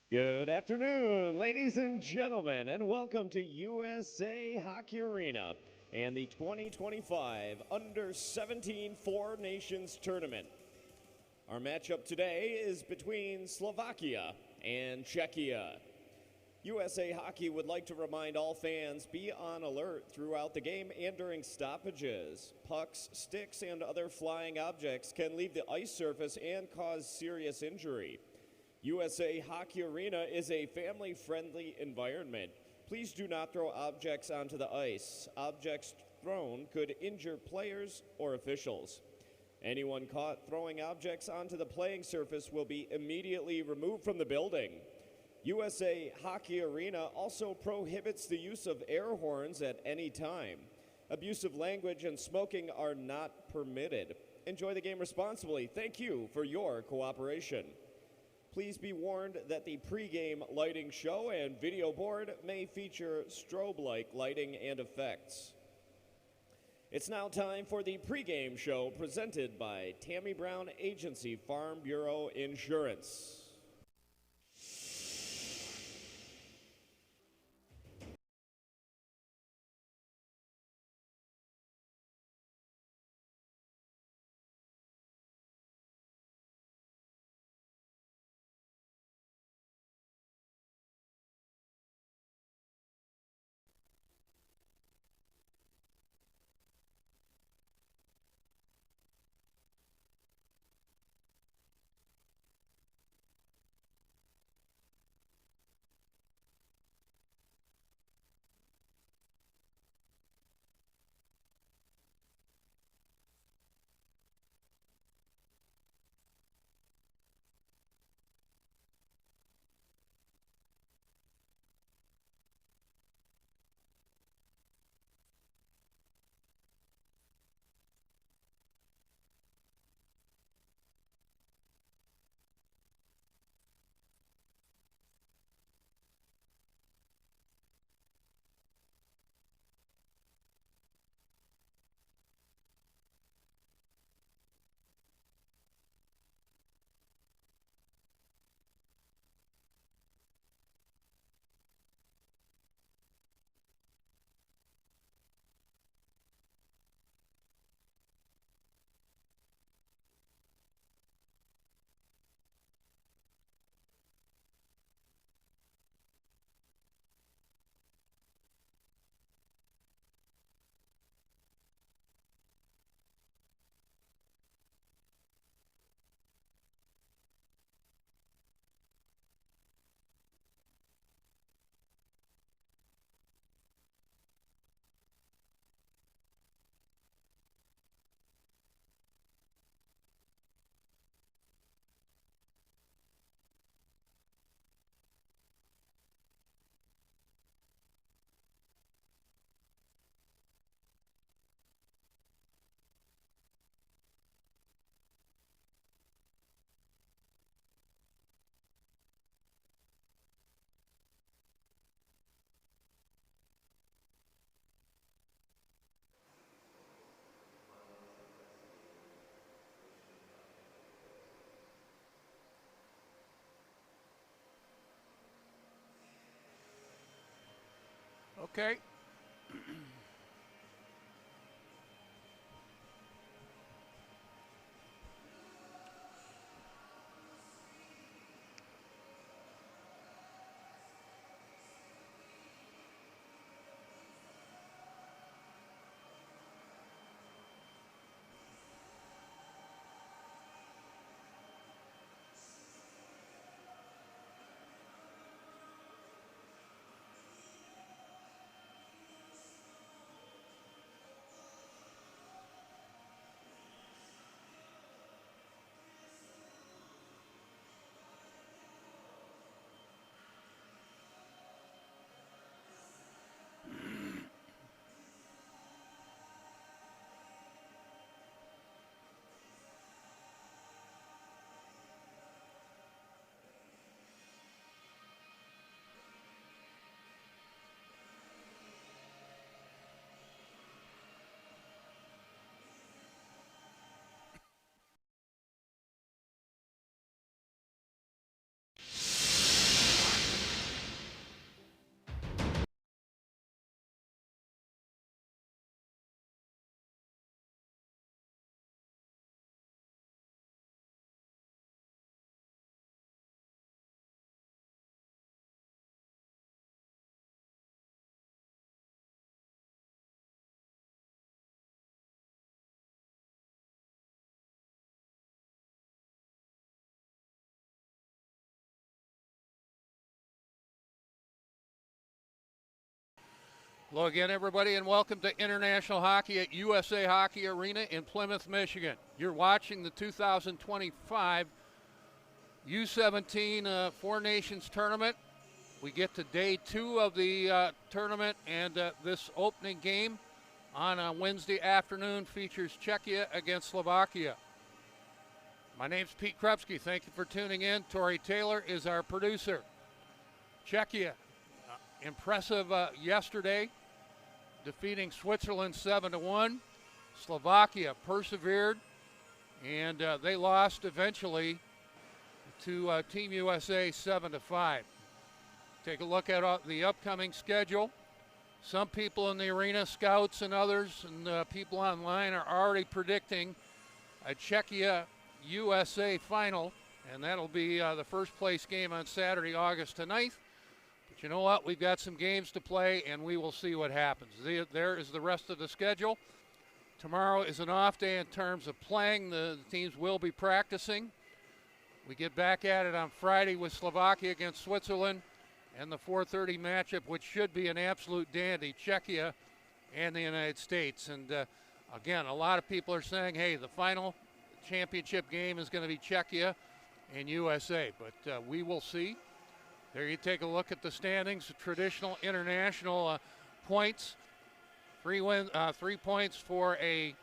Good afternoon, ladies and gentlemen, and welcome to USA Hockey Arena and the 2025 Under 17 Four Nations Tournament. Our matchup today is between Slovakia and Czechia. USA Hockey would like to remind all fans be on alert throughout the game and during stoppages. Pucks, sticks, and other flying objects can leave the ice surface and cause serious injury. USA Hockey Arena is a family-friendly environment. Please do not throw objects onto the ice. Objects thrown could injure players or officials. Anyone caught throwing objects onto the playing surface will be immediately removed from the building. USA Hockey Arena also prohibits the use of air horns at any time. Abusive language and smoking are not permitted. Enjoy the game responsibly. Thank you for your cooperation. Please be warned that the pregame lighting show and video board may feature strobe-like lighting and effects. It's now time for the pregame show presented by Tammy Brown Agency Farm Bureau Insurance. Okay. Hello again, everybody, and welcome to International Hockey at USA Hockey Arena in Plymouth, Michigan. You're watching the 2025 U17 Four Nations Tournament. We get to day 2 of the tournament, and this opening game on a Wednesday afternoon features Czechia against Slovakia. My name's Pete Krupski. Thank you for tuning in. Tori Taylor is our producer. Czechia, impressive yesterday, defeating Switzerland 7-1. Slovakia persevered, and they lost eventually to Team USA 7-5. Take a look at the upcoming schedule. Some people in the arena, scouts and others, and people online are already predicting a Czechia USA final, and that'll be the first place game on Saturday, August 9th. But you know what? We've got some games to play, and we will see what happens. There is the rest of the schedule. Tomorrow is an off day in terms of playing. The teams will be practicing. We get back at it on Friday with Slovakia against Switzerland, and the 4:30 matchup, which should be an absolute dandy, Czechia and the United States. And again, a lot of people are saying, hey, the final championship game is going to be Czechia and USA, but we will see. There you take a look at the standings, traditional international points. 3 points for a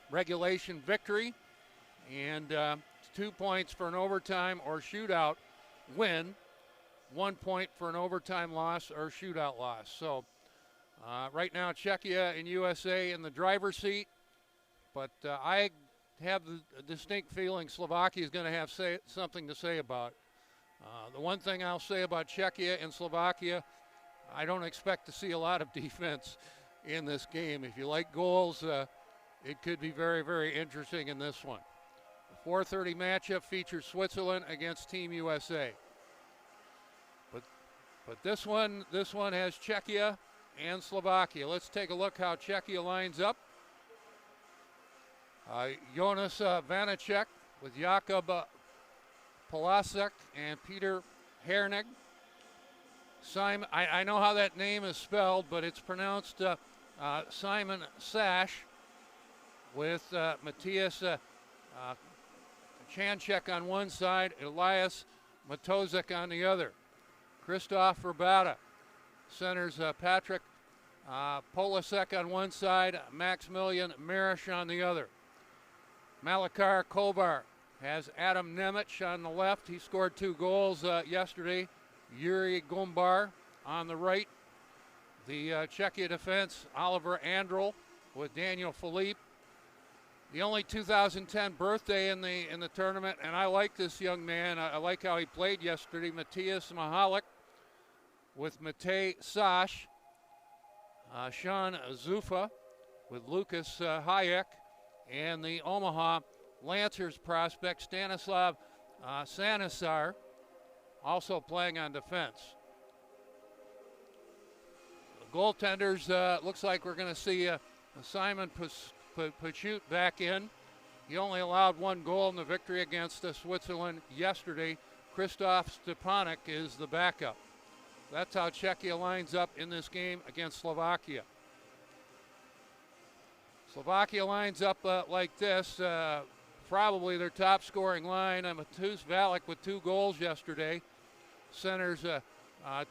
regulation victory, and 2 points for an overtime or shootout win. 1 point for an overtime loss or shootout loss. So right now, Czechia and USA in the driver's seat, but I have the distinct feeling Slovakia is going to have something to say about it. The one thing I'll say about Czechia and Slovakia, I don't expect to see a lot of defense in this game. If you like goals, it could be very, very interesting in this one. The 4:30 matchup features Switzerland against Team USA. But this one has Czechia and Slovakia. Let's take a look how Czechia lines up. Jonas Vanacek with Jakub Polasek and Peter Hernig. Simon, I know how that name is spelled, but it's pronounced Simon Sash, with Matthias Chanchek on one side, Elias Matozek on the other. Christoph Rabata centers Patrick Polasek on one side, Maximilian Marish on the other. Malakar Kovar has Adam Nemec on the left. He scored 2 goals yesterday. Yuri Gombar on the right. The Czechia defense, Oliver Andrel with Daniel Philippe. The only 2010 birthday in the tournament, and I like this young man. I like how he played yesterday. Matthias Mahalik with Matej Sash. Sean Zufa with Lucas Hayek. And the Omaha Lancers prospect, Stanislav Sanisar, also playing on defense. The goaltenders, looks like we're going to see Simon Pachut back in. He only allowed 1 goal in the victory against Switzerland yesterday. Christoph Stepanek is the backup. That's how Czechia lines up in this game against Slovakia. Slovakia lines up like this. Probably their top scoring line. Matus Valic with 2 goals yesterday. Centers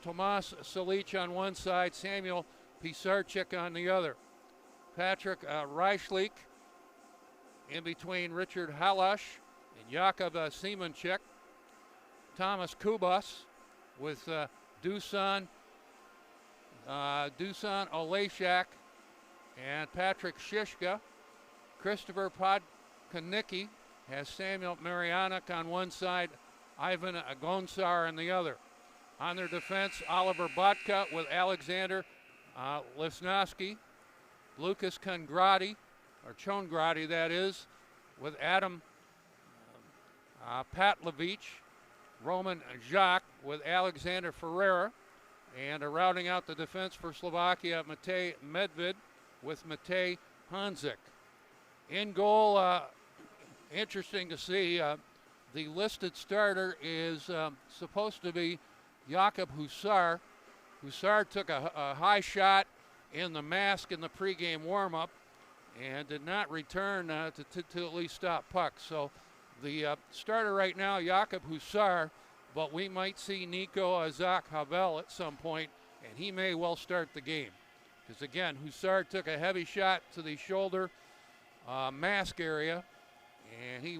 Tomas Silic on one side, Samuel Pisarczyk on the other. Patrick Reichlik in between Richard Halash and Jakub Simonchek. Thomas Kubas with Dusan Oleszak and Patrick Shishka. Christopher Podkanicki has Samuel Marianek on one side, Ivan Gonsar on the other. On their defense, Oliver Botka with Alexander Lesnowski. Lucas Congradi, or Chongradi that is, with Adam Patlevich. Roman Jacques with Alexander Ferreira. And rounding out the defense for Slovakia, Matej Medved with Matej Hanzik. In goal, interesting to see, the listed starter is supposed to be Jakub Husar, Hussar took a high shot in the mask in the pregame warm-up and did not return to at least stop puck. So the starter right now, Jakob Hussar, but we might see Nico Azak-Havel at some point, and he may well start the game. Because again, Hussar took a heavy shot to the shoulder mask area, and he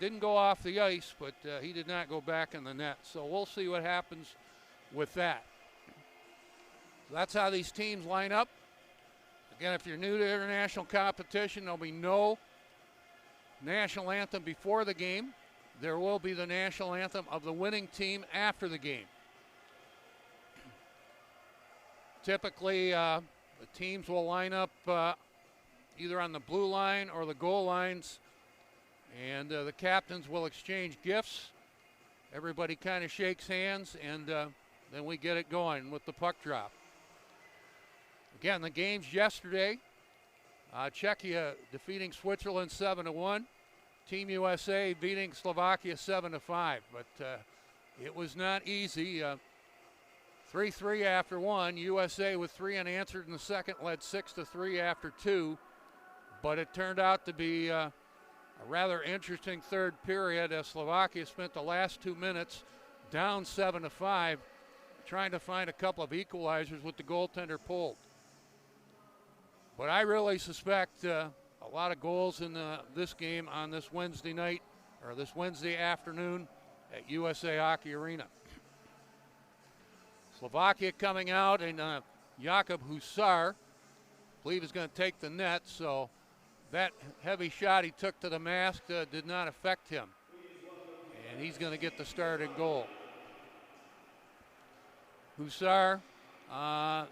didn't go off the ice, but he did not go back in the net. So we'll see what happens with that. So that's how these teams line up. Again, if you're new to international competition, there'll be no national anthem before the game. There will be the national anthem of the winning team after the game. Typically, the teams will line up either on the blue line or the goal lines, and the captains will exchange gifts. Everybody kind of shakes hands, and then we get it going with the puck drop. Again, the games yesterday, Czechia defeating Switzerland 7-1. Team USA beating Slovakia 7-5, but it was not easy. 3-3 after one. USA with 3 unanswered in the second, led 6-3 after 2, but it turned out to be a rather interesting third period as Slovakia spent the last 2 minutes down 7-5, trying to find a couple of equalizers with the goaltender pulled. But I really suspect a lot of goals in this game on this Wednesday night, or this Wednesday afternoon at USA Hockey Arena. Slovakia coming out, and Jakob Hussar, I believe, is going to take the net, so that heavy shot he took to the mask did not affect him. And he's going to get the starting goal. Hussar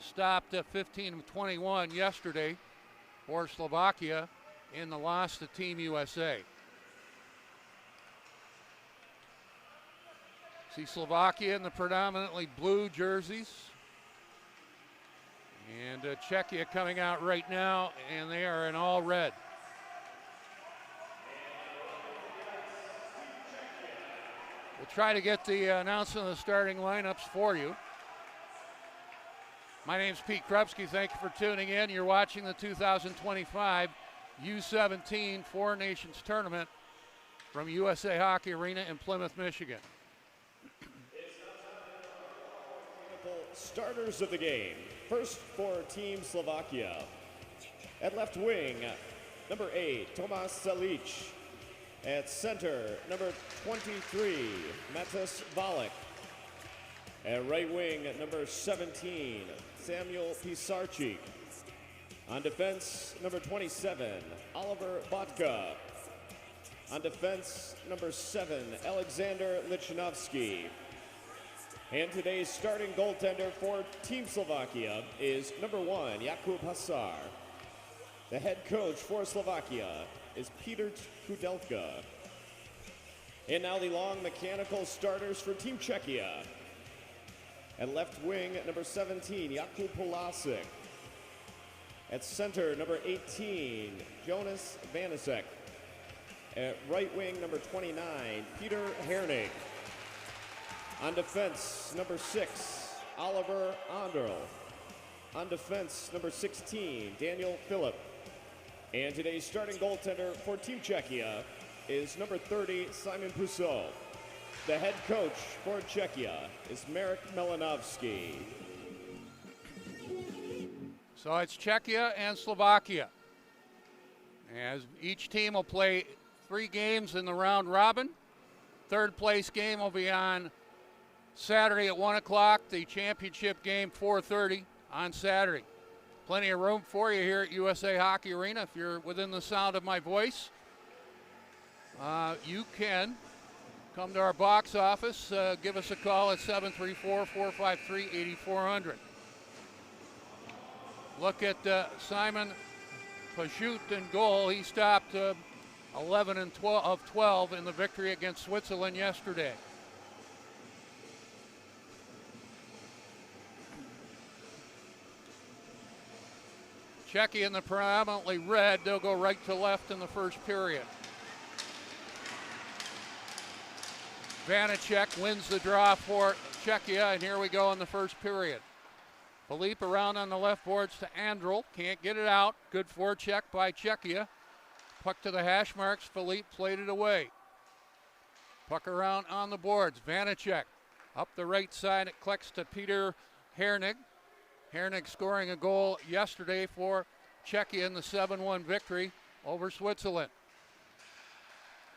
stopped at 15 of 21 yesterday for Slovakia in the loss to Team USA. See Slovakia in the predominantly blue jerseys. And Czechia coming out right now, and they are in all red. We'll try to get the announcement of the starting lineups for you. My name's Pete Krupski. Thank you for tuning in. You're watching the 2025 U17 Four Nations Tournament from USA Hockey Arena in Plymouth, Michigan. Starters of the game. First for Team Slovakia. At left wing, number 8, Tomas Salic. At center, number 23, Matas Valek. At right wing, number 17, Samuel Pisarczyk. On defense, number 27, Oliver Botka. On defense, number 7, Alexander Lichnowsky. And today's starting goaltender for Team Slovakia is number 1, Jakub Hussar. The head coach for Slovakia is Peter Kudelka. And now the long mechanical starters for Team Czechia. At left wing, number 17, Jakub Polasek. At center, number 18, Jonas Vanasek. At right wing, number 29, Peter Herning. On defense, number 6, Oliver Anderl. On defense, number 16, Daniel Phillip. And today's starting goaltender for Team Czechia is number 30, Simon Pousseau. The head coach for Czechia is Marek Melanovsky. So it's Czechia and Slovakia, as each team will play 3 games in the round robin. Third place game will be on Saturday at 1 o'clock. The championship game 4:30 on Saturday. Plenty of room for you here at USA Hockey Arena. If you're within the sound of my voice, you can come to our box office. Give us a call at 734-453-8400. Look at Simon Pashut in goal. He stopped 11 of 12 in the victory against Switzerland yesterday. Czechia in the predominantly red. They'll go right to left in the first period. Vanacek wins the draw for Czechia, and here we go in the first period. Philippe around on the left boards to Andrel. Can't get it out. Good forecheck by Czechia. Puck to the hash marks. Philippe played it away. Puck around on the boards. Vanacek up the right side. It collects to Peter Hernig. Hernig scoring a goal yesterday for Czechia in the 7-1 victory over Switzerland.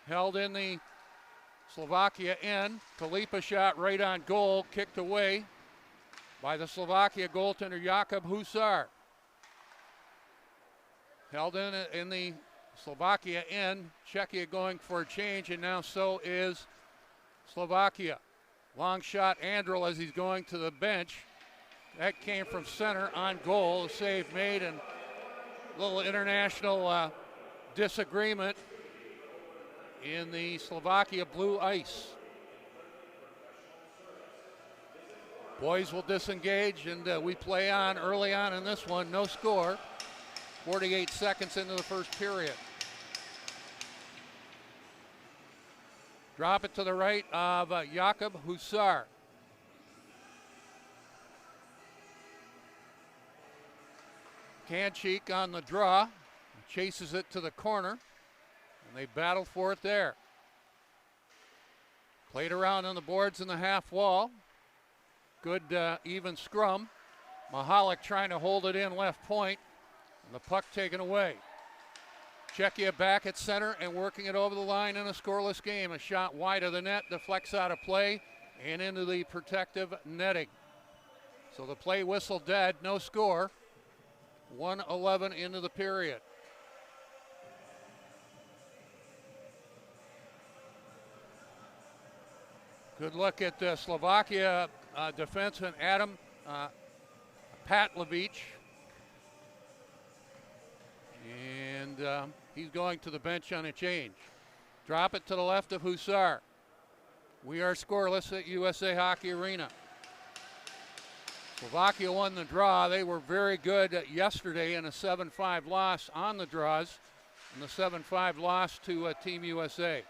Held in the Slovakia end. Philippe shot right on goal. Kicked away by the Slovakia goaltender Jakub Husar. Held in the Slovakia end. Czechia going for a change, and now so is Slovakia. Long shot, Andrel, as he's going to the bench. That came from center on goal. A save made, and a little international disagreement in the Slovakia blue ice. Boys will disengage, and we play on early on in this one. No score. 48 seconds into the first period. Drop it to the right of Jakub Husar. Kanchik on the draw. Chases it to the corner, and they battle for it there. Played around on the boards in the half wall. Good even scrum. Mahalik trying to hold it in left point, and the puck taken away. Czechia back at center and working it over the line in a scoreless game. A shot wide of the net, deflects out of play and into the protective netting. So the play whistle dead, no score. 1:11 into the period. Good look at Slovakia defenseman Adam Patlevich. And he's going to the bench on a change. Drop it to the left of Husar. We are scoreless at USA Hockey Arena. Slovakia won the draw. They were very good yesterday in a 7-5 loss on the draws, and the 7-5 loss to Team USA.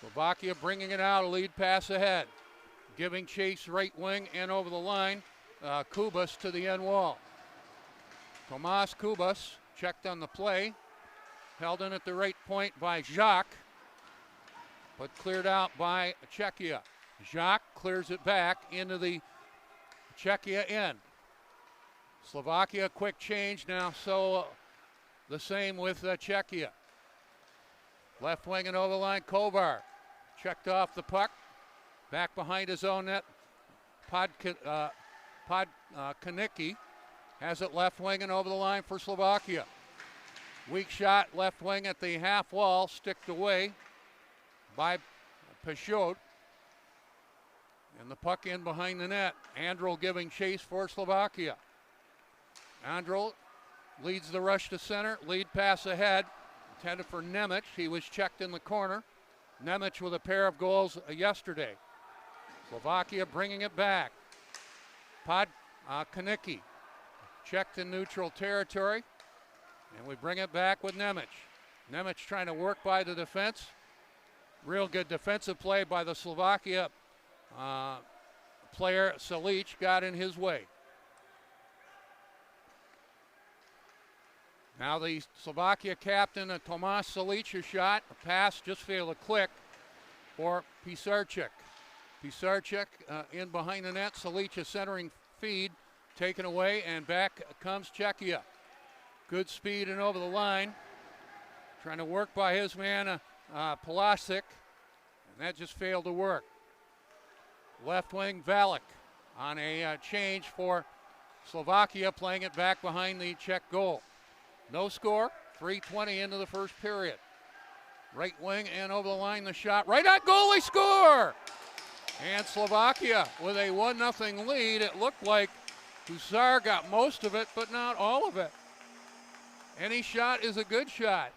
Slovakia bringing it out, a lead pass ahead. Giving chase right wing and over the line. Kubas to the end wall. Tomas Kubas checked on the play. Held in at the right point by Jacques, but cleared out by Czechia. Jacques clears it back into the Czechia end. Slovakia quick change now, so the same with Czechia. Left wing and over the line, Kovar. Checked off the puck. Back behind his own net. Kanicki has it left wing and over the line for Slovakia. Weak shot left wing at the half wall, sticked away by Peugeot. And the puck in behind the net. Andrel giving chase for Slovakia. Andrel leads the rush to center. Lead pass ahead. Intended for Nemec. He was checked in the corner. Nemec with a pair of goals yesterday. Slovakia bringing it back. Kanicki checked in neutral territory. And we bring it back with Nemec. Nemec trying to work by the defense. Real good defensive play by the Slovakia player. Salic got in his way. Now the Slovakia captain, Tomas Salic, a shot. A pass just failed to click for Pisarcik. Pisarcik in behind the net. Salic a centering feed taken away, and back comes Czechia. Good speed and over the line. Trying to work by his man, Palasic, and that just failed to work. Left wing Valek on a change for Slovakia, playing it back behind the Czech goal. No score, 3:20 into the first period. Right wing and over the line, the shot. Right on goal, they score! And Slovakia with a 1-0 lead. It looked like Husar got most of it, but not all of it. Any shot is a good shot.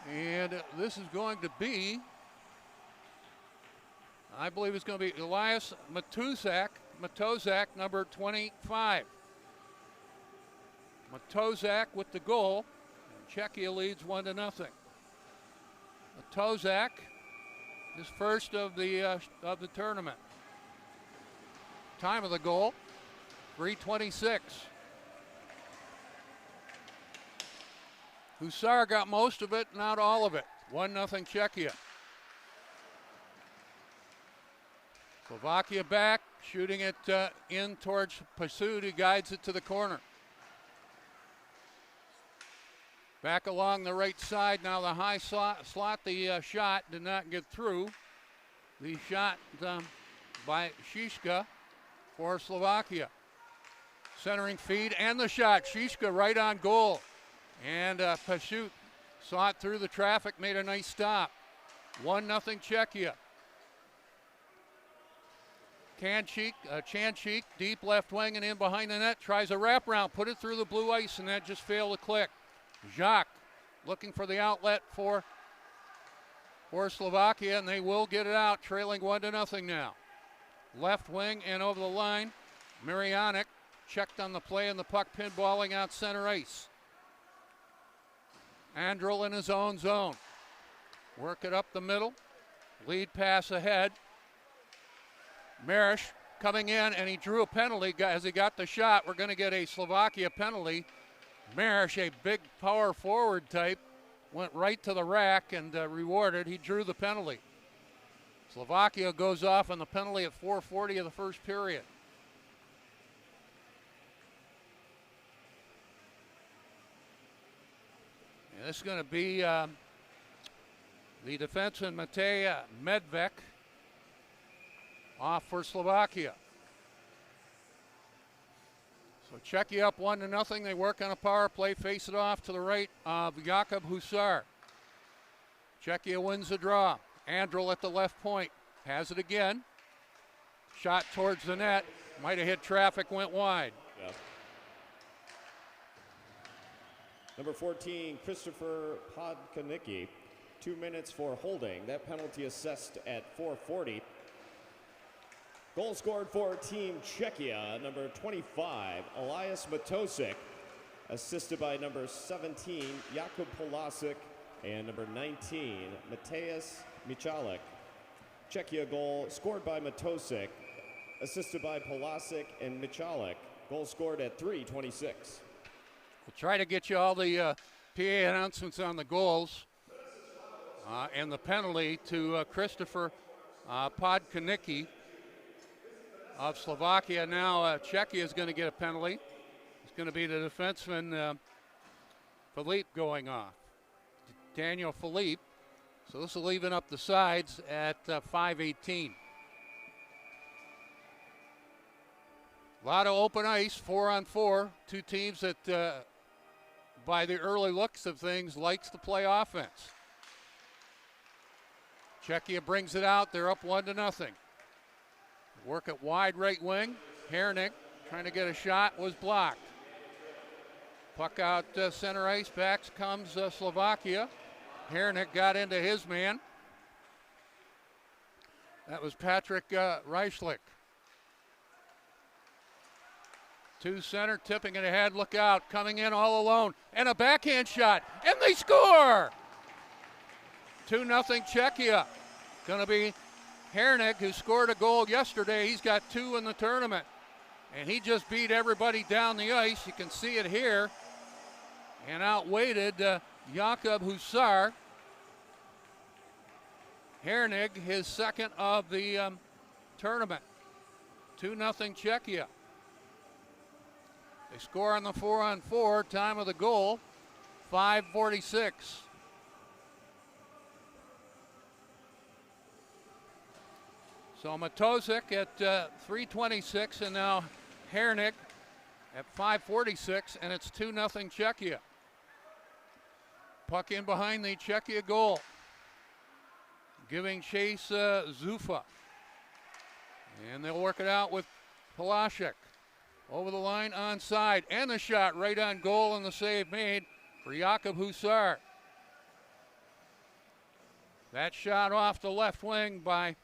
And this is going to be, I believe it's going to be Elias Matozak, number 25. Matozak with the goal. And Czechia leads 1-0. Matozak his first of the tournament. Time of the goal, 3:26. Husar got most of it, not all of it. 1-0 Czechia. Slovakia back, shooting it in towards Pasud, who guides it to the corner. Back along the right side, now the high slot, the shot did not get through. The shot by Šiška for Slovakia. Centering feed and the shot, Šiška right on goal. And Pasud saw it through the traffic, made a nice stop. 1-0 Czechia. Chanchik, deep left wing and in behind the net, tries a wraparound, put it through the blue ice, and that just failed to click. Jacques looking for the outlet for Slovakia, and they will get it out, trailing 1-0 now. Left wing and over the line, Marianic checked on the play and the puck pinballing out center ice. Andrel in his own zone. Work it up the middle. Lead pass ahead. Marish coming in, and he drew a penalty as he got the shot. We're going to get a Slovakia penalty. Marish, a big power forward type, went right to the rack and rewarded. He drew the penalty. Slovakia goes off on the penalty at 4:40 of the first period. And this is going to be the defenseman Matej Medved off for Slovakia. So Czechia up 1-0. They work on a power play, face it off to the right of Jakub Husar. Czechia wins the draw. Andrel at the left point, has it again. Shot towards the net, might have hit traffic, went wide. Yeah. Number 14, Christopher Podkanicki, 2 minutes for holding. That penalty assessed at 4:40. Goal scored for Team Czechia, number 25, Elias Matosik, assisted by number 17, Jakub Polasic, and number 19, Mateusz Michalek. Czechia goal scored by Matosik, assisted by Polasic and Michalek. Goal scored at 3:26. We'll try to get you all the PA announcements on the goals and the penalty to Christopher Podkanicki of Slovakia. Now Czechia is going to get a penalty. It's going to be the defenseman Philippe going off. Daniel Philippe. So this will even up the sides at 5:18. A lot of open ice, 4-on-4. Two teams that, by the early looks of things, likes to play offense. Czechia brings it out. They're up 1-0. Work at wide right wing. Hernick trying to get a shot, was blocked. Puck out center ice. Back comes Slovakia. Hernick got into his man. That was Patrick Reichlich. To center, tipping it ahead, look out, coming in all alone, and a backhand shot, and they score! 2-0 Czechia. Gonna be Hernick, who scored a goal yesterday. He's got 2 in the tournament, and he just beat everybody down the ice. You can see it here, and outweighted Jakub Husar. Hernig, his second of the tournament. 2-0 Czechia. They score on the 4-on-4. Time of the goal, 5:46. So Matosik at 3:26, and now Hernig at 5:46, and it's 2-0 Czechia. Puck in behind the Czechia goal. Giving chase Zufa. And they'll work it out with Polasic. Over the line, onside, and the shot right on goal, and the save made for Jakub Husar. That shot off the left wing by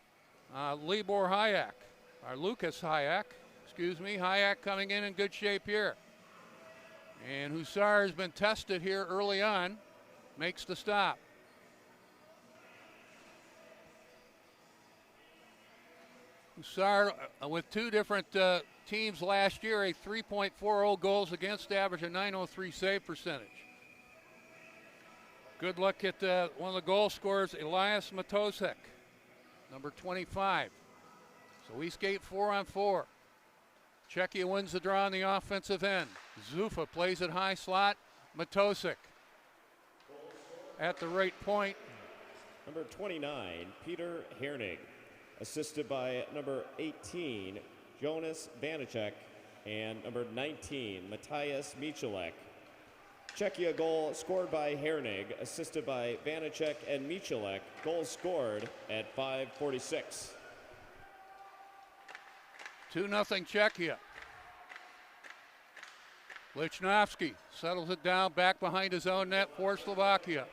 Libor Hayek, or Lucas Hayek, excuse me. Hayek coming in good shape here. And Husar has been tested here early on, makes the stop. Hussar with two different teams last year, a 3.40 goals against average, a 903 save percentage. Good look at one of the goal scorers, Elias Matosek, number 25. So we skate 4-on-4. Czechia wins the draw on the offensive end. Zufa plays it high slot. Matosik at the right point. Number 29, Peter Hernig, assisted by number 18, Jonas Vanacek, and number 19, Matthias Michalek. Czechia goal scored by Hernig, assisted by Vanacek and Michalek. Goals scored at 5:46. 2-0 Czechia. Lichnowsky settles it down back behind his own net for Slovakia.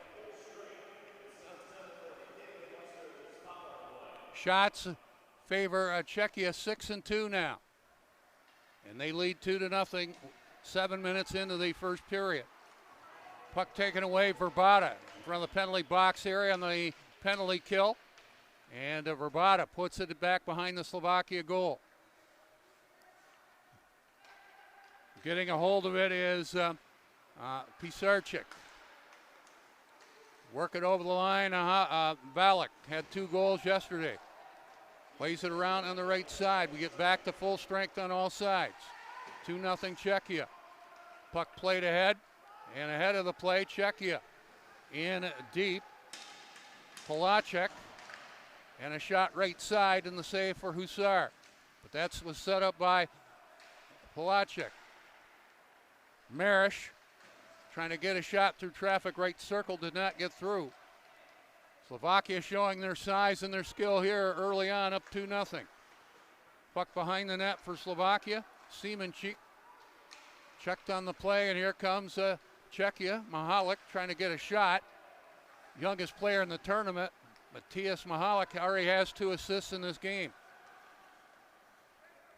Shots favor Czechia 6-2 now. And they lead 2-0, 7 minutes into the first period. Puck taken away, Verbata in front of the penalty box area on the penalty kill. And Verbata puts it back behind the Slovakia goal. Getting a hold of it is Pisarczyk. Work it over the line. Valak had 2 goals yesterday. Plays it around on the right side. We get back to full strength on all sides. 2-0 Czechia. Puck played ahead. And ahead of the play, Czechia in deep. Polacek. And a shot right side in the save for Hussar. But that was set up by Polacek. Marish trying to get a shot through traffic, right circle, did not get through. Slovakia showing their size and their skill here early on, up 2-0. Puck behind the net for Slovakia. Seamanchik checked on the play, and here comes Czechia. Mihalik trying to get a shot. Youngest player in the tournament, Matthias Mihalik, already has 2 assists in this game.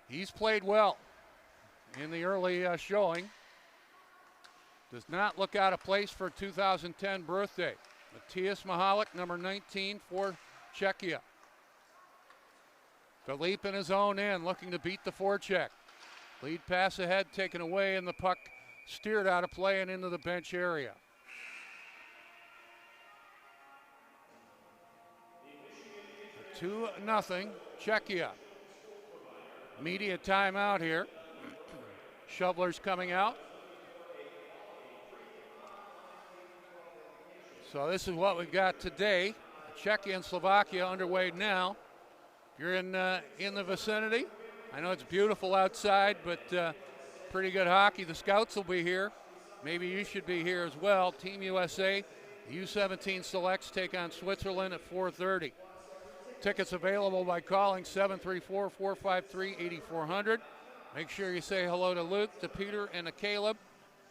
He's played well in the early showing. Does not look out of place for a 2010 birthday. Matthias Mihalik, number 19 for Czechia. Philippe in his own end, looking to beat the forecheck. Lead pass ahead, taken away, and the puck steered out of play and into the bench area. Two 2-0, Czechia. Media timeout here. Shovelers coming out. So this is what we've got today. Czechia and Slovakia underway now. If you're in the vicinity, I know it's beautiful outside, but pretty good hockey. The scouts will be here. Maybe you should be here as well. Team USA, U17 selects take on Switzerland at 4:30. Tickets available by calling 734-453-8400. Make sure you say hello to Luke, to Peter, and to Caleb,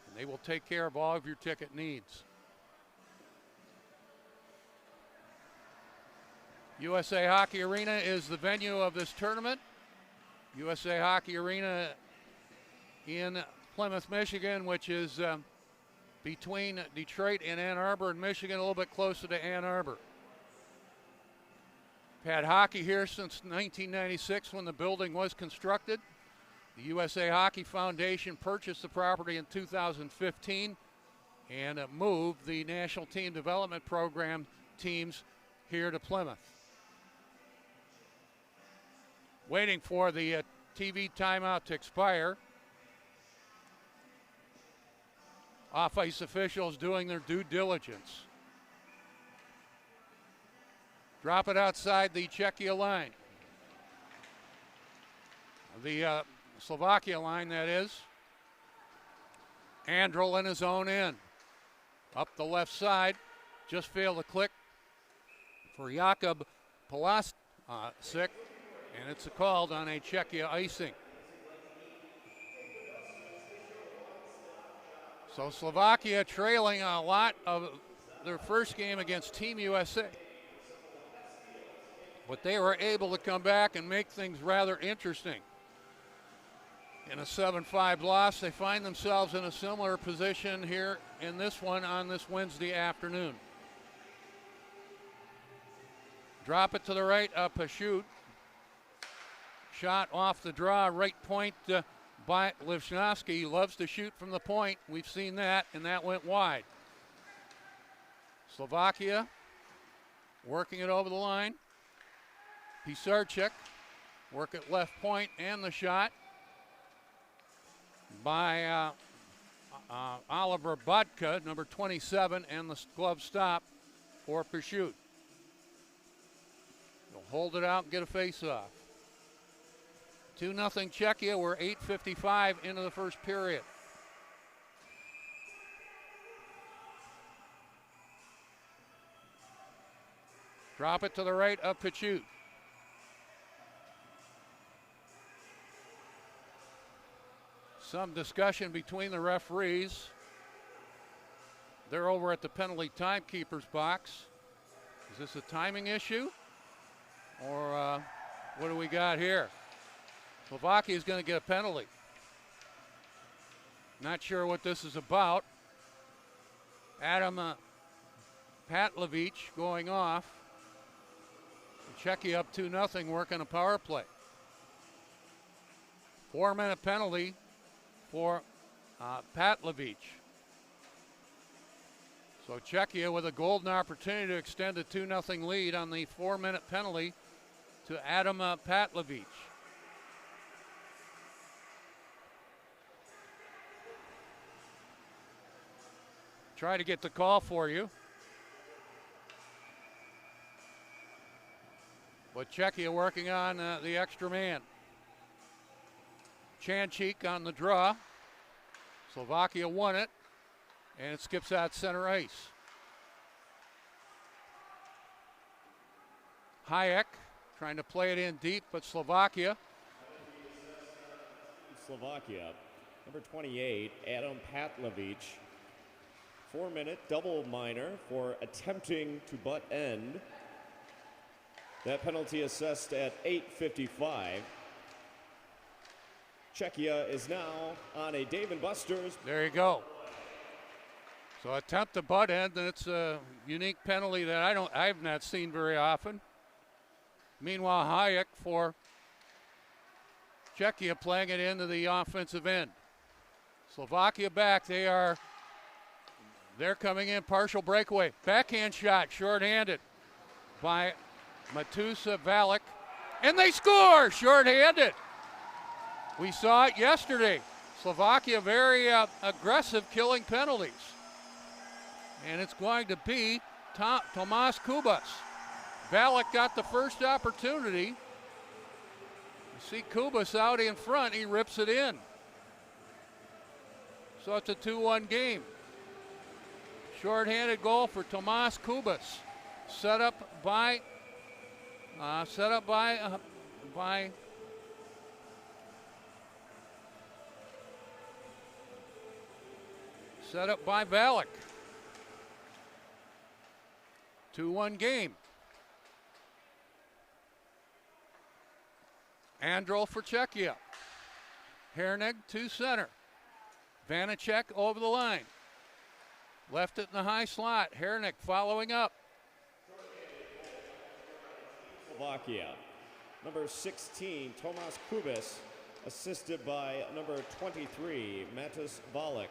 and they will take care of all of your ticket needs. USA Hockey Arena is the venue of this tournament. USA Hockey Arena in Plymouth, Michigan, which is between Detroit and Ann Arbor and Michigan, a little bit closer to Ann Arbor. We've had hockey here since 1996 when the building was constructed. The USA Hockey Foundation purchased the property in 2015 and moved the National Team Development Program teams here to Plymouth. Waiting for the TV timeout to expire. Off-ice officials doing their due diligence. Drop it outside the Czechia line. The Slovakia line, that is. Andrel in his own end. Up the left side. Just failed to click for Jakub Polasic. And it's called on a Czechia icing. So Slovakia trailing a lot of their first game against Team USA. But they were able to come back and make things rather interesting. In a 7-5 loss, they find themselves in a similar position here in this one on this Wednesday afternoon. Drop it to the right, up a shoot. Shot off the draw, right point by Livsnovsky. He loves to shoot from the point. We've seen that, and that went wide. Slovakia working it over the line. Pisarcik work at left point, and the shot by Oliver Bodka, number 27, and the glove stop for Pashut. He'll hold it out and get a face-off. 2-0 Czechia. We're 8:55 into the first period. Drop it to the right of Pashut. Some discussion between the referees. They're over at the penalty timekeeper's box. Is this a timing issue? Or what do we got here? Slovakia is going to get a penalty. Not sure what this is about. Adam Patlovich going off. Czechia up 2-0, working a power play. 4-minute penalty for Patlovich. So Czechia with a golden opportunity to extend a 2-0 lead on the 4-minute penalty to Adam Patlovich. Try to get the call for you. But Czechia working on the extra man. Chanchik on the draw. Slovakia won it, and it skips out center ice. Hayek trying to play it in deep, but Slovakia. Number 28, Adam Patlovich. 4-minute double minor for attempting to butt end. That penalty assessed at 8:55. Czechia is now on a Dave & Buster's. There you go. So attempt to butt end, and it's a unique penalty that I've not seen very often. Meanwhile, Hayek for Czechia playing it into the offensive end. Slovakia back. They're coming in, partial breakaway. Backhand shot, shorthanded by Matusa Valek. And they score, shorthanded. We saw it yesterday. Slovakia very aggressive killing penalties. And it's going to be Tomas Kubas. Valek got the first opportunity. You see Kubas out in front, he rips it in. So it's a 2-1 game. Short-handed goal for Tomas Kubas. Set up by Valek. 2-1 game. Androl for Czechia. Hernig to center. Vanacek over the line. Left it in the high slot. Hernig following up. Slovakia. Number 16, Tomas Kubas, assisted by number 23, Matus Valek.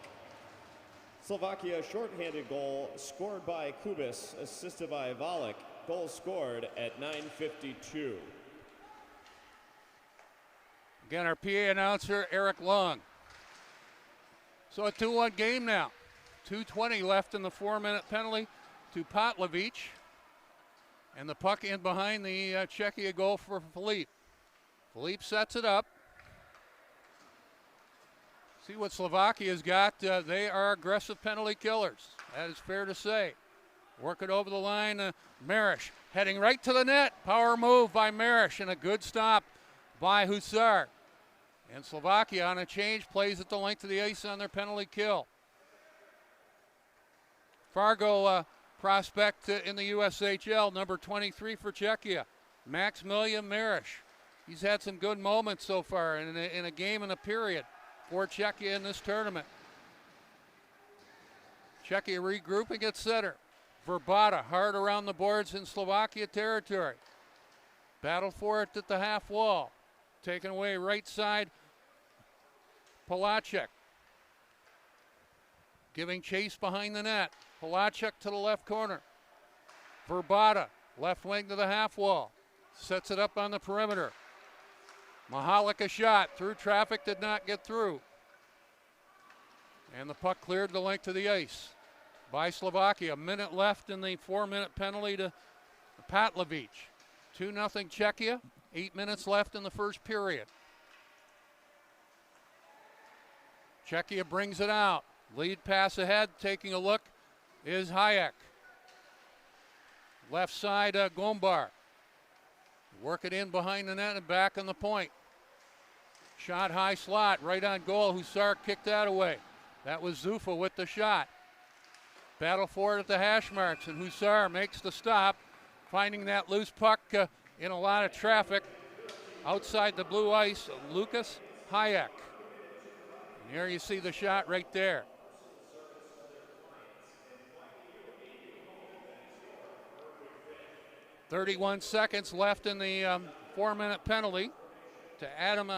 Slovakia shorthanded goal scored by Kubas, assisted by Valek. Goal scored at 9:52. Again, our PA announcer, Eric Long. So a 2-1 game now. 2:20 left in the 4-minute penalty to Patlovich. And the puck in behind the Czechia goal for Philippe. Philippe sets it up. See what Slovakia's got. They are aggressive penalty killers. That is fair to say. Work it over the line. Marish heading right to the net. Power move by Marish and a good stop by Husar. And Slovakia on a change plays at the length of the ice on their penalty kill. Fargo prospect in the USHL, number 23 for Czechia, Maximilian Marish. He's had some good moments so far in a game and a period for Czechia in this tournament. Czechia regrouping at center. Verbata hard around the boards in Slovakia territory. Battle for it at the half wall. taken away right side. Polacek giving chase behind the net. Polacek to the left corner. Verbata, left wing to the half wall. Sets it up on the perimeter. Mahalik a shot. Through traffic, did not get through. And the puck cleared the length of the ice by Slovakia. A minute left in the 4-minute penalty to Patlovich. 2-0 Czechia. 8 minutes left in the first period. Czechia brings it out. Lead pass ahead. Taking a look is Hayek. Left side, Gombar. Work it in behind the net and back on the point. Shot high slot, right on goal. Hussar kicked that away. That was Zufa with the shot. Battle for it at the hash marks, and Hussar makes the stop, finding that loose puck in a lot of traffic outside the blue ice. Lucas Hayek. And here you see the shot right there. .31 seconds left in the 4-minute penalty to Adam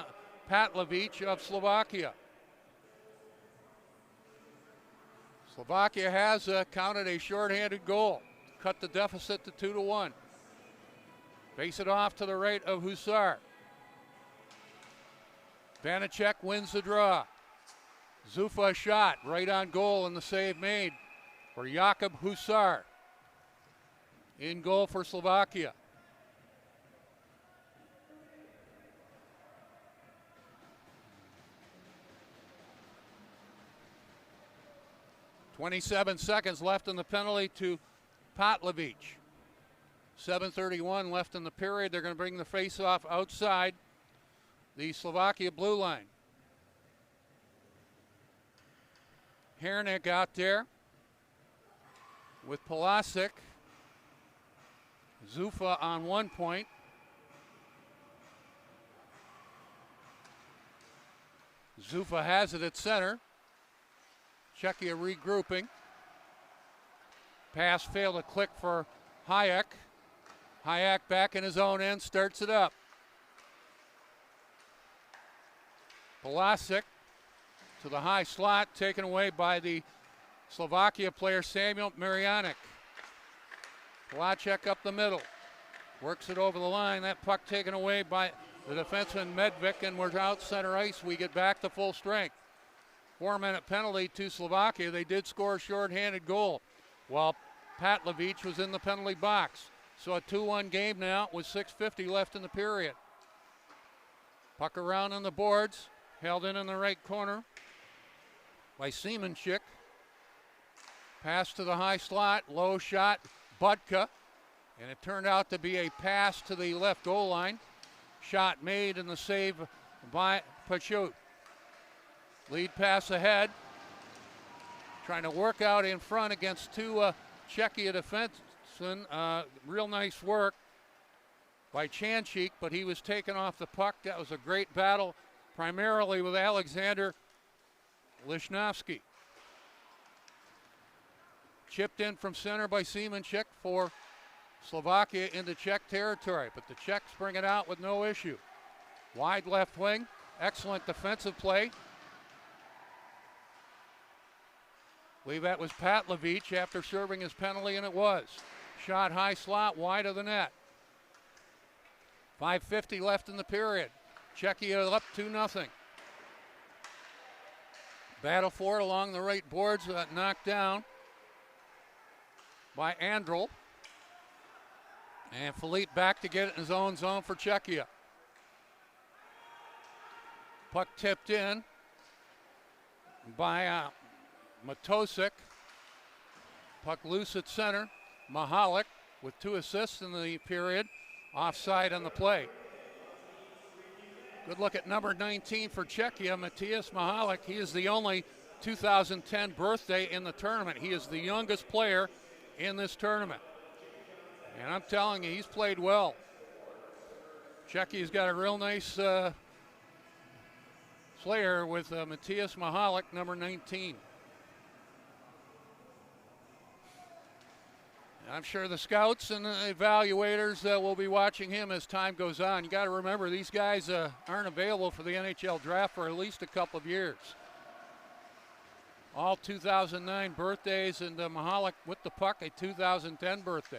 Patlovich of Slovakia. Slovakia has counted a shorthanded goal, cut the deficit to 2-1. Face it off to the right of Hussar. Vanacek wins the draw. Zufa shot right on goal, and the save made for Jakub Hussar. In goal for Slovakia. .27 seconds left in the penalty to Patlovich. 7:31 left in the period. They're going to bring the face-off outside the Slovakia blue line. Hernik out there with Polacek. Zufa on 1 point. Zufa has it at center. Czechia regrouping. Pass failed to click for Hayek. Hayek back in his own end, starts it up. Polacek to the high slot, taken away by the Slovakia player Samuel Marianic. Polacek up the middle, works it over the line. That puck taken away by the defenseman Medvik, and we're out center ice. We get back to full strength. 4-minute penalty to Slovakia. They did score a shorthanded goal while Patlovich was in the penalty box. So a 2-1 game now with 6:50 left in the period. Puck around on the boards, held in the right corner by Semenchik. Pass to the high slot, low shot, Budka, and it turned out to be a pass to the left goal line. Shot made and the save by Pachut. Lead pass ahead. Trying to work out in front against two Czechia defensemen. Real nice work by Chanchik, but he was taken off the puck. That was a great battle, primarily with Alexander Lishnovsky. Chipped in from center by Semenchik for Slovakia into Czech territory, but the Czechs bring it out with no issue. Wide left wing, excellent defensive play. I believe that was Patlovich after serving his penalty, and it was. Shot high slot, wide of the net. 5:50 left in the period. Czechia up 2-0. Battle for it along the right boards, knocked down by Andrel. And Philippe back to get it in his own zone for Czechia. Puck tipped in by Matosik. Puck loose at center. Mahalik with 2 assists in the period. Offside on the play. Good look at number 19 for Czechia, Matthias Mahalik. He is the only 2010 birthday in the tournament. He is the youngest player in this tournament. And I'm telling you, he's played well. Czechia's got a real nice player with Matthias Mahalik, number 19. I'm sure the scouts and the evaluators will be watching him as time goes on. You got to remember, these guys aren't available for the NHL draft for at least a couple of years. All 2009 birthdays, and Mahalik with the puck, a 2010 birthday.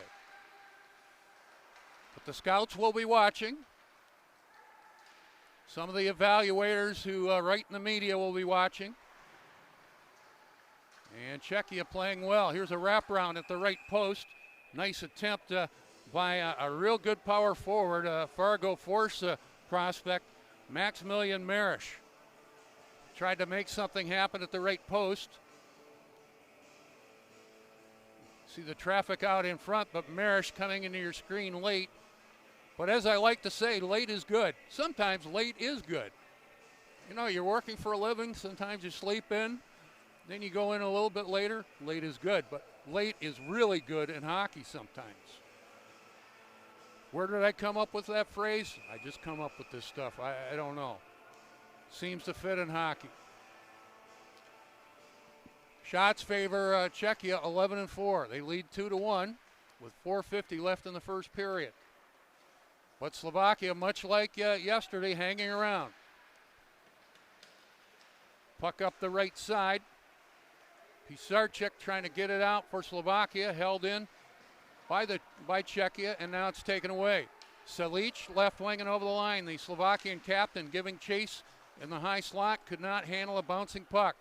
But the scouts will be watching. Some of the evaluators who write in the media will be watching. And Czechia playing well. Here's a wraparound at the right post. Nice attempt by a real good power forward, Fargo Force prospect, Maximilian Marish. Tried to make something happen at the right post. See the traffic out in front, but Marish coming into your screen late. But as I like to say, late is good. Sometimes late is good. You know, you're working for a living, sometimes you sleep in. Then you go in a little bit later, late is good, but late is really good in hockey sometimes. Where did I come up with that phrase? I just come up with this stuff. I don't know. Seems to fit in hockey. Shots favor Czechia 11-4. They lead 2-1 with 4:50 left in the first period. But Slovakia, much like yesterday, hanging around. Puck up the right side. Pisarcik trying to get it out for Slovakia, held in by Czechia, and now it's taken away. Selic left winging over the line. The Slovakian captain giving chase in the high slot, could not handle a bouncing puck.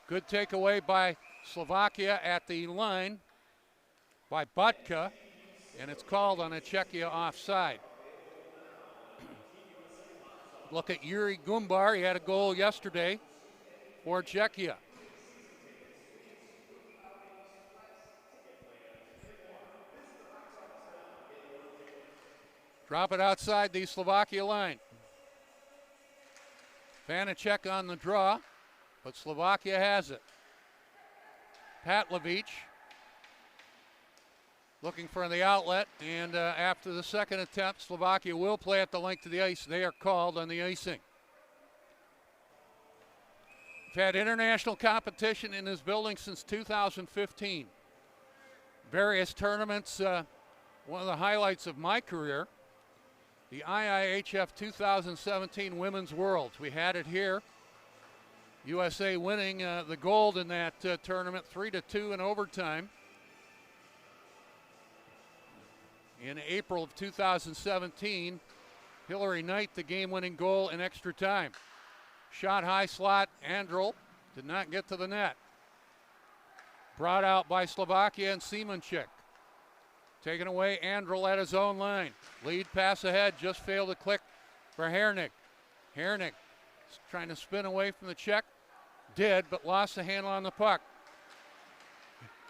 Good takeaway by Slovakia at the line by Butka, and it's called on a Czechia offside. Look at Yuri Gumbar. He had a goal yesterday for Czechia. Drop it outside the Slovakia line. Vanacek on the draw, but Slovakia has it. Patlovic looking for the outlet, and after the second attempt, Slovakia will play at the length of the ice. They are called on the icing. We've had international competition in this building since 2015. Various tournaments, one of the highlights of my career, the IIHF 2017 Women's Worlds. We had it here. USA winning the gold in that tournament, 3-2 in overtime. In April of 2017, Hillary Knight, the game-winning goal in extra time. Shot high slot, Andrel did not get to the net. Brought out by Slovakia and Semenchik. Taken away, Andrel at his own line. Lead pass ahead, just failed to click for Hernig. Hernig trying to spin away from the Czech. Did, but lost the handle on the puck.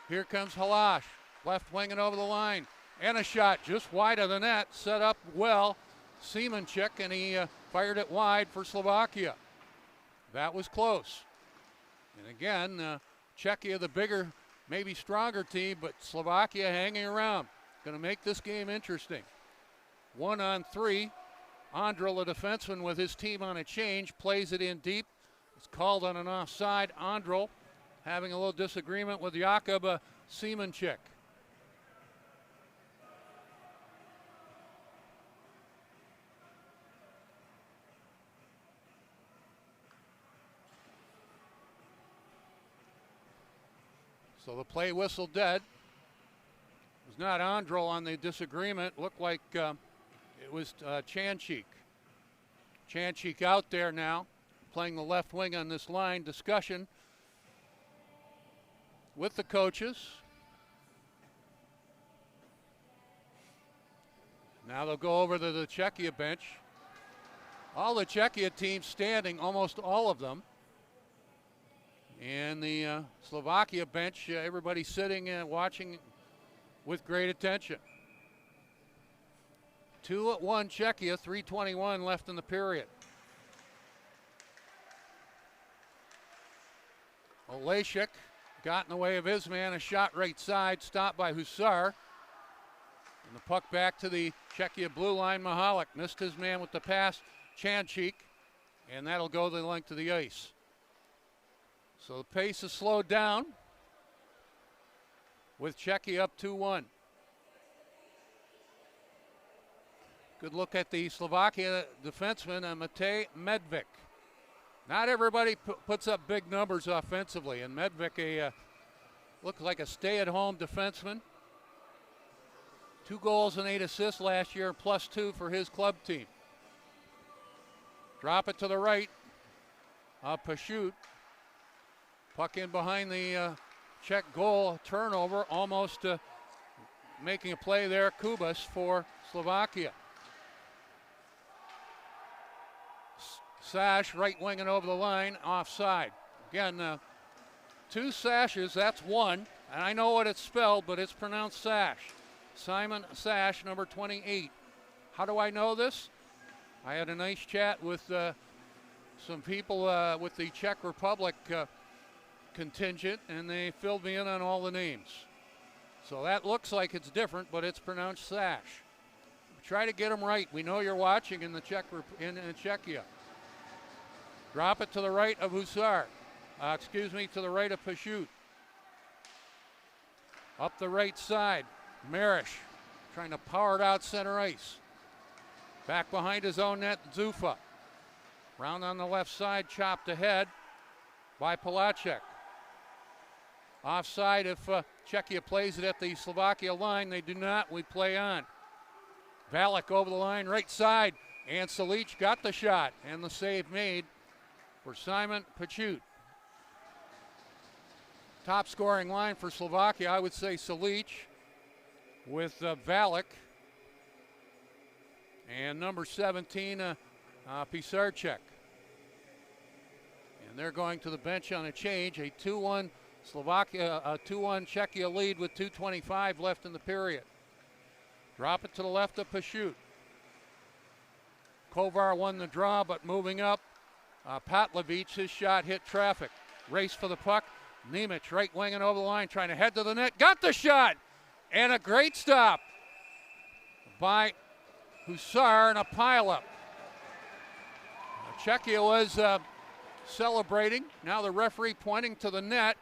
Here comes Halash, left winging over the line. And a shot just wide of the net, set up well. Semenchik, and he fired it wide for Slovakia. That was close. And again, Czechia, the bigger, maybe stronger team, but Slovakia hanging around. Going to make this game interesting. 1-on-3. Andrel, a defenseman with his team on a change, plays it in deep. It's called on an offside. Andrel having a little disagreement with Jakub Semenchik. So the play whistle dead. It was not Andrel on the disagreement. Looked like it was Chanchik. Chanchik out there now, playing the left wing on this line. Discussion with the coaches. Now they'll go over to the Czechia bench. All the Czechia teams standing, almost all of them. And the Slovakia bench, everybody sitting and watching with great attention. 2-1 Czechia, 3:21 left in the period. Olejchik got in the way of his man, a shot right side, stopped by Husar. And the puck back to the Czechia blue line. Mahalik missed his man with the pass, Chanchik, and that'll go the length of the ice. So the pace is slowed down. with Czechia up 2-1. Good look at the Slovakia defenseman, Matej Medvik. Not everybody puts up big numbers offensively, and Medvik looks like a stay-at-home defenseman. 2 goals and 8 assists last year, +2 for his club team. Drop it to the right. Pashut. Puck in behind the Czech goal. Turnover, almost making a play there. Kubas for Slovakia. Sash right winging over the line, offside. Again, 2 Sashes, that's 1. And I know what it's spelled, but it's pronounced Sash. Simon Sash, number 28. How do I know this? I had a nice chat with some people with the Czech Republic contingent, and they filled me in on all the names. So that looks like it's different, but it's pronounced Sash. Try to get them right. We know you're watching in the in Czechia. Drop it to the right of Husar. To the right of Pashut. Up the right side, Marish trying to power it out center ice. Back behind his own net, Zufa. Round on the left side, chopped ahead by Palachek. Offside if Czechia plays it at the Slovakia line. They do not. We play on. Valek over the line, right side. And Salic got the shot and the save made for Simon Pachut. Top scoring line for Slovakia, I would say Salic with Valek. And number 17, Pisarcek. And they're going to the bench on a change. A 2-1 Slovakia, a 2-1 Czechia lead with 2:25 left in the period. Drop it to the left of Pashut. Kovar won the draw, but moving up. Patlevich, his shot hit traffic. Race for the puck. Nemec right winging over the line, trying to head to the net. Got the shot! And a great stop by Husar and a pileup. Czechia was celebrating. Now the referee pointing to the net.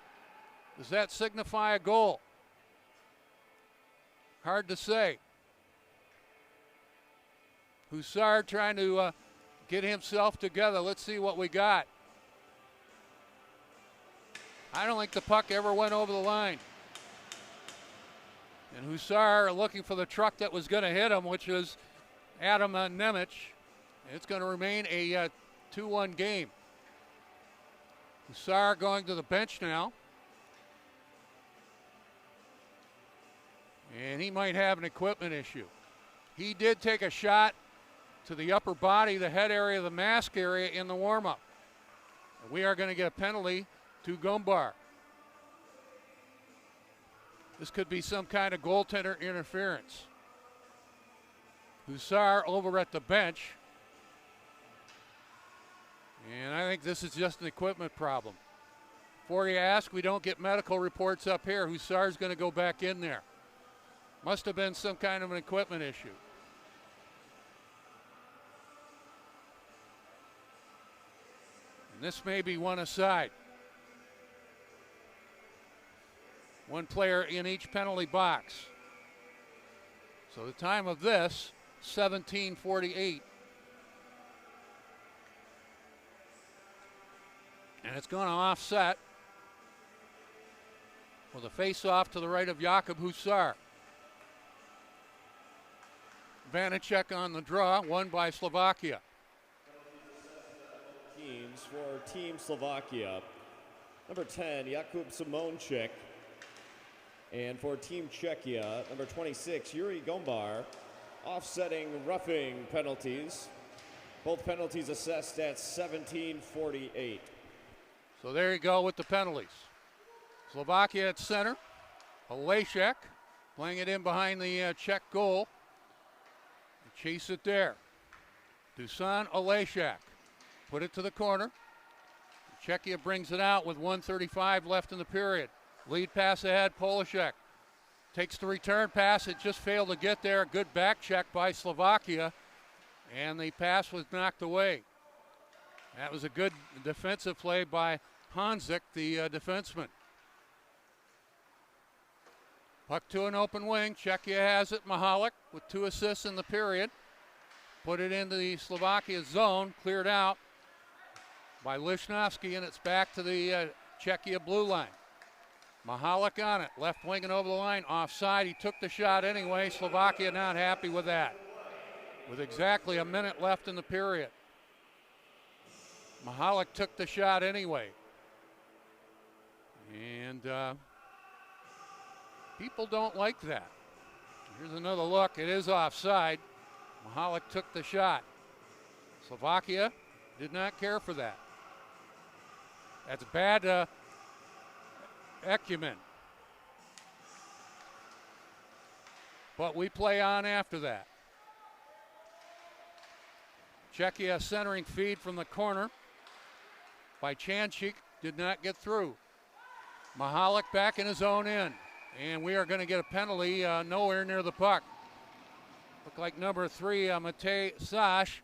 Does that signify a goal? Hard to say. Husar trying to get himself together. Let's see what we got. I don't think the puck ever went over the line. And Husar looking for the truck that was going to hit him, which was Adam Nemec. It's going to remain a 2-1 game. Husar going to the bench now. And he might have an equipment issue. He did take a shot to the upper body, the head area, the mask area in the warm-up. We are going to get a penalty to Gombar. This could be some kind of goaltender interference. Husar over at the bench. And I think this is just an equipment problem. Before you ask, we don't get medical reports up here. Husar's going to go back in there. Must have been some kind of an equipment issue. And this may be one aside. One player in each penalty box. So the time of this, 17:48. And it's going to offset with a face-off to the right of Jakub Husar. Vanacek on the draw, won by Slovakia. Teams for Team Slovakia. Number 10, Jakub Simonček. And for Team Czechia, number 26, Yuri Gombar. Offsetting roughing penalties. Both penalties assessed at 17:48. So there you go with the penalties. Slovakia at center. Olejnik playing it in behind the Czech goal. Chase it there. Dusan Olejnik. Put it to the corner. Czechia brings it out with 1:35 left in the period. Lead pass ahead, Polishek. Takes the return pass. It just failed to get there. Good back check by Slovakia. And the pass was knocked away. That was a good defensive play by Hanzik, the defenseman. Puck to an open wing. Czechia has it. Mahalik with 2 assists in the period. Put it into the Slovakia zone. Cleared out by Lichnowsky, and it's back to the Czechia blue line. Mahalik on it. Left wing and over the line. Offside. He took the shot anyway. Slovakia not happy with that. With exactly a minute left in the period. Mahalik took the shot anyway. And people don't like that. Here's another look. It is offside. Mahalik took the shot. Slovakia did not care for that. That's bad acumen. But we play on after that. Czechia centering feed from the corner by Chanchik. Did not get through. Mahalik back in his own end. And we are going to get a penalty nowhere near the puck. Looked like number 3, Matej Sash,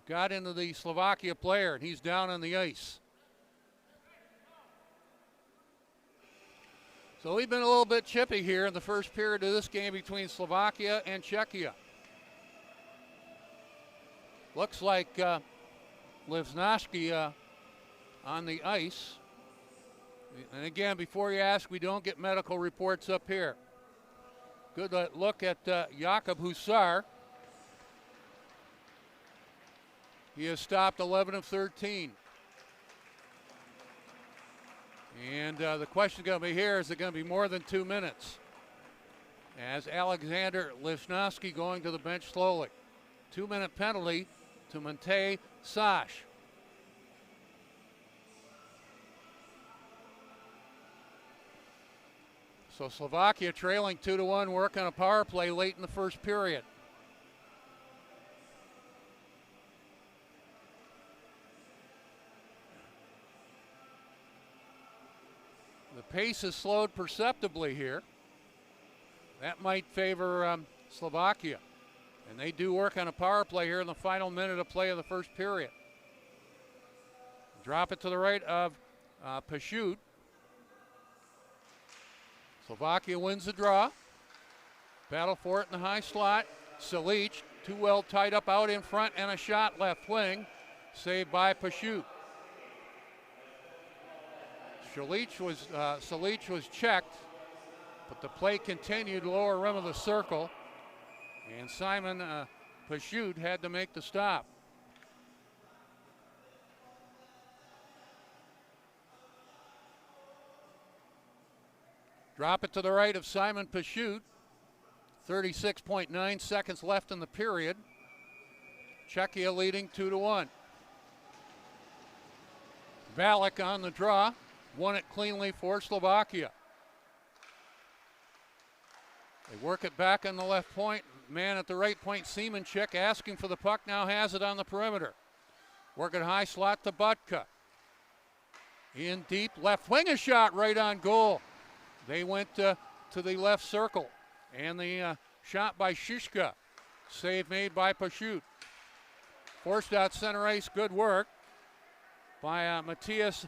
got into the Slovakia player, and he's down on the ice. So we've been a little bit chippy here in the first period of this game between Slovakia and Czechia. Looks like Lichnowsky on the ice. And again, before you ask, we don't get medical reports up here. Good look at Jakub Husar. He has stopped 11 of 13. And the question going to be here, is it going to be more than 2 minutes? As Alexander Lichnowsky going to the bench slowly. 2-minute penalty to Matej Sash. So Slovakia trailing 2-1, work on a power play late in the first period. The pace is slowed perceptibly here. That might favor Slovakia. And they do work on a power play here in the final minute of play of the first period. Drop it to the right of Pashut. Slovakia wins the draw. Battle for it in the high slot. Silic, too well tied up out in front, and a shot left wing. Saved by Pashut. Silic was checked, but the play continued lower rim of the circle. And Simon Pashut had to make the stop. Drop it to the right of Simon Pashut. 36.9 seconds left in the period. Czechia leading 2-1. Valek on the draw. Won it cleanly for Slovakia. They work it back on the left point. Man at the right point, Seamanchik asking for the puck, now has it on the perimeter. Work it high slot to Butka. In deep, left wing, a shot right on goal. They went to the left circle. And the shot by Shishka. Save made by Pashut. Forced out center ice, good work by Matthias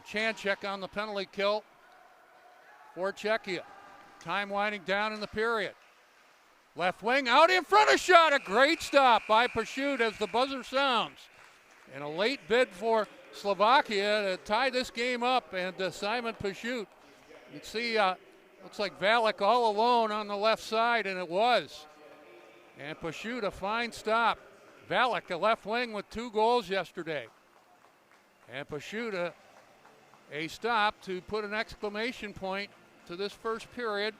Chanchek on the penalty kill for Czechia. Time winding down in the period. Left wing, out in front, a shot. A great stop by Pashut as the buzzer sounds. And a late bid for Slovakia to tie this game up. And Simon Pashut, you can see, looks like Valek all alone on the left side, and it was. And Pashut, a fine stop. Valek, a left wing with 2 goals yesterday. And Pashut, a stop to put an exclamation point to this first period.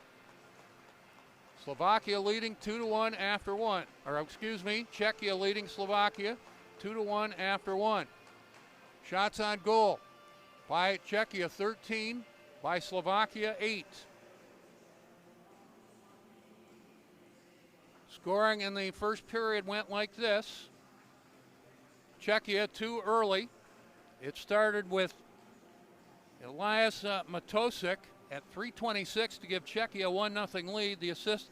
Slovakia leading 2-1 after 1. Or excuse me, Czechia leading Slovakia 2-1 after 1. Shots on goal by Czechia 13, by Slovakia 8. Scoring in the first period went like this. Czechia too early. It started with Elias Matosik at 3:26 to give Czechia a 1-0 lead. The assist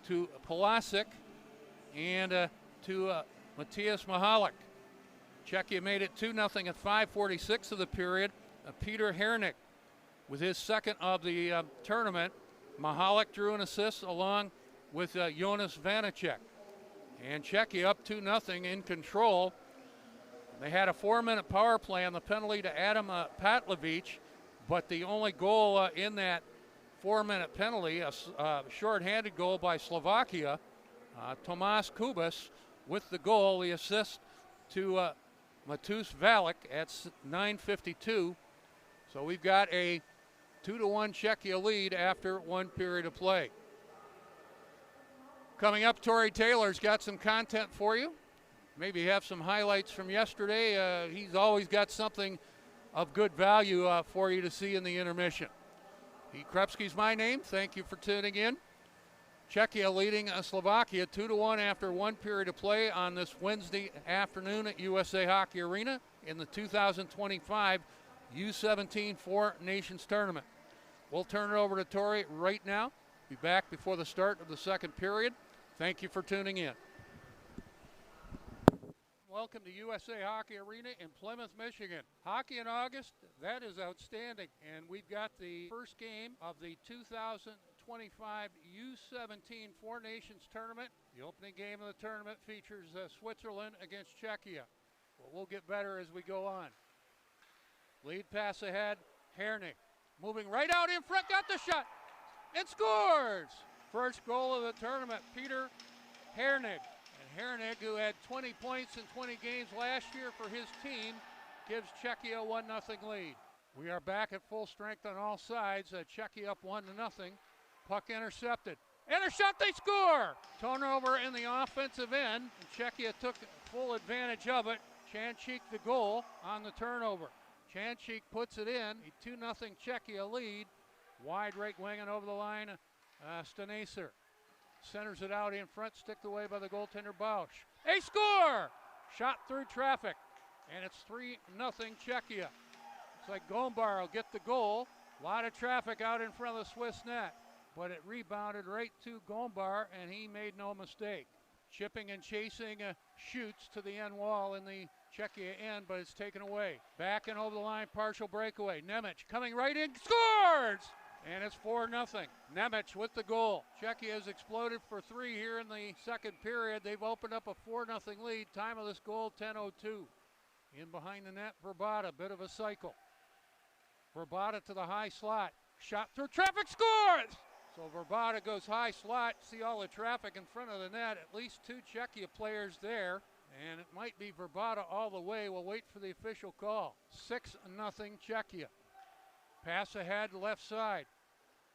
to Palasic and to Matthias Mahalik. Czechia made it 2-0 at 5:46 of the period. Peter Hernick with his second of the tournament Mahalik drew an assist along with Jonas Vanacek. And Czechia up 2-0 in control. They had a 4-minute power play on the penalty to Adam Patlovich, but the only goal in that 4-minute penalty, a shorthanded goal by Slovakia, Tomas Kubas with the goal, the assist to Matus Valek at 9:52. So we've got a 2-1 Czechia lead after 1 period of play. Coming up, Torrey Taylor's got some content for you. Maybe have some highlights from yesterday. He's always got something of good value for you to see in the intermission. Pete Krepsky's my name. Thank you for tuning in. Czechia leading Slovakia 2-1 after 1 period of play on this Wednesday afternoon at USA Hockey Arena in the 2025 U17 Four Nations Tournament. We'll turn it over to Torrey right now. Be back before the start of the second period. Thank you for tuning in. Welcome to USA Hockey Arena in Plymouth, Michigan. Hockey in August, that is outstanding. And we've got the first game of the 2025 U17 Four Nations Tournament. The opening game of the tournament features Switzerland against Czechia. But we'll get better as we go on. Lead pass ahead, Hernig. Moving right out in front, got the shot, and scores! First goal of the tournament, Peter Hernig. Hernig, who had 20 points in 20 games last year for his team, gives Czechia a 1-0 lead. We are back at full strength on all sides. Czechia up 1-0. Puck intercepted. And a shot, they score! Turnover in the offensive end. And Czechia took full advantage of it. Chanchik the goal on the turnover. Chanchik puts it in. A 2-0 Czechia lead. Wide right wing and over the line, Staneser. Centers it out in front, sticked away by the goaltender Bausch. A score! Shot through traffic, and it's 3-0 Czechia. It's like Gombar will get the goal. A lot of traffic out in front of the Swiss net, but it rebounded right to Gombar, and he made no mistake. Chipping and chasing shoots to the end wall in the Czechia end, but it's taken away. Back and over the line, partial breakaway. Nemec coming right in, scores! And it's 4-0. Nemec with the goal. Czechia has exploded for 3 here in the second period. They've opened up a 4-0 lead. Time of this goal, 10:02. In behind the net, Verbata, bit of a cycle. Verbata to the high slot. Shot through traffic, scores! So Verbata goes high slot. See all the traffic in front of the net. At least 2 Czechia players there. And it might be Verbata all the way. We'll wait for the official call. 6-0 Czechia. Pass ahead, left side.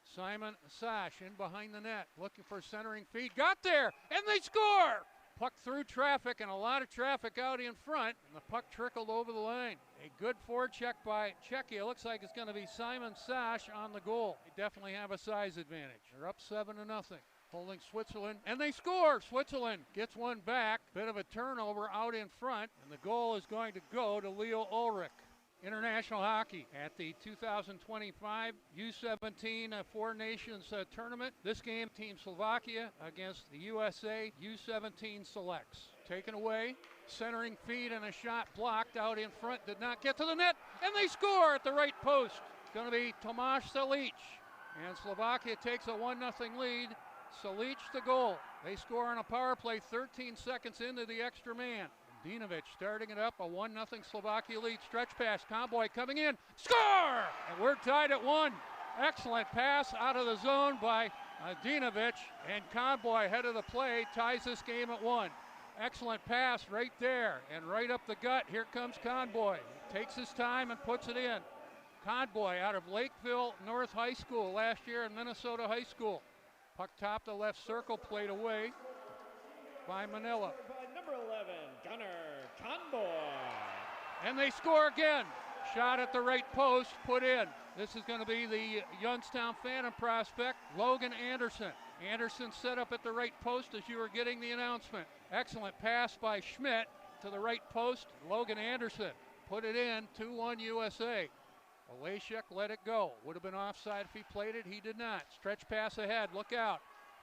Simon Sash in behind the net, looking for centering feed. Got there, and they score! Puck through traffic, and a lot of traffic out in front, and the puck trickled over the line. A good forecheck by Czechia. Looks like it's going to be Simon Sash on the goal. They definitely have a size advantage. They're up 7-0. Holding Switzerland, and they score! Switzerland gets one back. Bit of a turnover out in front, and the goal is going to go to Leo Ulrich. International hockey at the 2025 U17 Four Nations Tournament. This game, Team Slovakia against the USA U17 selects. Taken away, centering feed and a shot blocked out in front. Did not get to the net, and they score at the right post. It's going to be Tomáš Salic, and Slovakia takes a 1-0 lead. Salic the goal. They score on a power play 13 seconds into the extra man. Dinovic starting it up, a 1-0 Slovakia lead. Stretch pass, Conboy coming in, score! And we're tied at 1. Excellent pass out of the zone by Dinovic, and Conboy head of the play ties this game at 1. Excellent pass right there, and right up the gut, here comes Conboy. Takes his time and puts it in. Conboy out of Lakeville North High School last year in Minnesota High School. Puck top the left circle, played away by Manila. By number 11, Gunnar Conboy. And they score again. Shot at the right post, put in. This is going to be the Youngstown Phantom prospect, Logan Anderson. Anderson set up at the right post as you were getting the announcement. Excellent pass by Schmidt to the right post. Logan Anderson put it in, 2-1 USA. Olejchuk let it go. Would have been offside if he played it. He did not. Stretch pass ahead. Look out.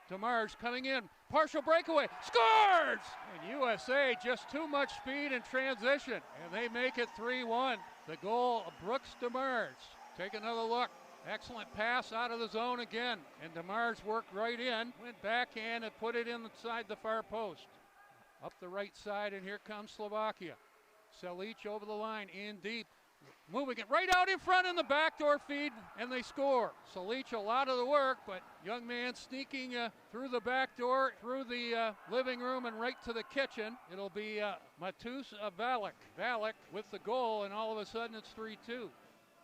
DeMars coming in. Partial breakaway. Scores! And USA just too much speed in transition. And they make it 3-1. The goal of Brooks DeMars. Take another look. Excellent pass out of the zone again. And DeMars worked right in, went backhand and put it inside the far post. Up the right side, and here comes Slovakia. Selic over the line, in deep. Moving it right out in front in the backdoor feed, and they score. Selic a lot of the work, but young man sneaking through the back door, through the living room, and right to the kitchen. It'll be Matus Valek. Valek with the goal, and all of a sudden it's 3-2.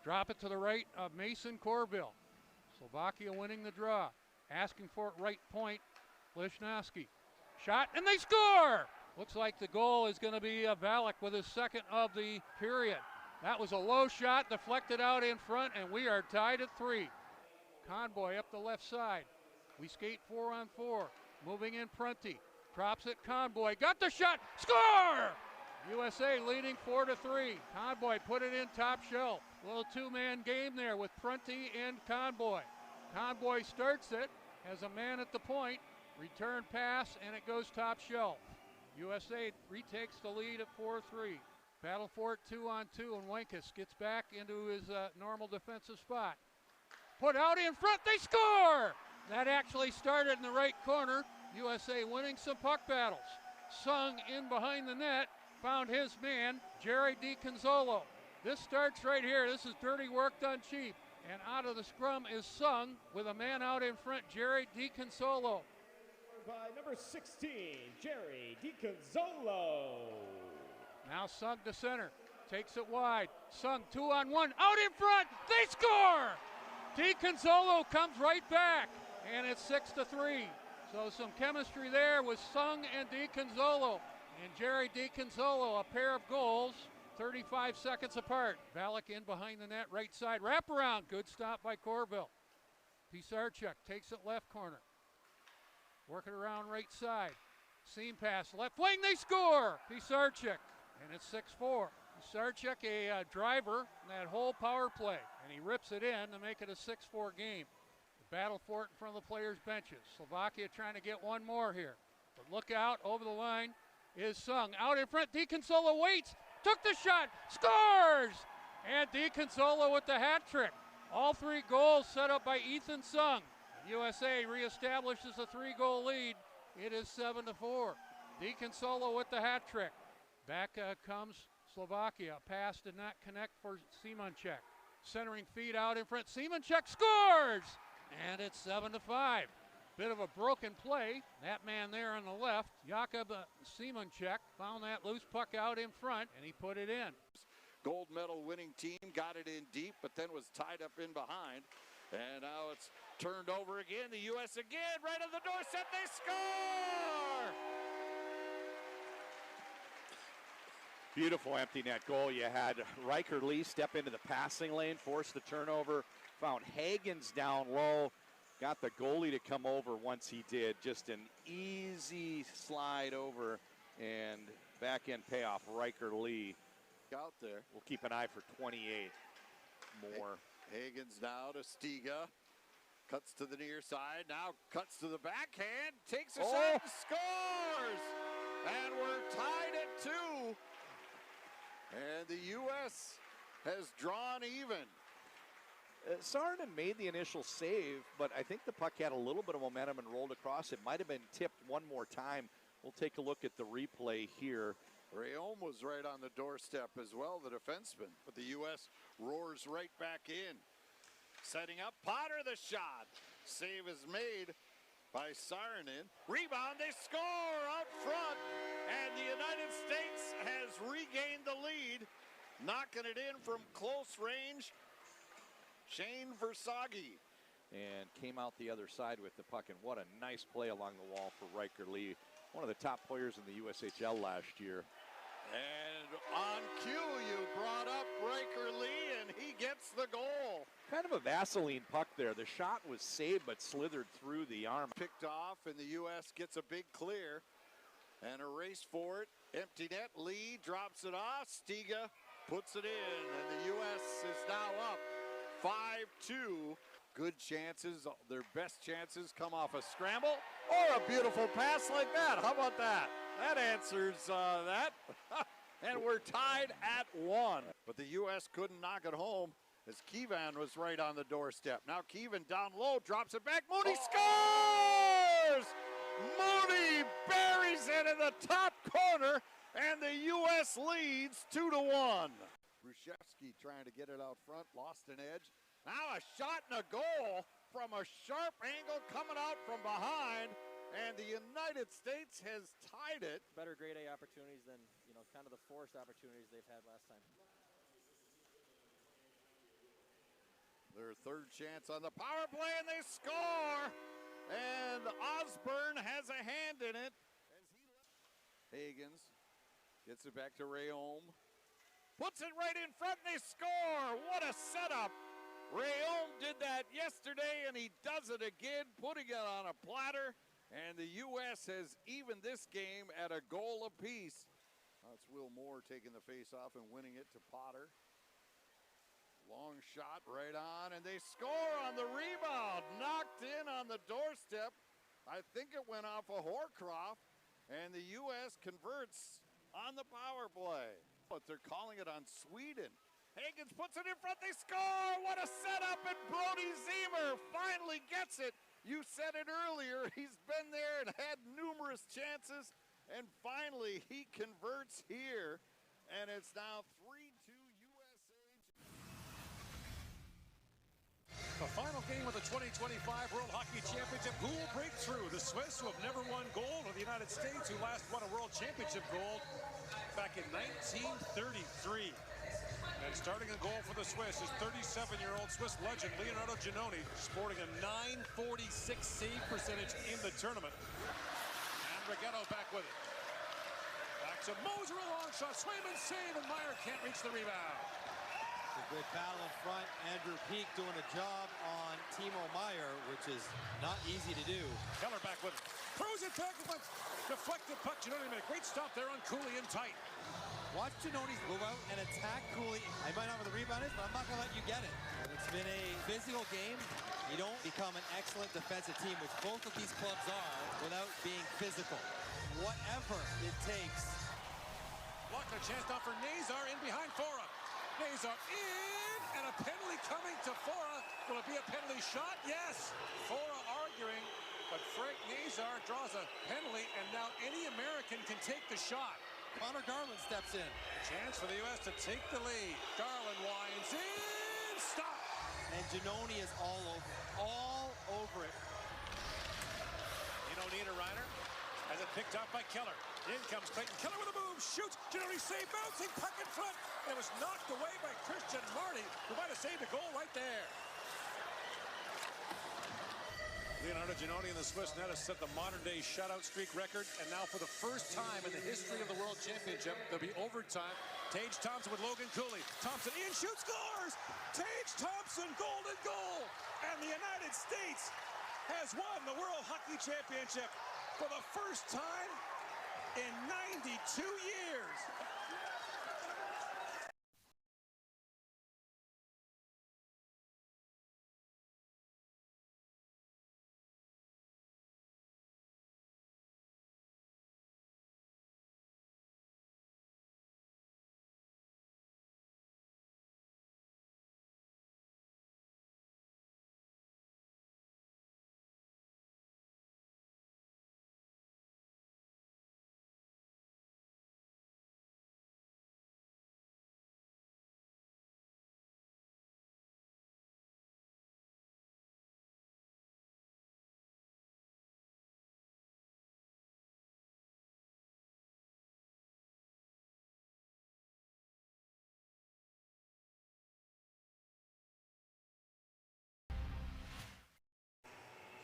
Drop it to the right of Mason Corville. Slovakia winning the draw. Asking for it right point, Lichnowsky. Shot, and they score! Looks like the goal is going to be Valek with his second of the period. That was a low shot, deflected out in front, and we are tied at 3. Conboy up the left side. We skate 4-on-4. Moving in Prunty. Drops it, Conboy. Got the shot, score! USA leading 4-3. Conboy put it in top shelf. Little two-man game there with Prunty and Conboy. Conboy starts it, has a man at the point. Return pass, and it goes top shelf. USA retakes the lead at 4-3. Battle for it 2-on-2, and Wenkus gets back into his normal defensive spot. Put out in front, they score! That actually started in the right corner. USA winning some puck battles. Sung in behind the net, found his man, Jerry DiConzolo. This starts right here. This is dirty work done cheap. And out of the scrum is Sung with a man out in front, Jerry DiConzolo. By number 16, Jerry DiConzolo. Now Sung to center, takes it wide. Sung 2-on-1, out in front, they score! DiConzolo comes right back, and it's 6-3. So some chemistry there with Sung and DiConzolo. And Jerry DiConzolo, a pair of goals, 35 seconds apart. Valek in behind the net, right side, wraparound, good stop by Corville. Pisarchuk takes it left corner. Working around right side. Seam pass, left wing, they score! Pisarchuk, and it's 6-4. Pisarchuk, a driver in that whole power play, and he rips it in to make it a 6-4 game. The battle for it in front of the players' benches. Slovakia trying to get one more here. But look out, over the line is Sung. Out in front, DiConzolo waits, took the shot, scores! And DiConzolo with the hat trick. All 3 goals set up by Ethan Sung. USA reestablishes a 3-goal lead. It is 7-4. DiConzolo with the hat trick. Back comes Slovakia. Pass did not connect for Simonchek. Centering feed out in front. Simonchek scores! And it's 7-5. Bit of a broken play. That man there on the left, Jakub Simonchek, found that loose puck out in front, and he put it in. Gold medal winning team got it in deep, but then was tied up in behind. And now it's turned over again. The U.S. again, right on the doorstep, they score! Beautiful empty net goal. You had Riker Lee step into the passing lane, force the turnover, found Hagens down low, got the goalie to come over once he did. Just an easy slide over and back end payoff. Riker Lee Out there. We'll keep an eye for 28 more. Hagens now to Stiga. Cuts to the near side. Now cuts to the backhand. Takes a shot and scores! And we're tied at 2. And the U.S. has drawn even. Saarinen made the initial save, but I think the puck had a little bit of momentum and rolled across. It might have been tipped one more time. We'll take a look at the replay here. Rayom was right on the doorstep as well, the defenseman. But the U.S. roars right back in. Setting up Potter, the shot. Save is made by Saarinen. Rebound, they score out front. And the United States has regained the lead. Knocking it in from close range. Shane Versaghi. And came out the other side with the puck. And what a nice play along the wall for Riker Lee. One of the top players in the USHL last year. And on cue, you brought up Riker Lee, and he gets the goal. Kind of a Vaseline puck there. The shot was saved, but slithered through the arm. Picked off, and the U.S. gets a big clear. And a race for it. Empty net. Lee drops it off. Stiga puts it in, and the U.S. is now up 5-2. Good chances. Their best chances come off a scramble or a beautiful pass like that. How about that? That answers that. And we're tied at 1. But the U.S. couldn't knock it home. as Keevan was right on the doorstep. Now Keevan down low, drops it back. Mooney scores! Mooney buries it in the top corner, and the U.S. leads 2-1. Bruszewski trying to get it out front, lost an edge. Now a shot and a goal from a sharp angle coming out from behind, and the United States has tied it. Better grade A opportunities than, kind of the forced opportunities they've had last time. Their third chance on the power play, and they score! And Osborne has a hand in it. Higgins gets it back to Rayom. Puts it right in front, and they score! What a setup! Rayom did that yesterday, and he does it again, putting it on a platter. And the U.S. has evened this game at a goal apiece. That's Will Moore taking the face-off and winning it to Potter. Long shot right on, and they score on the rebound. Knocked in on the doorstep. I think it went off of Horcroft, and the U.S. converts on the power play. But they're calling it on Sweden. Higgins puts it in front, they score! What a setup, and Brody Ziemer finally gets it. You said it earlier, he's been there and had numerous chances, and finally he converts here, and it's now 3-2 USA. The final game of the 2025 World Hockey Championship. Who will break through? The Swiss, who have never won gold, or the United States, who last won a World Championship gold back in 1933. And starting a goal for the Swiss is 37-year-old Swiss legend Leonardo Giannoni, sporting a .946 save percentage in the tournament. And Rigetto back with it. Back to Moser, a long shot. Swayman save, and Meyer can't reach the rebound. A good battle in front. Andrew Peak doing a job on Timo Meyer, which is not easy to do. Keller back with it. Throws it back with a deflected puck. Giannoni made a great stop there on Cooley and tight. Watch Giannoni go out and attack Cooley. I might not know where the rebound is, but I'm not going to let you get it. It's been a physical game. You don't become an excellent defensive team, which both of these clubs are, without being physical. Whatever it takes. Block a chance now for Nazar in behind Fora. Nazar in, and a penalty coming to Fora. Will it be a penalty shot? Yes. Fora arguing, but Frank Nazar draws a penalty, and now any American can take the shot. Connor Garland steps in. Chance for the U.S. to take the lead. Garland winds in. Stop. And Giannoni is all over it. Niederreiter has it picked up by Keller. In comes Clayton. Keller with a move. Shoots. Giannoni save. Bouncing puck in front. It was knocked away by Christian Marty, who might have saved a goal right there. Leonardo Giannoni in the Swiss net has set the modern-day shutout streak record, and now for the first time in the history of the World Championship, there'll be overtime. Tage Thompson with Logan Cooley. Thompson in, shoots, scores! Tage Thompson, golden goal! And the United States has won the World Hockey Championship for the first time in 92 years.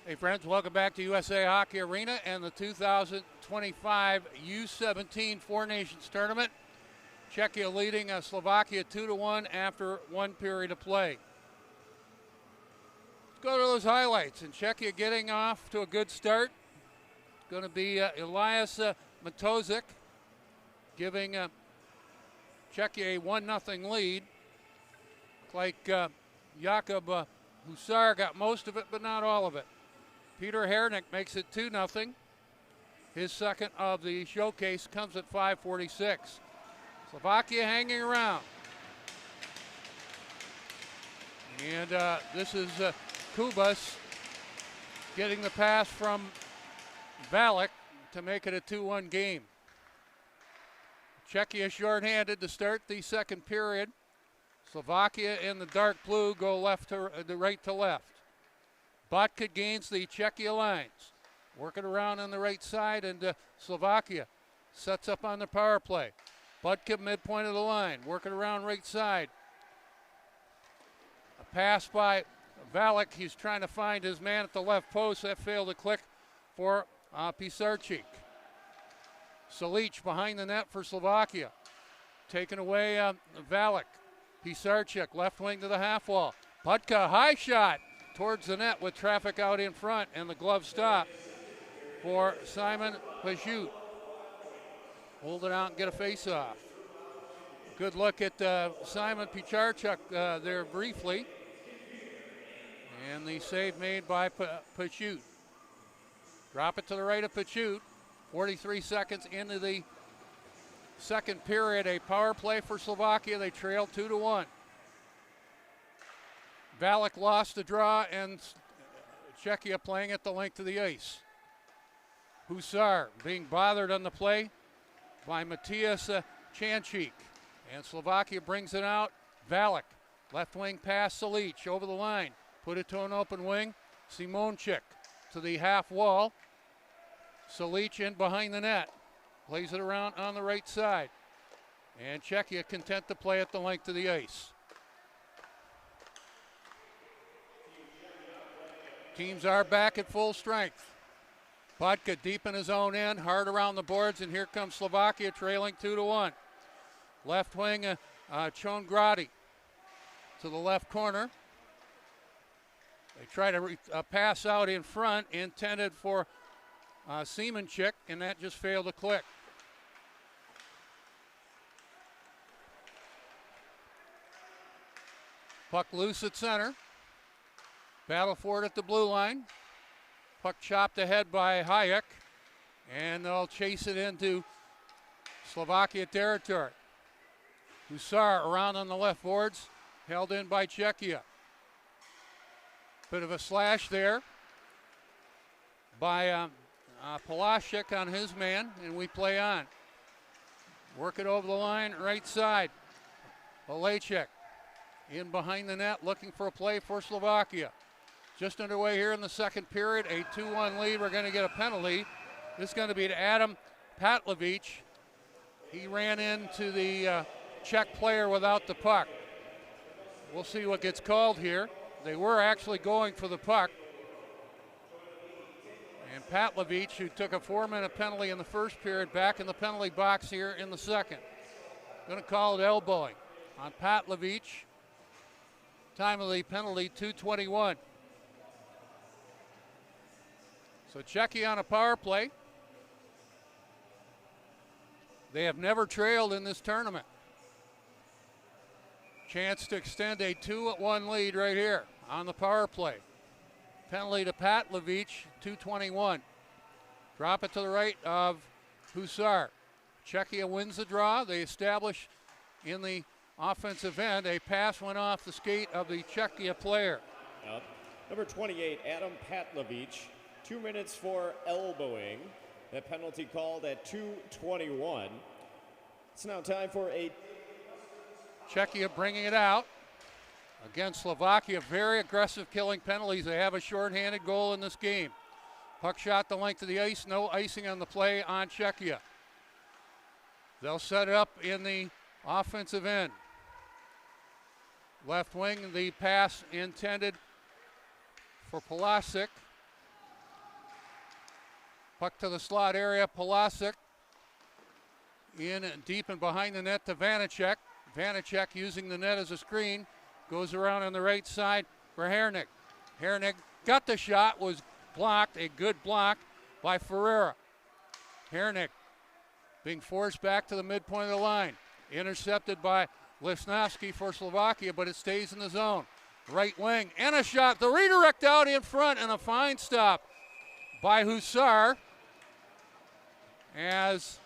Hey friends, welcome back to USA Hockey Arena and the 2025 U17 Four Nations Tournament. Czechia leading Slovakia 2-1 after one period of play. Let's go to those highlights. And Czechia getting off to a good start. It's going to be Elias Matozic giving Czechia a 1-0 lead. Looks like Jakub Husar got most of it, but not all of it. Peter Hernick makes it 2-0. His second of the showcase comes at 5:46. Slovakia hanging around. And this is Kubas getting the pass from Valek to make it a 2-1 game. Czechia shorthanded to start the second period. Slovakia in the dark blue go left to right to left. Botka gains the Czechia lines. Working around on the right side, and Slovakia sets up on the power play. Botka midpoint of the line, working around right side. A pass by Valek. He's trying to find his man at the left post. That failed to click for Pisarcik. Salic behind the net for Slovakia. Taken away Valek. Pisarcik left wing to the half wall. Botka high shot towards the net with traffic out in front, and the glove stop for Simon Pajut. Hold it out and get a face-off. Good look at Simon Pisarcik there briefly. And the save made by Pajut. Drop it to the right of Pajut. 43 seconds into the second period. A power play for Slovakia. They trailed 2-1. Valek lost the draw, and Czechia playing at the length of the ice. Husar being bothered on the play by Matthias Chanchik. And Slovakia brings it out. Valek, left wing pass Salic over the line. Put it to an open wing. Simonchik to the half wall. Salic in behind the net. Plays it around on the right side. And Czechia content to play at the length of the ice. Teams are back at full strength. Botka deep in his own end, hard around the boards, and here comes Slovakia trailing 2-1. Left wing, Chongrady to the left corner. They try to pass out in front, intended for Simonchik, and that just failed to click. Puck loose at center. Battle for it at the blue line. Puck chopped ahead by Hayek, and they'll chase it into Slovakia territory. Husar around on the left boards, held in by Czechia. Bit of a slash there by Palaszczuk on his man, and we play on. Work it over the line, right side. Olejchik in behind the net, looking for a play for Slovakia. Just underway here in the second period, a 2-1 lead. We're going to get a penalty. This is going to be to Adam Patlevich. He ran into the Czech player without the puck. We'll see what gets called here. They were actually going for the puck. And Patlevich, who took a 4-minute penalty in the first period, back in the penalty box here in the second. Going to call it elbowing on Patlevich. Time of the penalty, 2:21. So Czechia on a power play. They have never trailed in this tournament. Chance to extend a 2-1 lead right here on the power play. Penalty to Patlevich, 2:21. Drop it to the right of Husar. Czechia wins the draw. They establish in the offensive end. A pass went off the skate of the Czechia player. Number 28, Adam Patlevich. 2 minutes for elbowing. That penalty called at 2:21. It's now time for a... Czechia bringing it out. Against Slovakia, very aggressive killing penalties. They have a shorthanded goal in this game. Puck shot the length of the ice, no icing on the play on Czechia. They'll set it up in the offensive end. Left wing, the pass intended for Palaszczuk. Puck to the slot area, Palaszczuk in deep and behind the net to Vanacek. Vanacek using the net as a screen, goes around on the right side for Hernig. Hernig got the shot, was blocked, a good block by Ferreira. Hernig being forced back to the midpoint of the line. Intercepted by Lisnowski for Slovakia, but it stays in the zone. Right wing, and a shot. The redirect out in front, and a fine stop by Husar as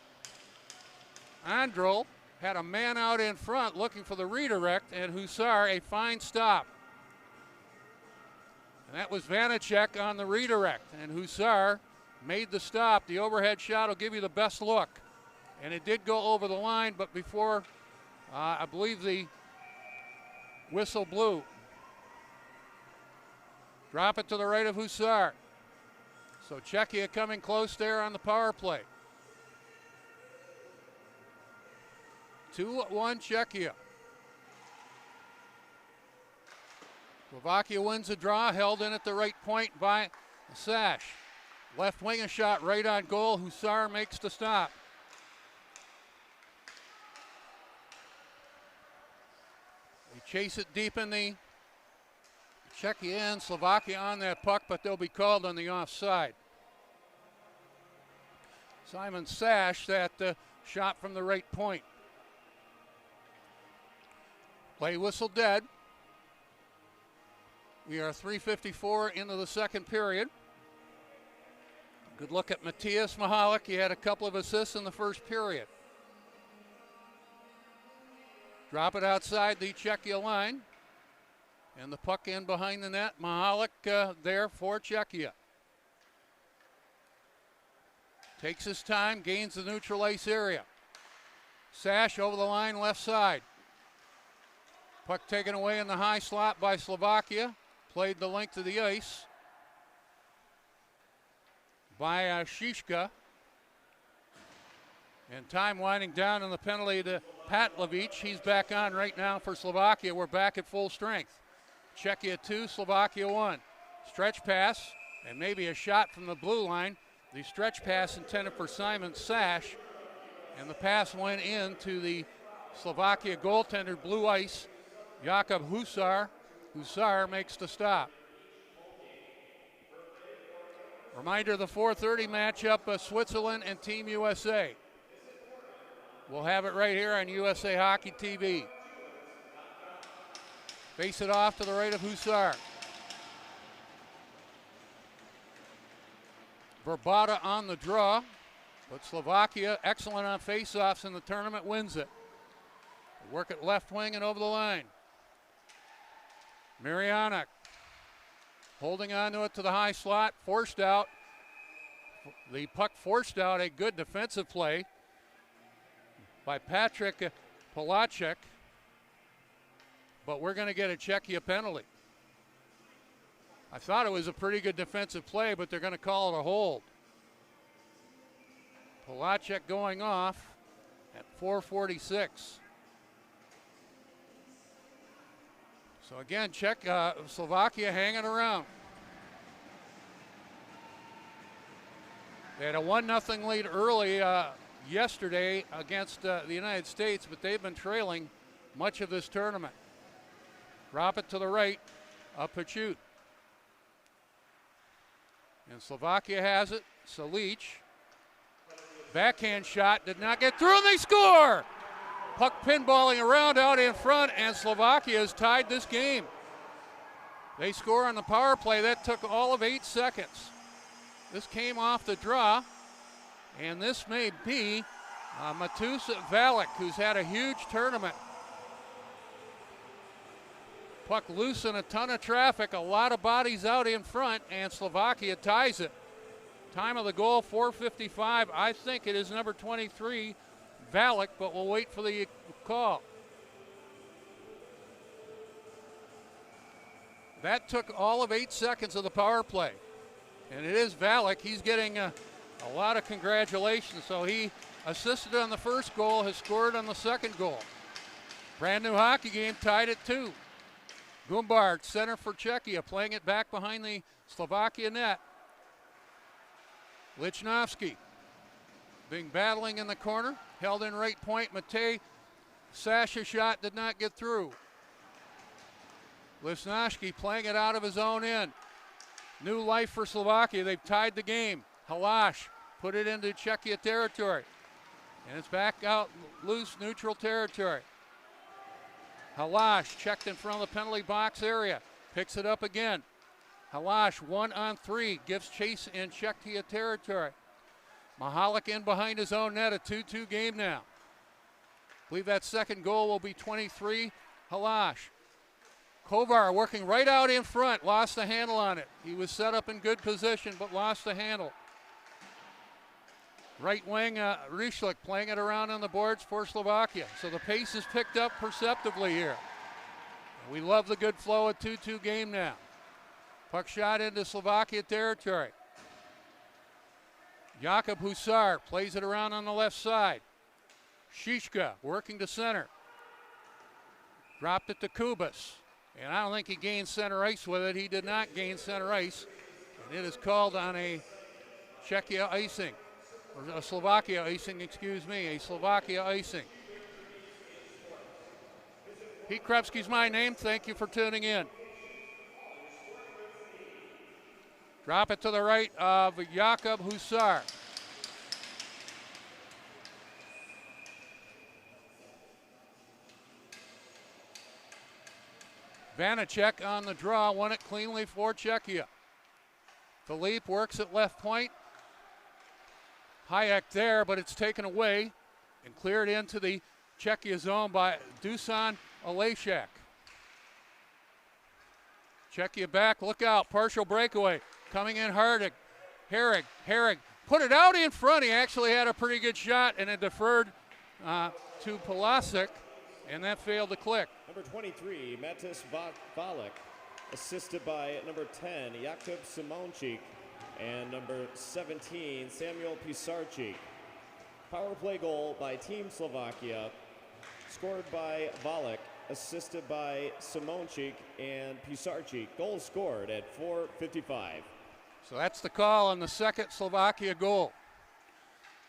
Androl had a man out in front looking for the redirect, and Husar, a fine stop. And that was Vanacek on the redirect. And Hussar made the stop. The overhead shot will give you the best look. And it did go over the line, but before, I believe the whistle blew. Drop it to the right of Hussar. So Czechia coming close there on the power play. 2-1 Czechia. Slovakia wins the draw, held in at the right point by Sash. Left wing a shot right on goal. Hussar makes the stop. They chase it deep in the Czechia and Slovakia on that puck, but they'll be called on the offside. Simon Sash, that shot from the right point. Play whistle dead. We are 3:54 into the second period. Good look at Matthias Mahalik. He had a couple of assists in the first period. Drop it outside the Czechia line. And the puck in behind the net. Mahalik there for Czechia. Takes his time, gains the neutral ice area. Sash over the line, left side. Puck taken away in the high slot by Slovakia. Played the length of the ice by Shishka. And time winding down in the penalty to Patlovich. He's back on right now for Slovakia. We're back at full strength. Czechia 2, Slovakia 1. Stretch pass and maybe a shot from the blue line. The stretch pass intended for Simon Sash. And the pass went in to the Slovakia goaltender, blue ice, Jakub Hussar. Hussar makes the stop. Reminder of the 4:30 matchup of Switzerland and Team USA. We'll have it right here on USA Hockey TV. Face it off to the right of Hussar. Verbata on the draw, but Slovakia, excellent on face-offs in the tournament, wins it. Work it left wing and over the line. Marianek holding on to it to the high slot, forced out. The puck forced out, a good defensive play by Patrick Polacek, but we're going to get a Czechia penalty. I thought it was a pretty good defensive play, but they're going to call it a hold. Polacek going off at 4:46. So again, Slovakia hanging around. They had a 1-0 lead early yesterday against the United States, but they've been trailing much of this tournament. Drop it to the right of Pachut. And Slovakia has it. Salic. Backhand shot, did not get through, and they score! Puck pinballing around out in front, and Slovakia has tied this game. They score on the power play. That took all of 8 seconds. This came off the draw, and this may be Matus Valek, who's had a huge tournament. Puck loose in a ton of traffic, a lot of bodies out in front, and Slovakia ties it. Time of the goal, 4:55. I think it is number 23, Valek, but we'll wait for the call. That took all of 8 seconds of the power play. And it is Valek. He's getting a lot of congratulations. So he assisted on the first goal, has scored on the second goal. Brand new hockey game, tied at 2. Gumbard, center for Czechia, playing it back behind the Slovakia net. Lichnowsky being battling in the corner, held in right point. Matej Sasha's shot did not get through. Lichnowsky playing it out of his own end. New life for Slovakia. They've tied the game. Halash put it into Czechia territory. And it's back out loose, neutral territory. Halash checked in front of the penalty box area. Picks it up again. Halash 1-on-3, gives chase in Czechia territory. Mahalik in behind his own net, a 2-2 game now. I believe that second goal will be 23, Halash. Kovar working right out in front, lost the handle on it. He was set up in good position, but lost the handle. Right wing, Ryschlik playing it around on the boards for Slovakia. So the pace is picked up perceptibly here. We love the good flow of 2-2 game now. Puck shot into Slovakia territory. Jakub Husar plays it around on the left side. Shishka working to center. Dropped it to Kubas. And I don't think he gained center ice with it. He did not gain center ice. And it is called on a Czechia icing. Or a Slovakia icing, excuse me. A Slovakia icing. Pete Krebsky's my name. Thank you for tuning in. Drop it to the right of Jakub Husar. Vanacek on the draw, won it cleanly for Czechia. Philippe works at left point. Hayek there, but it's taken away and cleared into the Czechia zone by Dusan Olejšek. Czechia back, look out, partial breakaway. Coming in hard, Herrig put it out in front. He actually had a pretty good shot and it deferred to Pulasic, and that failed to click. Number 23, Matis Valek, assisted by number 10, Jakub Simonchik, and number 17, Samuel Pisarczyk. Power play goal by Team Slovakia, scored by Valek, assisted by Simonchik and Pisarczyk. Goal scored at 4:55. So that's the call on the second Slovakia goal.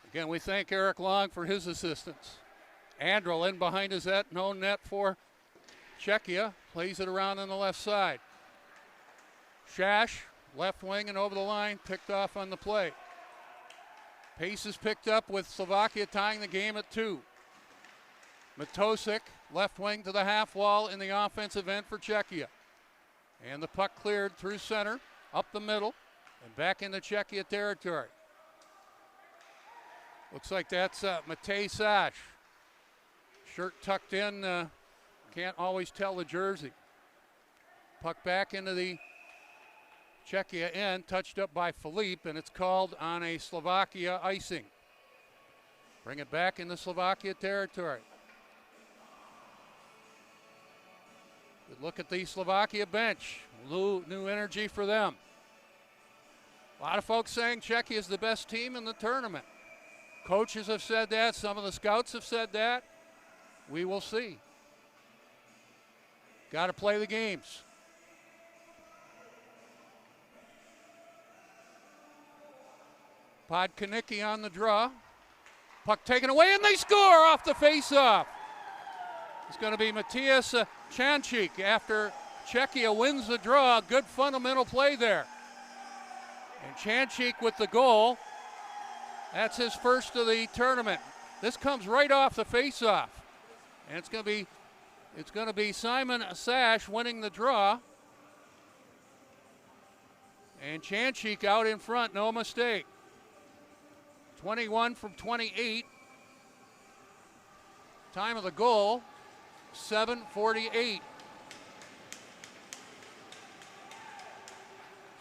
Again, we thank Eric Long for his assistance. Andrel in behind his own net for Czechia, plays it around on the left side. Shash, left wing and over the line, picked off on the play. Pace is picked up with Slovakia tying the game at 2. Matosic, left wing to the half wall in the offensive end for Czechia. And the puck cleared through center, up the middle, and back into Czechia territory. Looks like that's Matej Sash. Shirt tucked in, can't always tell the jersey. Puck back into the Czechia end, touched up by Philippe, and it's called on a Slovakia icing. Bring it back into Slovakia territory. Good look at the Slovakia bench. New energy for them. A lot of folks saying Czechia is the best team in the tournament. Coaches have said that. Some of the scouts have said that. We will see. Got to play the games. Podkanicki on the draw. Puck taken away, and they score off the faceoff. It's going to be Matthias Chanchik after Czechia wins the draw. Good fundamental play there. And Chanchik with the goal. That's his first of the tournament. This comes right off the faceoff. And it's going to be Simon Sash winning the draw. And Chanchik out in front, no mistake. 21 from 28. Time of the goal, 7:48.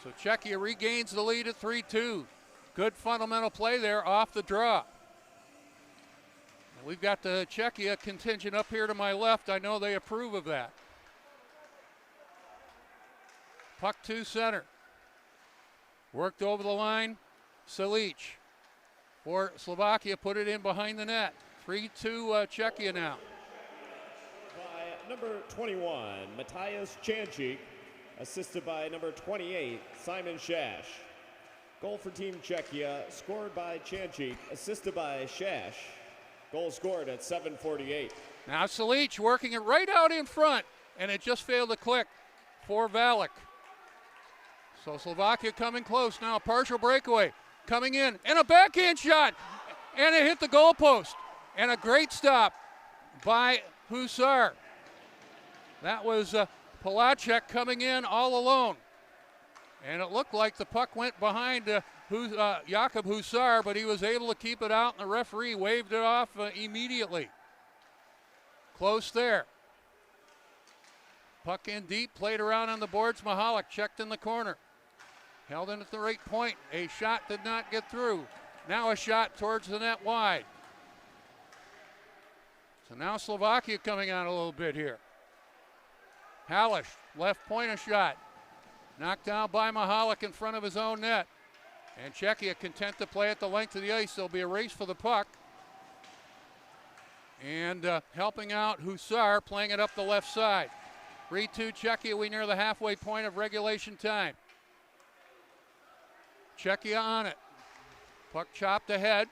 So Czechia regains the lead at 3-2. Good fundamental play there off the draw. And we've got the Czechia contingent up here to my left. I know they approve of that. Puck to center. Worked over the line. Silic for Slovakia, put it in behind the net. 3-2 Czechia now. By number 21, Matthias Chanchik, assisted by number 28, Simon Shash. Goal for Team Czechia, scored by Chanchik, assisted by Shash. Goal scored at 7:48. Now Silic working it right out in front, and it just failed to click for Valek. So Slovakia coming close now, partial breakaway. Coming in, and a backhand shot, and it hit the goalpost. And a great stop by Husar. That was Pulasic coming in all alone. And it looked like the puck went behind Jakub Husar, but he was able to keep it out, and the referee waved it off immediately. Close there. Puck in deep, played around on the boards. Mahalik checked in the corner. Held in at the right point. A shot did not get through. Now a shot towards the net wide. So now Slovakia coming on a little bit here. Halish, left point a shot. Knocked down by Mahalik in front of his own net. And Czechia content to play at the length of the ice. There'll be a race for the puck. And helping out Hussar, playing it up the left side. 3-2 Czechia, we near the halfway point of regulation time. Czechia on it. Puck chopped ahead.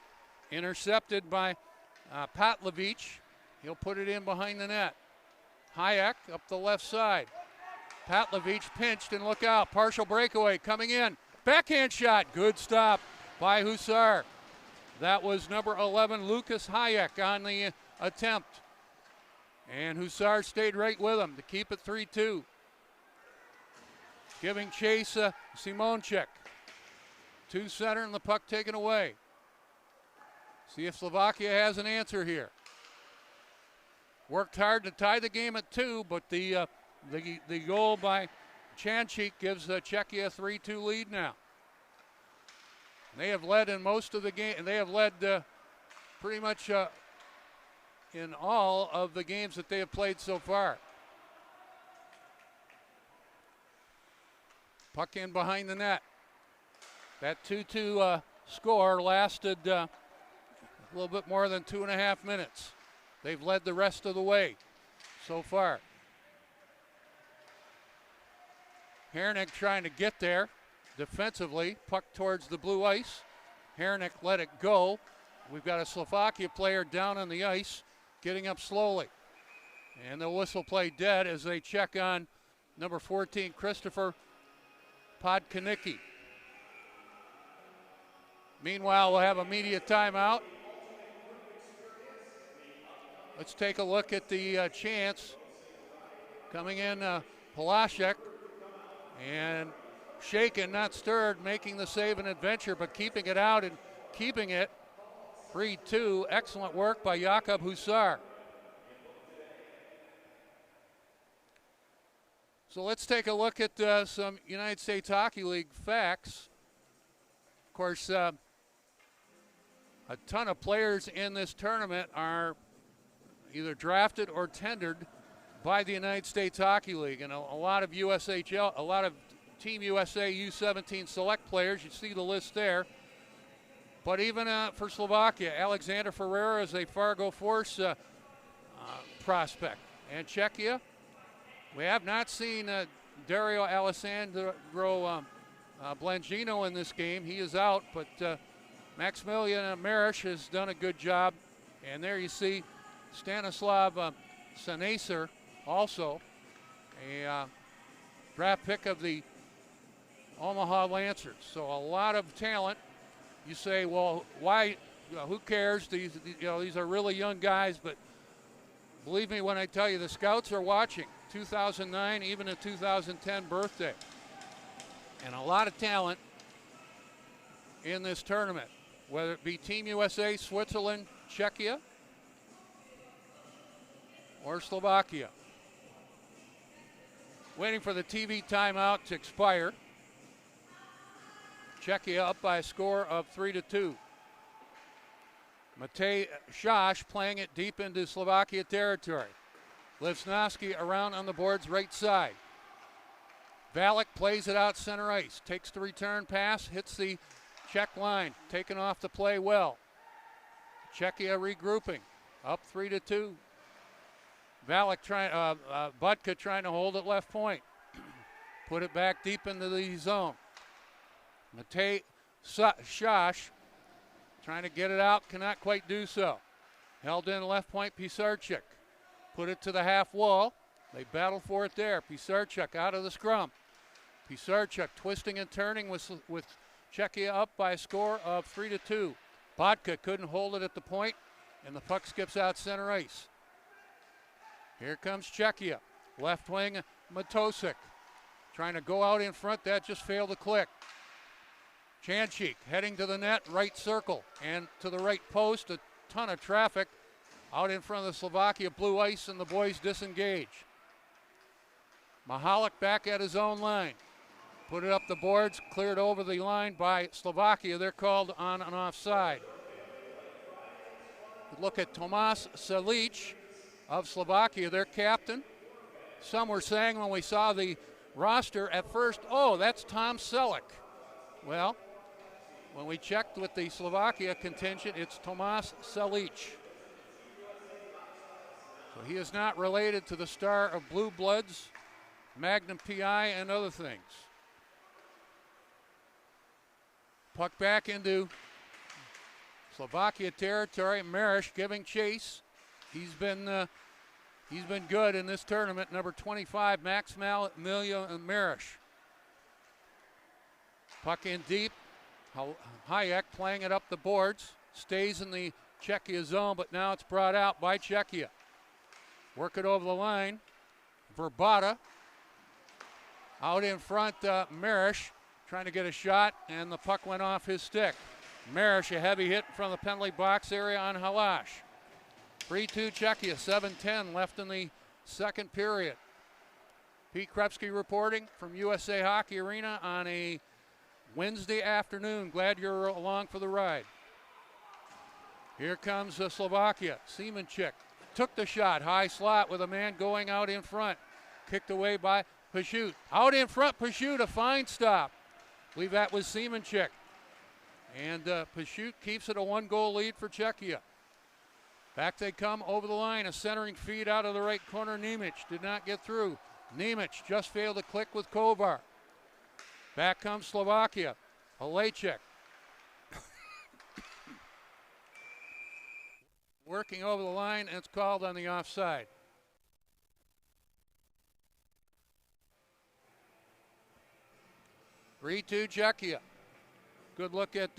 Intercepted by Patlevich. He'll put it in behind the net. Hayek up the left side. Patlevich pinched and look out. Partial breakaway coming in. Backhand shot. Good stop by Hussar. That was number 11, Lucas Hayek, on the attempt. And Hussar stayed right with him to keep it 3-2. Giving chase Simonchek. 2 center and the puck taken away. See if Slovakia has an answer here. Worked hard to tie the game at 2, but the goal by Chanchik gives Czechia a 3-2 lead now. They have led in most of the game. They have led pretty much in all of the games that they have played so far. Puck in behind the net. That 2-2 score lasted a little bit more than 2.5 minutes. They've led the rest of the way so far. Hernick trying to get there defensively. Puck towards the blue ice. Hernick let it go. We've got a Slovakia player down on the ice, getting up slowly. And the whistle play dead as they check on number 14, Christopher Podkanicki. Meanwhile, we'll have a media timeout. Let's take a look at the chance. Coming in, Palaszczuk, and shaken, not stirred, making the save and adventure, but keeping it out and keeping it 3-2. Excellent work by Jakob Hussar. So let's take a look at some United States Hockey League facts. Of course, a ton of players in this tournament are either drafted or tendered by the United States Hockey League, and a lot of USHL, a lot of Team USA U17 select players. You see the list there. But even for Slovakia, Alexander Ferreira is a Fargo Force prospect. And Czechia, we have not seen Dario Alessandro Blangino in this game. He is out, but Maximilian Marish has done a good job. And there you see Stanislav Sanacer, also a draft pick of the Omaha Lancers. So a lot of talent. You say, well, why? Who cares? These are really young guys, but believe me when I tell you, the scouts are watching. 2009, even a 2010 birthday, and a lot of talent in this tournament, whether it be Team USA, Switzerland, Czechia, or Slovakia. Waiting for the TV timeout to expire. Czechia up by a score of 3-2. Matej Šaš playing it deep into Slovakia territory. Livsnovsky around on the boards right side. Valek plays it out center ice. Takes the return pass, hits the Czech line. Taken off the play well. Czechia regrouping. Up 3-2. Valek Budka trying to hold it left point. Put it back deep into the zone. Matej Šaš trying to get it out, cannot quite do so. Held in left point, Pisarchuk. Put it to the half wall. They battle for it there. Pisarchuk out of the scrum. Pisarchuk twisting and turning with Czechia up by a score of 3-2. Bodka couldn't hold it at the point, and the puck skips out center ice. Here comes Czechia. Left wing, Matosik. Trying to go out in front, that just failed to click. Chanchik heading to the net, right circle, and to the right post. A ton of traffic out in front of the Slovakia blue ice, and the boys disengage. Mahalik back at his own line. Put it up the boards, cleared over the line by Slovakia. They're called on an offside. Look at Tomas Selic of Slovakia, their captain. Some were saying when we saw the roster at first, oh, that's Tom Selleck. Well, when we checked with the Slovakia contingent, it's Tomas Selic. So he is not related to the star of Blue Bloods, Magnum PI, and other things. Puck back into Slovakia territory. Marish giving chase. He's been good in this tournament. Number 25, Max Million Marish. Puck in deep. Hayek playing it up the boards. Stays in the Czechia zone, but now it's brought out by Czechia. Work it over the line. Verbata. Out in front, Marish trying to get a shot, and the puck went off his stick. Marish, a heavy hit from the penalty box area on Halash. 3-2 Czechia, 7:10 left in the second period. Pete Krepsky reporting from USA Hockey Arena on a Wednesday afternoon. Glad you're along for the ride. Here comes Slovakia. Semenchik took the shot, high slot with a man going out in front. Kicked away by Pashut. Out in front, Pashut, a fine stop. I believe that was Semenchik. And Pashut keeps it a 1-goal lead for Czechia. Back they come over the line. A centering feed out of the right corner. Nemec did not get through. Nemec just failed to click with Kovar. Back comes Slovakia. Olejchik. Working over the line, and it's called on the offside. (3-2 Czechia. Good look at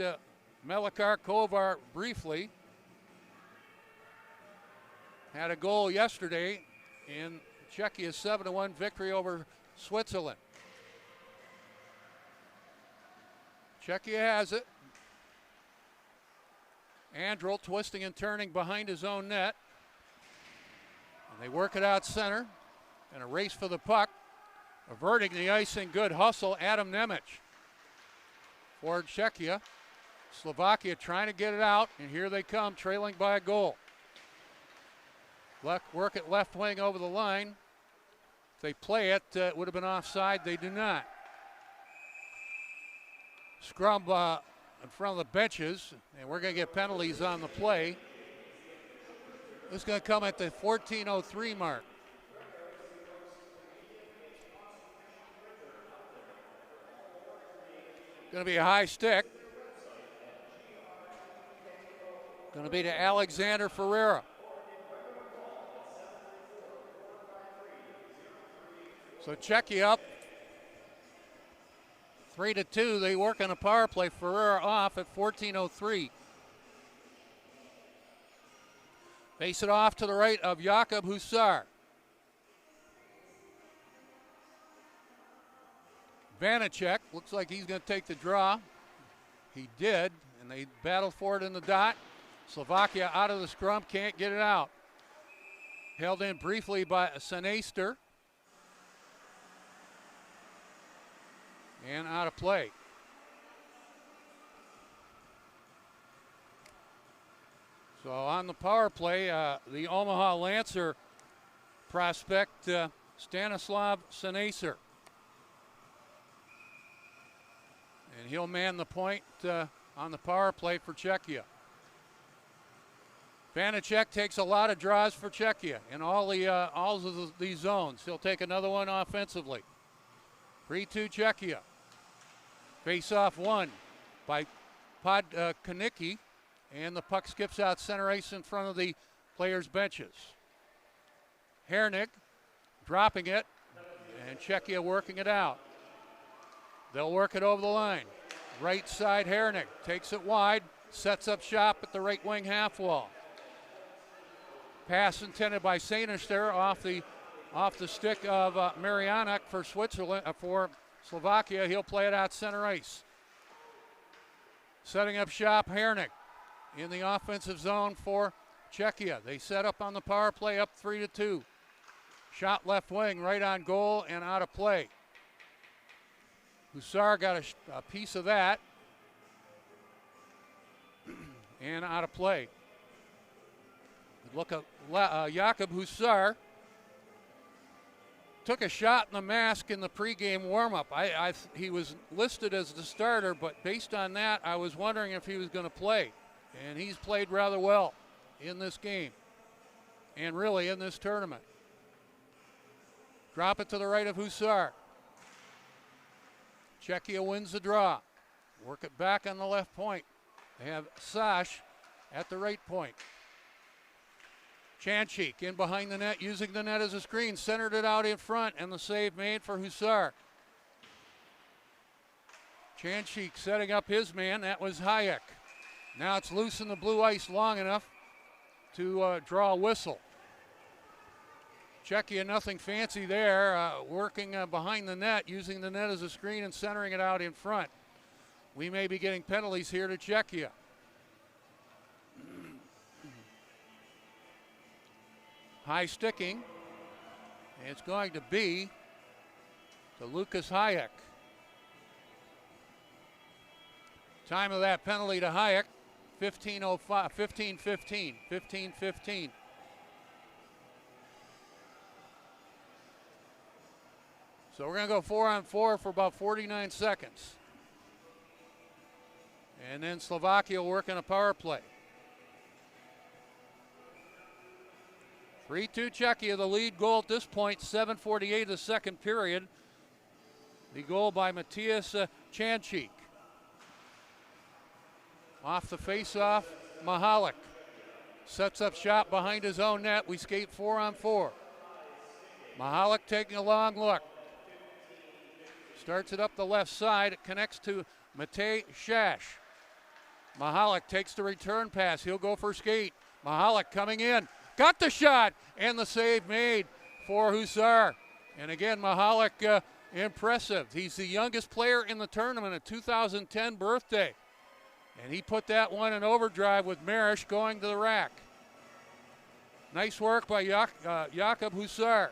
Melikar Kovar briefly. Had a goal yesterday in Czechia's 7-1 victory over Switzerland. Czechia has it. Andrel twisting and turning behind his own net. And they work it out center. And a race for the puck. Averting the icing, good hustle, Adam Nemec. For Czechia. Slovakia trying to get it out, and here they come, trailing by a goal. Work it left wing over the line. If they play it, it would have been offside. They do not. Scrum in front of the benches, and we're going to get penalties on the play. This is going to come at the 14:03 mark. Going to be a high stick. Going to be to Alexander Ferreira. So Czechia up 3-2. They work on a power play. Ferreira off at 14:03. Face it off to the right of Jakub Husar. Vanacek looks like he's going to take the draw. He did, and they battle for it in the dot. Slovakia out of the scrum, can't get it out. Held in briefly by Sanaster. And out of play. So on the power play, the Omaha Lancer prospect, Stanislav Sanacer. And he'll man the point on the power play for Czechia. Vanacek takes a lot of draws for Czechia in all of these zones. He'll take another one offensively. 3-2 Czechia. Face-off won by Podkanicki, and the puck skips out center ice in front of the players' benches. Hernig dropping it, and Czechia working it out. They'll work it over the line. Right side, Hernig takes it wide, sets up shop at the right wing half wall. Pass intended by Sanister off the stick of Marianek for for Slovakia. He'll play it out center ice. Setting up shop, Hernig in the offensive zone for Czechia. They set up on the power play, up 3-2. Shot left wing, right on goal and out of play. Hussar got a piece of that and out of play. Look at Jakob Hussar took a shot in the mask in the pregame warmup. He was listed as the starter, but based on that, I was wondering if he was going to play. And he's played rather well in this game and really in this tournament. Drop it to the right of Hussar. Czechia wins the draw. Work it back on the left point. They have Sash at the right point. Chanchik in behind the net, using the net as a screen, centered it out in front, and the save made for Hussar. Chanchik setting up his man, that was Hayek. Now it's loose in the blue ice long enough to draw a whistle. Czechia, nothing fancy there, working behind the net, using the net as a screen and centering it out in front. We may be getting penalties here to Czechia. High sticking. It's going to be to Lucas Hayek. Time of that penalty to Hayek, 15:15. So we're going to go 4-on-4 for about 49 seconds. And then Slovakia will work on a power play. 3-2 Czechia, the lead goal at this point, 7:48 of the second period. The goal by Matthias Chanchik. Off the face-off, Mahalik sets up shot behind his own net. We skate 4-on-4. Mahalik taking a long look. Starts it up the left side. It connects to Matej Shash. Mahalik takes the return pass. He'll go for skate. Mahalik coming in. Got the shot and the save made for Hussar. And again, Mahalik impressive. He's the youngest player in the tournament, a 2010 birthday. And he put that one in overdrive with Marish going to the rack. Nice work by Jakob Hussar.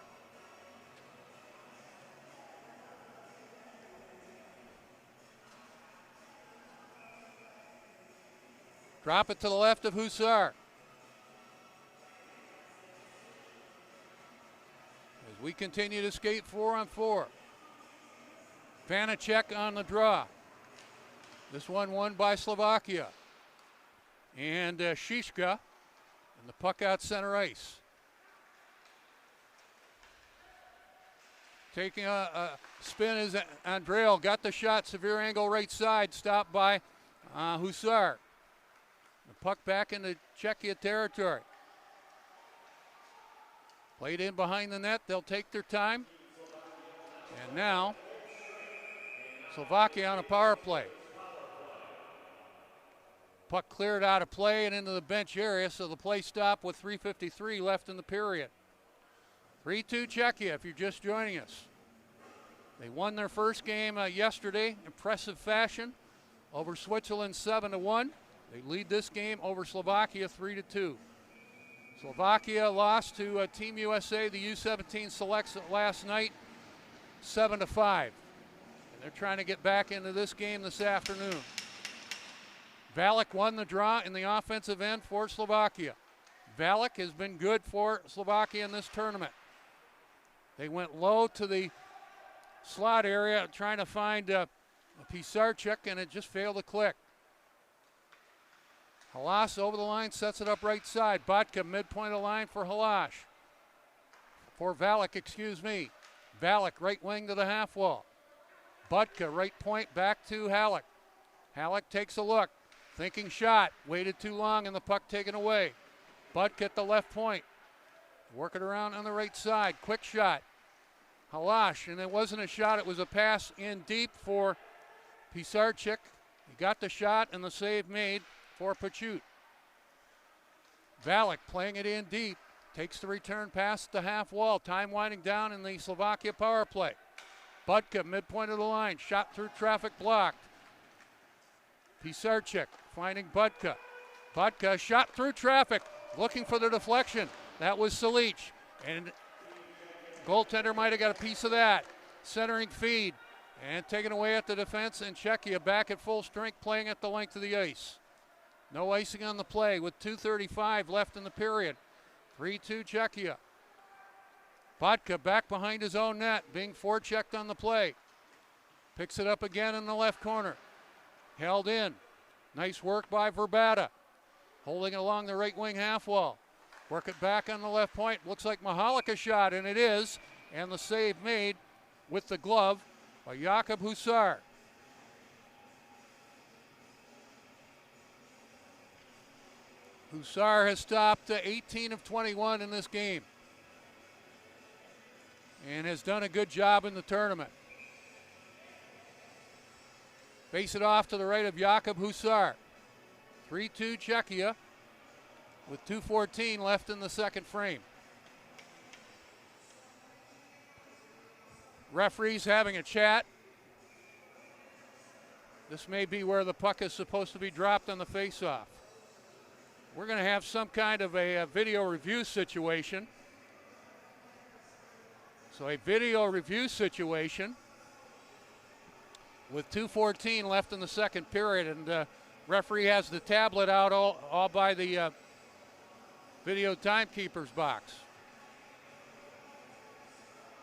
Drop it to the left of Hussar. As we continue to skate 4-on-4. Vanacek on the draw. This one won by Slovakia. And Shishka, and the puck out center ice. Taking a spin is Andreal. Got the shot, severe angle right side, stopped by Hussar. The puck back into Czechia territory. Played in behind the net, they'll take their time. And now, Slovakia on a power play. Puck cleared out of play and into the bench area, so the play stopped with 3:53 left in the period. 3-2 Czechia, if you're just joining us. They won their first game yesterday, impressive fashion, over Switzerland 7-1. They lead this game over Slovakia 3-2. Slovakia lost to Team USA, the U17 selects last night, 7-5. And they're trying to get back into this game this afternoon. Valek won the draw in the offensive end for Slovakia. Valek has been good for Slovakia in this tournament. They went low to the slot area trying to find Pisarczyk, and it just failed to click. Halas over the line, sets it up right side. Botka midpoint of the line for Halash. For Valek, excuse me. Valek right wing to the half wall. Botka right point back to Halleck. Halleck takes a look. Thinking shot. Waited too long and the puck taken away. Botka at the left point. Working around on the right side. Quick shot. Halash, and it wasn't a shot. It was a pass in deep for Pisarczyk. He got the shot and the save made for Pachut. Valek playing it in deep. Takes the return pass at the half wall. Time winding down in the Slovakia power play. Botka midpoint of the line. Shot through traffic blocked. Pisarczyk finding Botka. Botka shot through traffic. Looking for the deflection. That was Salic. And Goaltender might have got a piece of that. Centering feed and taken away at the defense, and Czechia back at full strength, playing at the length of the ice. No icing on the play with 2:35 left in the period. 3-2 Czechia. Vodka back behind his own net, being forechecked on the play. Picks it up again in the left corner. Held in. Nice work by Verbata. Holding it along the right wing half wall. Work it back on the left point. Looks like Mahalik a shot, and it is. And the save made with the glove by Jakub Husar. Husar has stopped 18 of 21 in this game and has done a good job in the tournament. Face it off to the right of Jakub Husar. 3-2 Czechia with 2:14 left in the second frame. Referees having a chat. This may be where the puck is supposed to be dropped on the face-off. We're going to have some kind of a video review situation. So a video review situation with 2:14 left in the second period, and referee has the tablet out all by the video timekeeper's box.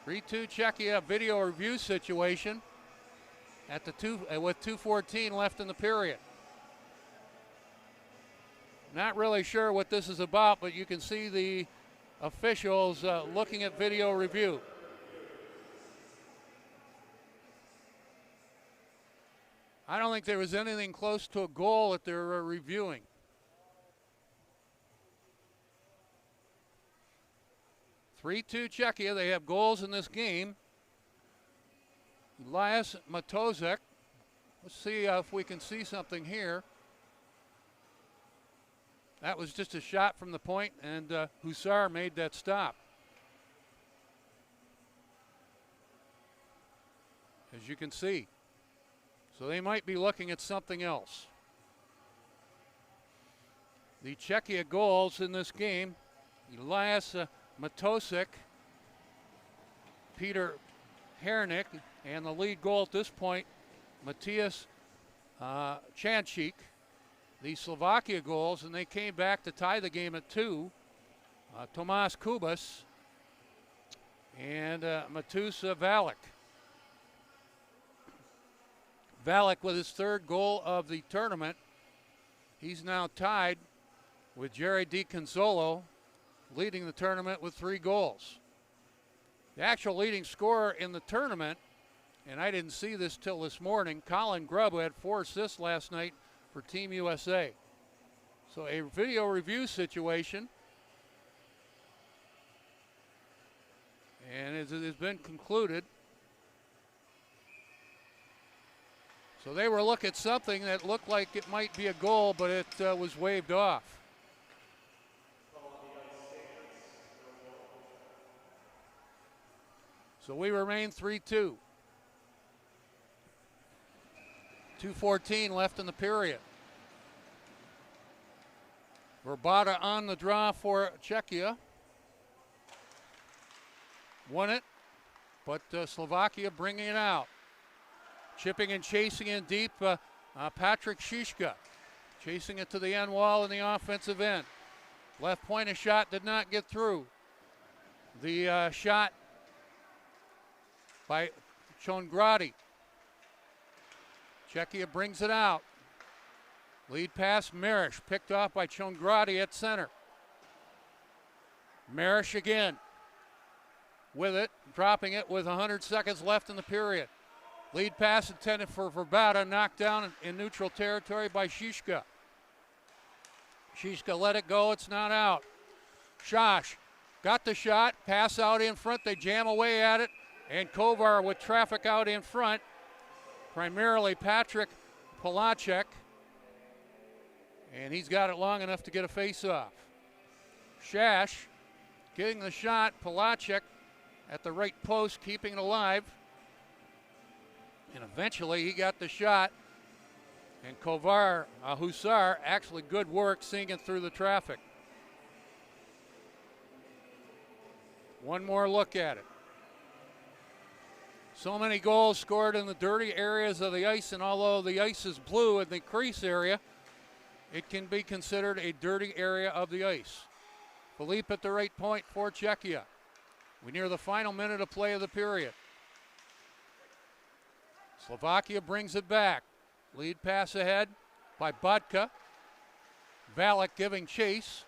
3-2 Czechia, video review situation at the with 2:14 left in the period. Not really sure what this is about, but you can see the officials looking at video review. I don't think there was anything close to a goal that they're reviewing. (3-2 Czechia. They have goals in this game. Elias Matozek. Let's see if we can see something here. That was just a shot from the point, and Husar made that stop. As you can see. So they might be looking at something else. The Czechia goals in this game, Elias Matosik, Peter Hernik, and the lead goal at this point, Matthias Chanchik. The Slovakia goals, and they came back to tie the game at 2. Tomas Kubas and Matus Valek. Valek with his third goal of the tournament. He's now tied with Jerry DiConzolo, leading the tournament with 3 goals. The actual leading scorer in the tournament, and I didn't see this till this morning, Colin Grubb, who had 4 assists last night for Team USA. So a video review situation, and it has been concluded. So they were looking at something that looked like it might be a goal, but it was waved off. So we remain 3-2. 2:14 left in the period. Verbata on the draw for Czechia. Won it, but Slovakia bringing it out. Chipping and chasing in deep, Patrick Shishka. Chasing it to the end wall in the offensive end. Left point, a shot did not get through. The shot by Chongradi. Czechia brings it out. Lead pass, Marish, picked off by Chongradi at center. Marish again with it, dropping it with 100 seconds left in the period. Lead pass intended for Verbata, knocked down in neutral territory by Shishka. Shishka let it go, it's not out. Shosh got the shot, pass out in front, they jam away at it, and Kovar with traffic out in front, primarily Patrick Polacek, and he's got it long enough to get a face-off. Shash getting the shot, Polacek at the right post, keeping it alive. And eventually he got the shot. And Kovar, Husar, actually good work seeing it through the traffic. One more look at it. So many goals scored in the dirty areas of the ice, and although the ice is blue in the crease area, it can be considered a dirty area of the ice. Philippe at the right point for Czechia. We near the final minute of play of the period. Slovakia brings it back. Lead pass ahead by Budka. Valek giving chase.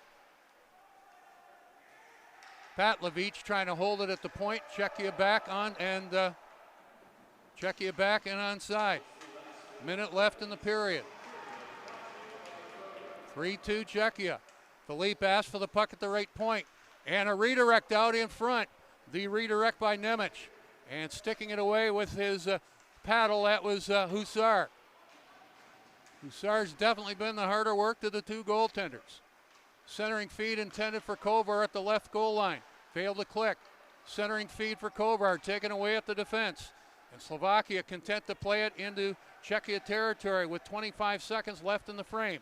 Patlovich trying to hold it at the point. Czechia back on and Czechia back and onside. Minute left in the period. 3-2 Czechia. Philippe asked for the puck at the right point. And a redirect out in front. The redirect by Nemec. And sticking it away with his paddle, that was Hussar. Hussar's definitely been the harder work to the two goaltenders. Centering feed intended for Kovar at the left goal line. Failed to click. Centering feed for Kovar, taken away at the defense. And Slovakia content to play it into Czechia territory with 25 seconds left in the frame.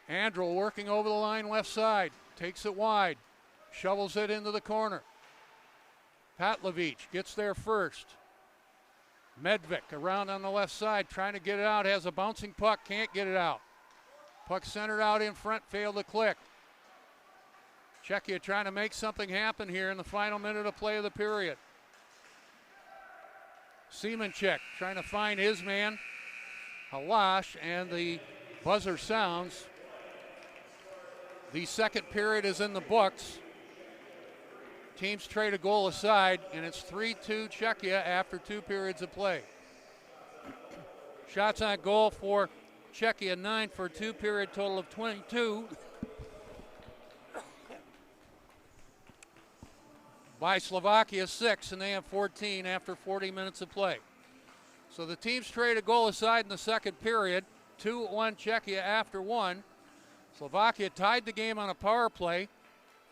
Andrel working over the line left side. Takes it wide. Shovels it into the corner. Patlovich gets there first. Medvik around on the left side, trying to get it out. Has a bouncing puck, can't get it out. Puck centered out in front, failed to click. Czechia trying to make something happen here in the final minute of play of the period. Semenchek trying to find his man, Halash, and the buzzer sounds. The second period is in the books. Teams trade a goal aside, and it's 3-2 Czechia after 2 periods of play. Shots on goal for Czechia, 9 for a 2-period total of 22. By Slovakia, 6, and they have 14 after 40 minutes of play. So the teams trade a goal aside in the second period, 2-1 Czechia after 1. Slovakia tied the game on a power play.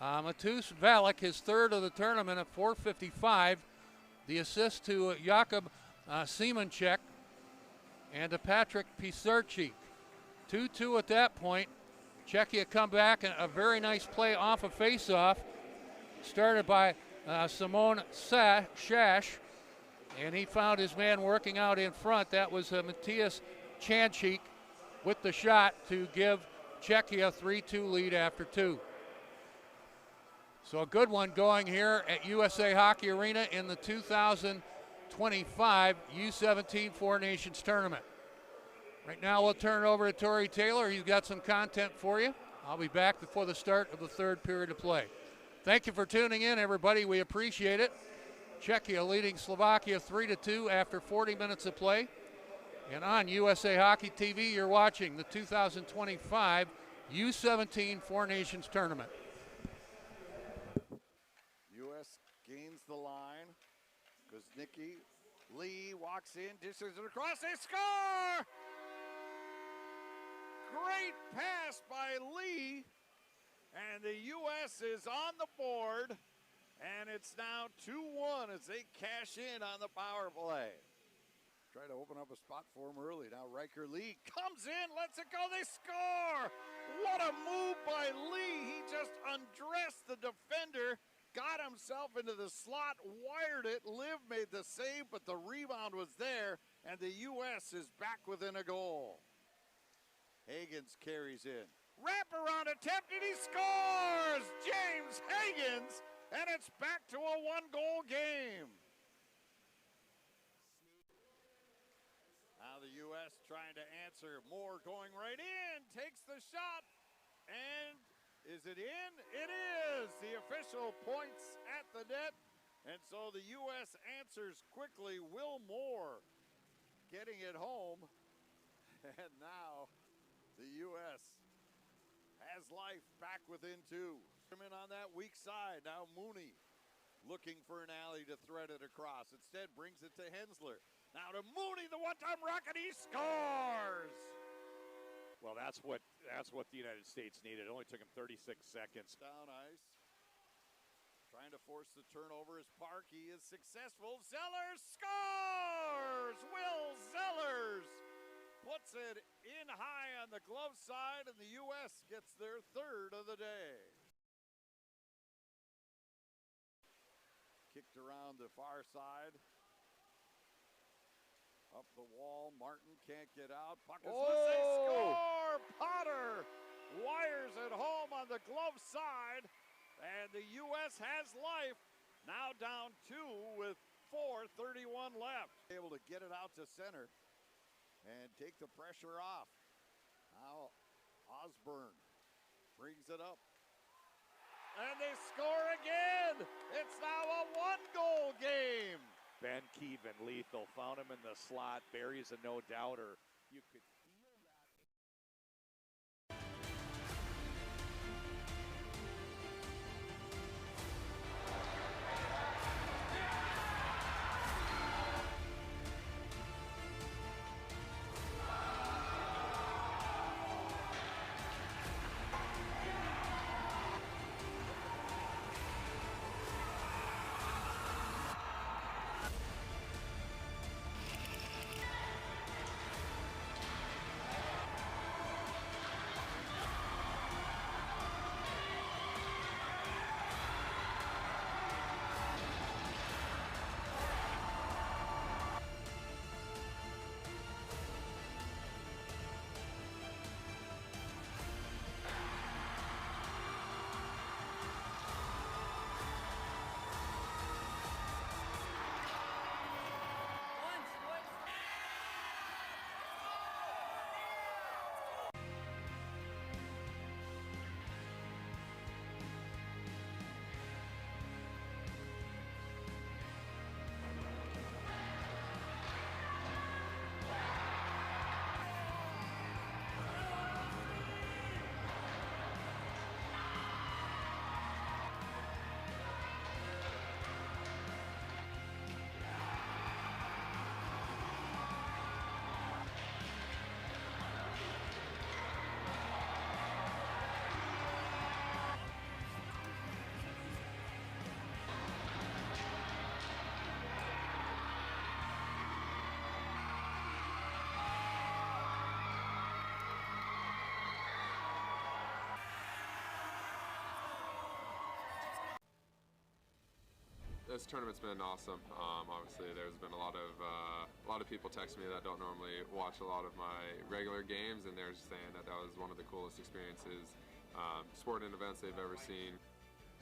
Matus Valek, his third of the tournament at 4:55. The assist to Jakub Semenchek and to Patrick Pisarczyk. 2-2 at that point. Czechia come back and a very nice play off a face-off. Started by Simon Shash, and he found his man working out in front. That was Matthias Chanchik with the shot to give Czechia a 3-2 lead after 2. So a good one going here at USA Hockey Arena in the 2025 U17 Four Nations Tournament. Right now we'll turn it over to Tori Taylor. He's got some content for you. I'll be back before the start of the third period of play. Thank you for tuning in, everybody. We appreciate it. Czechia leading Slovakia 3-2 after 40 minutes of play. And on USA Hockey TV, you're watching the 2025 U17 Four Nations Tournament. U.S. gains the line. Kuznicki, Lee walks in, dishes it across, they score! Great pass by Lee, and the U.S. is on the board, and it's now 2-1 as they cash in on the power play. Try to open up a spot for him early. Now Riker Lee comes in, lets it go, they score! What a move by Lee. He just undressed the defender, got himself into the slot, wired it. Liv made the save, but the rebound was there, and the U.S. is back within a goal. Hagens carries in. Wraparound attempt, and he scores! James Hagens, and it's back to a one-goal game. Now the U.S. trying to answer. Moore going right in, takes the shot, and is it in? It is! The official points at the net, and so the U.S. answers quickly. Will Moore getting it home, and now the U.S. has life back within 2. On that weak side, now Mooney looking for an alley to thread it across. Instead brings it to Hensler. Now to Mooney, the one-time rocket, he scores! Well, that's what the United States needed. It only took him 36 seconds. Down ice. Trying to force the turnover as Parkey is successful. Zellers scores! Will Zellers puts it in high on the glove side, and the U.S. gets their third of the day. kicked around the far side. Up the wall, Martin can't get out. Puck is loose, they score! Potter wires it home on the glove side, and the U.S. has life. Now down 2 with 4:31 left. Able to get it out to center and take the pressure off. Now Osborne brings it up. And they score again! It's now a 1-goal game! Ben Keevan, lethal, found him in the slot, buries a no-doubter. You could feel that. This tournament's been awesome. Obviously, there's been a lot of people text me that don't normally watch a lot of my regular games, and they're just saying that that was one of the coolest experiences, sporting events they've ever seen.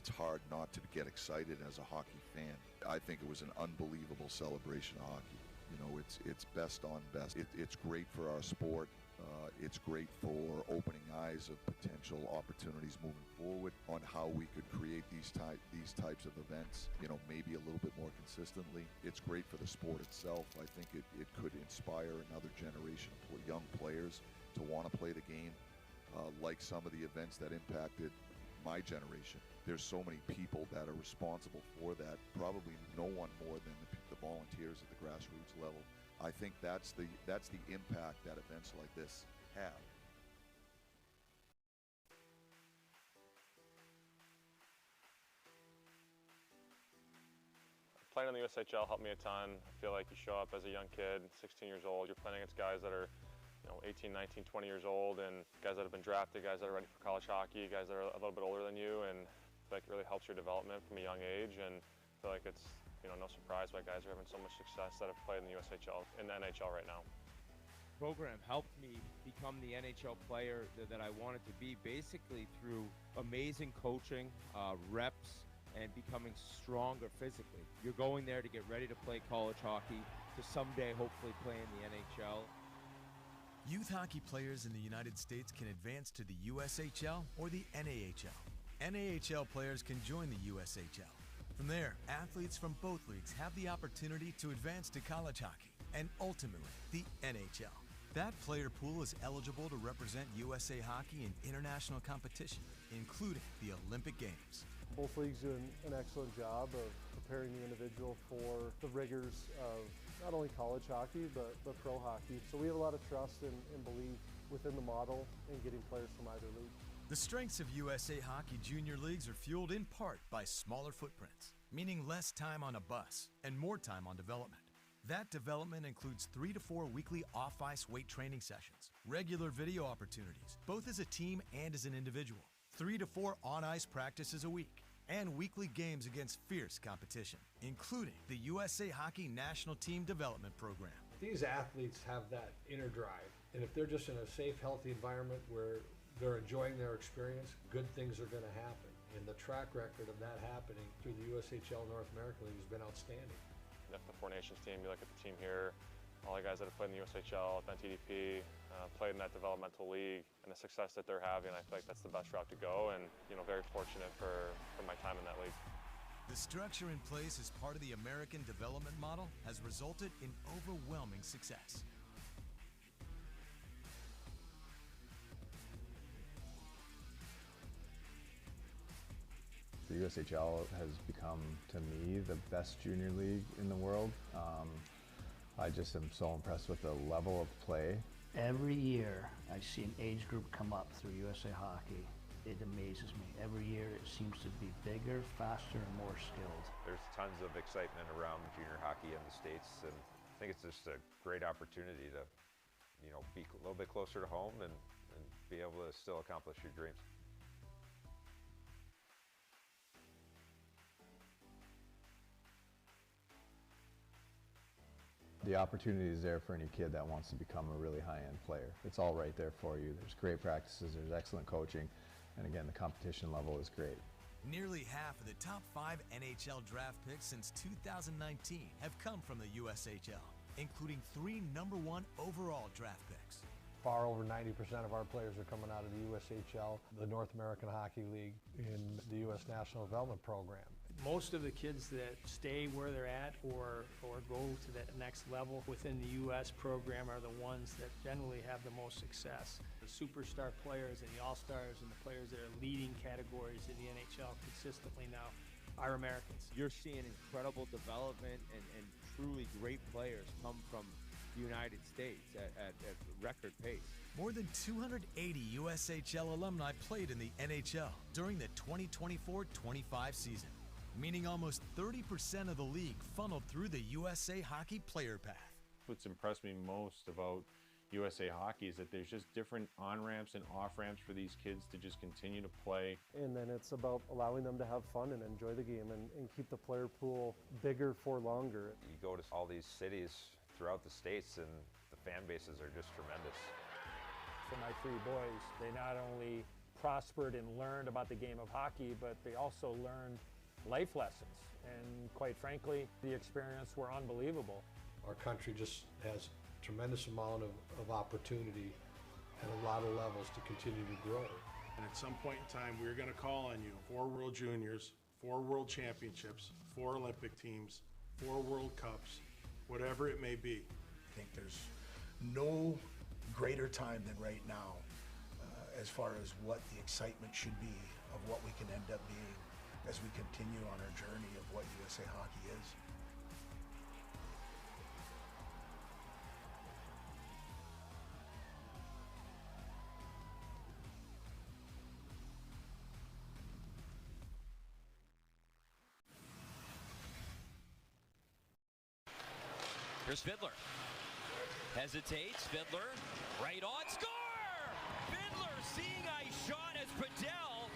It's hard not to get excited as a hockey fan. I think it was an unbelievable celebration of hockey. You know, it's best on best. It's great for our sport. It's great for opening eyes of potential opportunities moving forward on how we could create these types of events, you know, maybe a little bit more consistently. It's great for the sport itself. I think it could inspire another generation of young players to want to play the game, like some of the events that impacted my generation. There's so many people that are responsible for that, probably no one more than the volunteers at the grassroots level. I think that's the impact that events like this have. Playing in the USHL helped me a ton. I feel like you show up as a young kid, 16 years old, you're playing against guys that are 18, 19, 20 years old, and guys that have been drafted, guys that are ready for college hockey, guys that are a little bit older than you, and I feel like it really helps your development from a young age, and I feel like it's no surprise why guys are having so much success that have played in the USHL, in the NHL right now. The program helped me become the NHL player that I wanted to be, basically through amazing coaching, reps, and becoming stronger physically. You're going there to get ready to play college hockey, to someday hopefully play in the NHL. Youth hockey players in the United States can advance to the USHL or the NAHL. NAHL players can join the USHL. From there, athletes from both leagues have the opportunity to advance to college hockey and ultimately the NHL. That player pool is eligible to represent USA Hockey in international competition, including the Olympic Games. Both leagues do an excellent job of preparing the individual for the rigors of not only college hockey, but pro hockey. So we have a lot of trust and belief within the model in getting players from either league. The strengths of USA Hockey junior leagues are fueled in part by smaller footprints, meaning less time on a bus and more time on development. That development includes 3 to 4 weekly off-ice weight training sessions, regular video opportunities, both as a team and as an individual, 3 to 4 on-ice practices a week, and weekly games against fierce competition, including the USA Hockey National Team Development Program. These athletes have that inner drive, and if they're just in a safe, healthy environment where they're enjoying their experience, good things are going to happen. And the track record of that happening through the USHL North American League has been outstanding. If the Four Nations team, you look at the team here, all the guys that have played in the USHL, been TDP, played in that developmental league, and the success that they're having, I feel like that's the best route to go, and very fortunate for my time in that league. The structure in place as part of the American development model has resulted in overwhelming success. The USHL has become, to me, the best junior league in the world. I just am so impressed with the level of play. Every year I see an age group come up through USA Hockey. It amazes me. Every year it seems to be bigger, faster, and more skilled. There's tons of excitement around junior hockey in the States, and I think it's just a great opportunity to, be a little bit closer to home and be able to still accomplish your dreams. The opportunity is there for any kid that wants to become a really high-end player. It's all right there for you. There's great practices, there's excellent coaching, and again, the competition level is great. Nearly half of the top 5 NHL draft picks since 2019 have come from the USHL, including 3 #1 overall draft picks. Far over 90% of our players are coming out of the USHL, the North American Hockey League, in the U.S. National Development Program. Most of the kids that stay where they're at or go to that next level within the U.S. program are the ones that generally have the most success. The superstar players and the all-stars and the players that are leading categories in the NHL consistently now are Americans. You're seeing incredible development and truly great players come from the United States at record pace. More than 280 USHL alumni played in the NHL during the 2024-25 season, meaning almost 30% of the league funneled through the USA Hockey player path. What's impressed me most about USA Hockey is that there's just different on-ramps and off-ramps for these kids to just continue to play. And then it's about allowing them to have fun and enjoy the game and keep the player pool bigger for longer. You go to all these cities throughout the States and the fan bases are just tremendous. For my 3 boys, they not only prospered and learned about the game of hockey, but they also learned life lessons. And quite frankly, the experience were unbelievable. Our country just has a tremendous amount of opportunity at a lot of levels to continue to grow. And at some point in time, we're going to call on you. 4 World Juniors, 4 World Championships, 4 Olympic teams, 4 World Cups, whatever it may be. I think there's no greater time than right now as far as what the excitement should be of what we can end up being as we continue on our journey of what USA Hockey is. Here's Fiddler. Hesitates. Fiddler right on. Score! Fiddler seeing a shot as Padel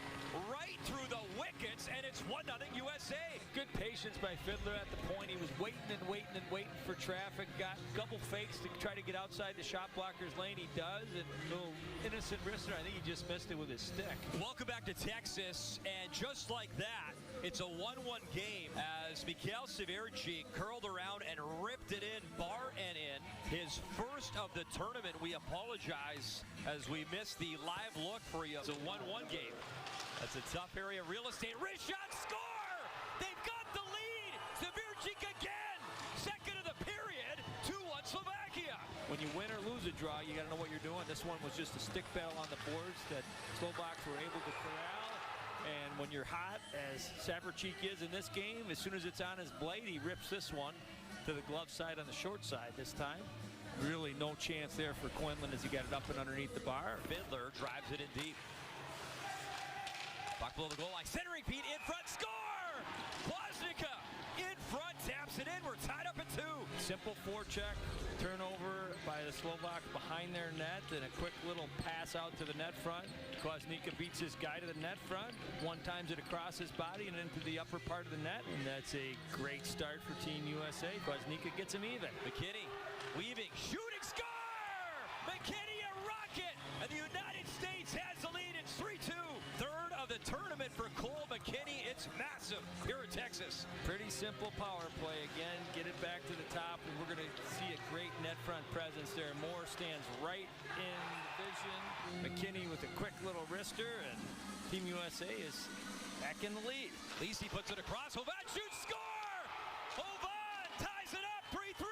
right through the wickets, and it's 1-0 USA. Good patience by Fiddler at the point. He was waiting and waiting and waiting for traffic. Got a couple fakes to try to get outside the shot blocker's lane. He does, and a little innocent wrister. I think he just missed it with his stick. Welcome back to Texas, and just like that, it's a 1-1 game as Mikhail Severchik curled around and ripped it in, bar and in. His first of the tournament. We apologize as we missed the live look for you. It's a 1-1 game. That's a tough area. Real estate. Wrist shot. Score! They've got the lead. Severchik again. Second of the period. 2-1 Slovakia. When you win or lose a draw, you got to know what you're doing. This one was just a stick battle on the boards that Slovaks were able to corral. And when you're hot, as Severchik is in this game, as soon as it's on his blade, he rips this one to the glove side on the short side this time. Really no chance there for Quinlan as he got it up and underneath the bar. Fiddler drives it in deep. Puck below the goal line. Centering Pete in front. Score! Plaznica in front, taps it in. We're tied up at 2. Simple forecheck, turnover by the Slovaks behind their net, and a quick little pass out to the net front. Kwasnica beats his guy to the net front, one times it across his body and into the upper part of the net, and that's a great start for Team USA. Kwasnica gets him even. McKinney weaving, shooting, score! McKinney a rocket, and the United States has the lead. It's 3-2. Third of the tournament for Cole McKinney. It's massive here in Texas. Pretty simple power play again. Get it back to the top, and we're going to see a great net front presence there. Moore stands right in the vision. McKinney with a quick little wrister, and Team USA is back in the lead. Lisi puts it across. Hovan shoots, score! Hovan ties it up, 3-3.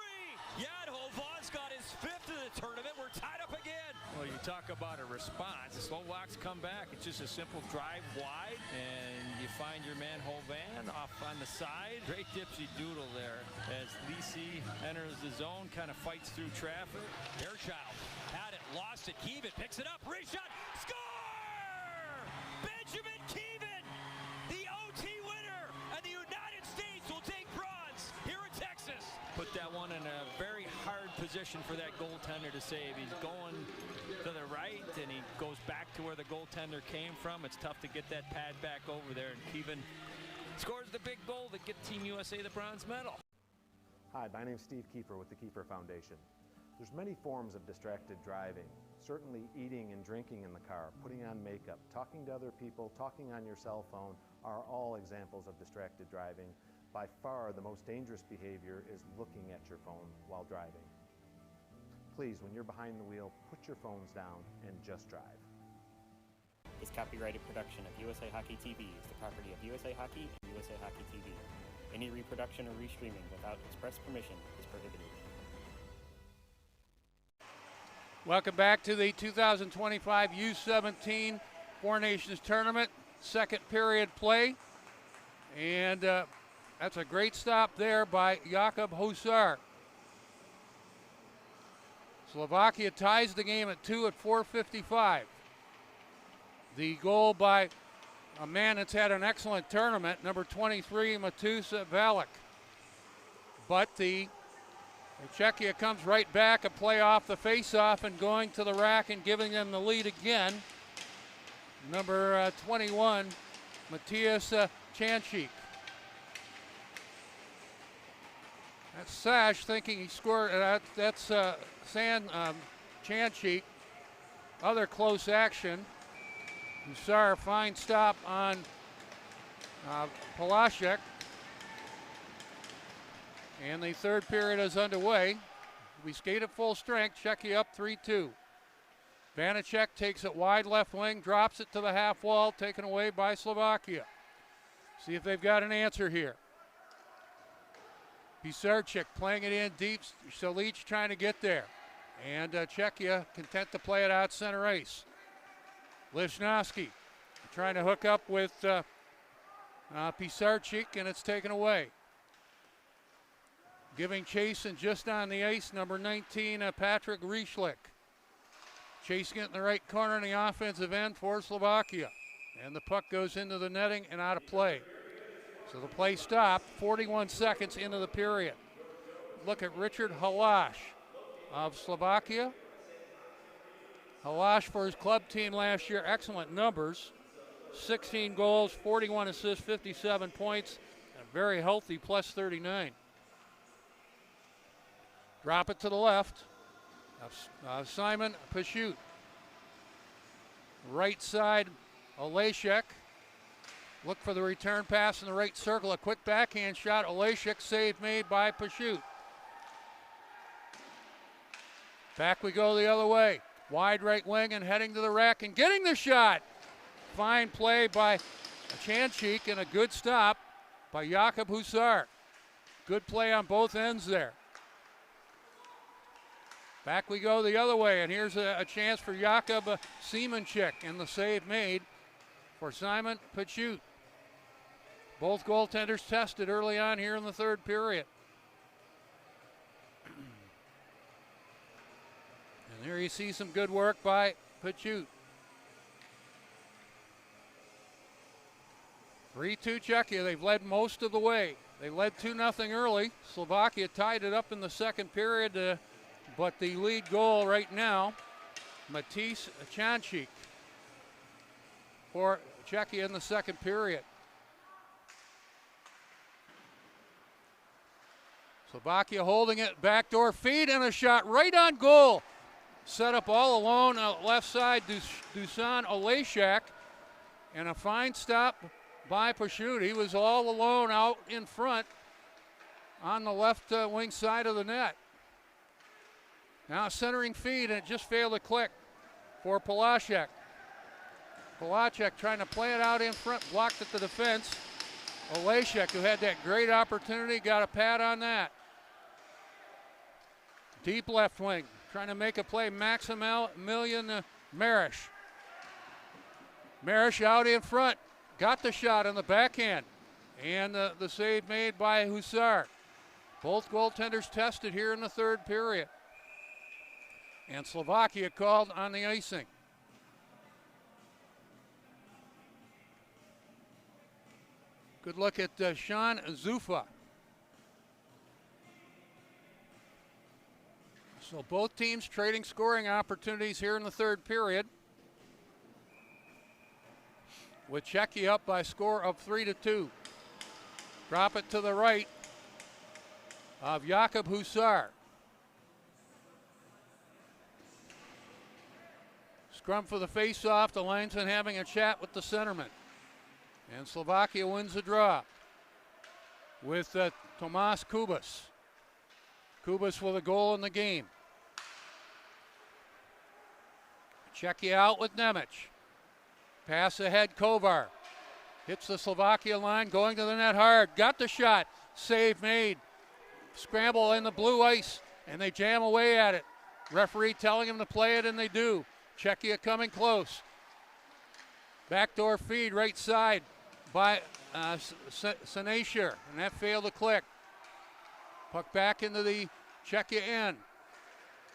Yeah, and Hovan's got his 5th of the tournament. We're tied up again. Well, you talk about a response. The Slovaks come back. It's just a simple drive wide, and you find your man Hovan off on the side. Great dipsy doodle there as Lisi enters the zone, kind of fights through traffic. Fairchild had it, lost it. Keevan picks it up. Reshot, score! Benjamin Keevan, the OT winner, and the United States will take bronze here in Texas. Put that one in a very hard position for that goaltender to save. He's going to the right, and he goes back to where the goaltender came from. It's tough to get that pad back over there, and Keevan scores the big goal to get Team USA the bronze medal. Hi, my name's Steve Kiefer with the Kiefer Foundation. There's many forms of distracted driving. Certainly eating and drinking in the car, putting on makeup, talking to other people, talking on your cell phone are all examples of distracted driving. By far, the most dangerous behavior is looking at your phone while driving. Please, when you're behind the wheel, put your phones down and just drive. This copyrighted production of USA Hockey TV is the property of USA Hockey and USA Hockey TV. Any reproduction or restreaming without express permission is prohibited. Welcome back to the 2025 U17 Four Nations Tournament, second period play. And that's a great stop there by Jakub Husar. Slovakia ties the game at 2 at 4:55. The goal by a man that's had an excellent tournament, number 23, Matusa Valek. But Czechia comes right back, a play off the face-off and going to the rack and giving them the lead again. Number 21, Matthias Chanchik. That's Sash thinking he scored. That's Chanchik. Other close action. Husar, fine stop on Palaszczuk. And the third period is underway. We skate at full strength. Czechia up 3-2. Vanacek takes it wide left wing, drops it to the half wall, taken away by Slovakia. See if they've got an answer here. Pisarczyk playing it in deep. Salic trying to get there. And Czechia content to play it out center ice. Lichnowsky trying to hook up with Pisarczyk, and it's taken away. Giving chase and just on the ice, number 19, Patrick Rychlik. Chasing it in the right corner in the offensive end for Slovakia. And the puck goes into the netting and out of play. So the play stopped 41 seconds into the period. Look at Richard Halash of Slovakia. Halash for his club team last year, excellent numbers. 16 goals, 41 assists, 57 points, and very healthy plus 39. Drop it to the left. Simon Pashut. Right side, Olejnik. Look for the return pass in the right circle. A quick backhand shot. Olejnik, save made by Pashut. Back we go the other way. Wide right wing and heading to the rack and getting the shot. Fine play by Chanchik and a good stop by Jakub Husar. Good play on both ends there. Back we go the other way, and here's a chance for Jakub Semenchik, and the save made for Simon Pachut. Both goaltenders tested early on here in the third period. And there you see some good work by Pachut. 3-2 Czechia. They've led most of the way. They led 2-0 early. Slovakia tied it up in the second period, but the lead goal right now, Matisse Chanchik for Czechia in the second period. Slovakia holding it, backdoor feed, and a shot right on goal. Set up all alone, left side, Dusan Olejšak, and a fine stop by Pashut. He was all alone out in front on the left wing side of the net. Now centering feed, and it just failed to click for Polacek. Polacek trying to play it out in front, blocked at the defense. Olejšak, who had that great opportunity, got a pad on that. Deep left wing, trying to make a play, Maximilian Marish. Marish out in front, got the shot on the backhand, and the save made by Huszar. Both goaltenders tested here in the third period. And Slovakia called on the icing. Good look at Sean Zufa. So both teams trading scoring opportunities here in the third period, with Czechia up by a score of 3-2. Drop it to the right of Jakub Huszar. Scrum for the face-off, the linesman having a chat with the centerman. And Slovakia wins the draw with Tomas Kubas. Kubas with a goal in the game. Czechia out with Nemec. Pass ahead, Kovar. Hits the Slovakia line, going to the net hard. Got the shot. Save made. Scramble in the blue ice, and they jam away at it. Referee telling them to play it, and they do. Czechia coming close. Backdoor feed right side by Senasher, and that failed to click. Puck back into the Czechia end.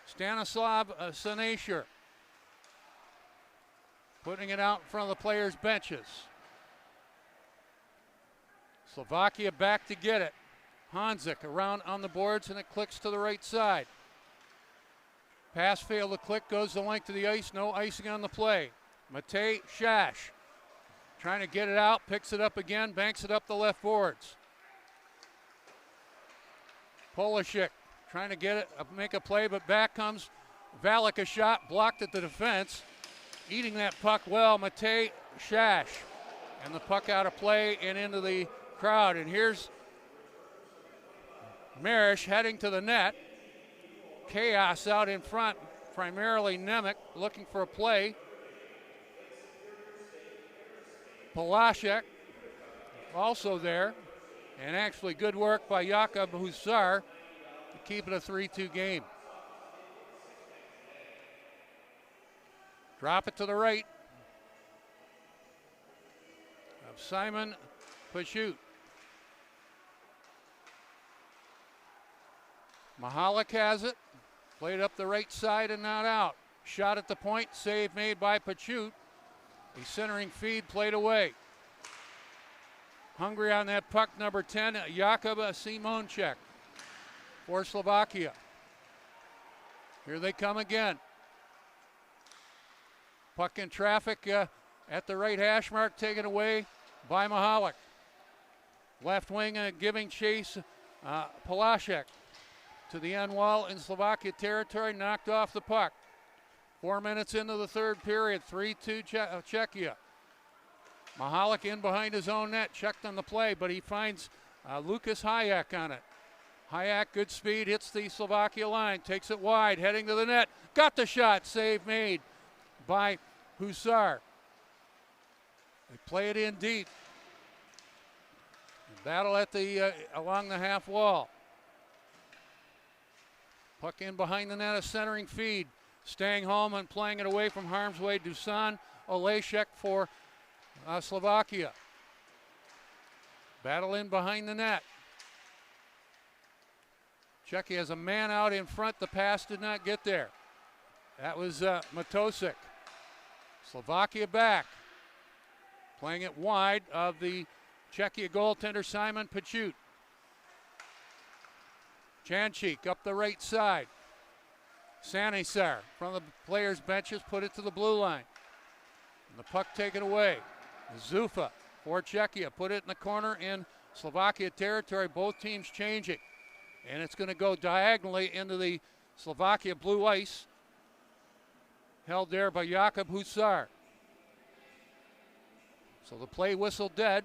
Stanislav Senasher putting it out in front of the players' benches. Slovakia back to get it. Hanzik around on the boards, and it clicks to the right side. Pass failed to click, goes the length of the ice, no icing on the play. Matej Shash trying to get it out, picks it up again, banks it up the left boards. Polacek trying to get it, make a play, but back comes Valek, a shot blocked at the defense. Eating that puck well, Matej Shash. And the puck out of play and into the crowd. And here's Marish heading to the net. Chaos out in front, primarily Nemec looking for a play. Polacek also there. And actually good work by Jakub Huszar to keep it a 3-2 game. Drop it to the right of Simon Pashut. Mahalik has it. Played up the right side and not out. Shot at the point. Save made by Pashut. A centering feed played away. Hungry on that puck, number 10, Jakub Simonček for Slovakia. Here they come again. Puck in traffic at the right hash mark, taken away by Mahalik. Left wing giving chase, Polacek to the end wall in Slovakia territory, knocked off the puck. 4 minutes into the third period, 3-2 Czechia. Mahalik in behind his own net, checked on the play, but he finds Lucas Hayek on it. Hayek, good speed, hits the Slovakia line, takes it wide, heading to the net. Got the shot, save made by Huszar. They play it in deep. Battle at the along the half wall. Puck in behind the net, a centering feed. Staying home and playing it away from harm's way. Dusan Olejšak for Slovakia. Battle in behind the net. Czechia has a man out in front. The pass did not get there. That was Matosik. Slovakia back. Playing it wide of the Czechia goaltender Simon Pashut. Janchik up the right side. Sanisar from the players' benches, put it to the blue line. And the puck taken away. Zufa for Czechia, put it in the corner in Slovakia territory. Both teams changing. And it's going to go diagonally into the Slovakia blue ice. Held there by Jakub Husar. So the play whistle dead.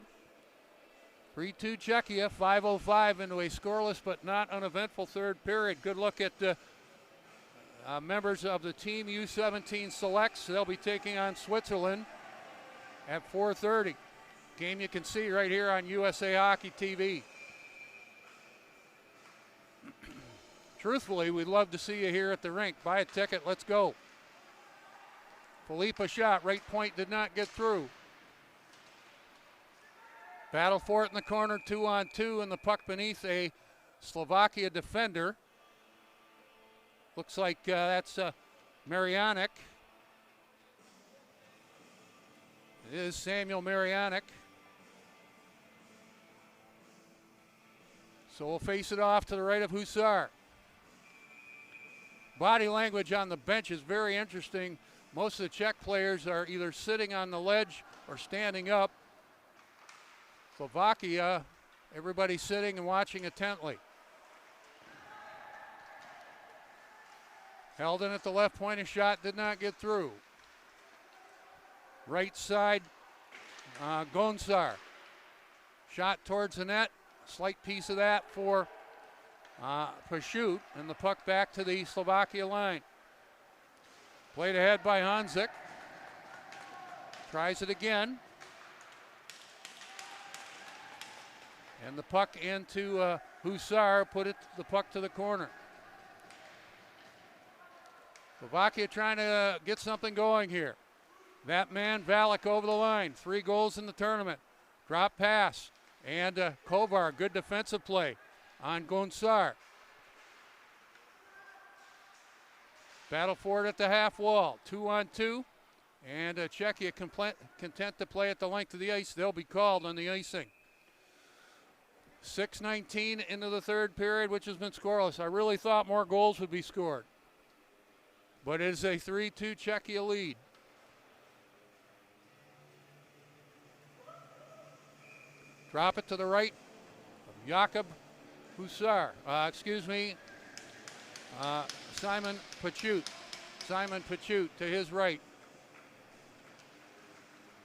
3-2 Czechia, 5:05 into a scoreless but not uneventful third period. Good look at members of the Team U17 selects. They'll be taking on Switzerland at 4:30. Game you can see right here on USA Hockey TV. Truthfully, we'd love to see you here at the rink. Buy a ticket, let's go. Felipe shot, right point did not get through. Battle for it in the corner, 2-on-2, and the puck beneath a Slovakia defender. Looks like that's Marianic. It is Samuel Marianic. So we'll face it off to the right of Husar. Body language on the bench is very interesting. Most of the Czech players are either sitting on the ledge or standing up. Slovakia, everybody sitting and watching intently. Held in at the left point, a shot did not get through. Right side, Gonsar. Shot towards the net, slight piece of that for Pashut, and the puck back to the Slovakia line. Played ahead by Hanzik. Tries it again. And the puck into Husar, put the puck to the corner. Slovakia trying to get something going here. That man, Valak, over the line. 3 goals in the tournament. Drop pass. And Kovar, good defensive play on Gonsar. Battle for it at the half wall. 2-on-2. And Czechia content to play at the length of the ice. They'll be called on the icing. 6:19 into the third period, which has been scoreless. I really thought more goals would be scored. But it is a 3-2 Czechia lead. Drop it to the right of Jakub Husar. Simon Pachut. Simon Pachut to his right.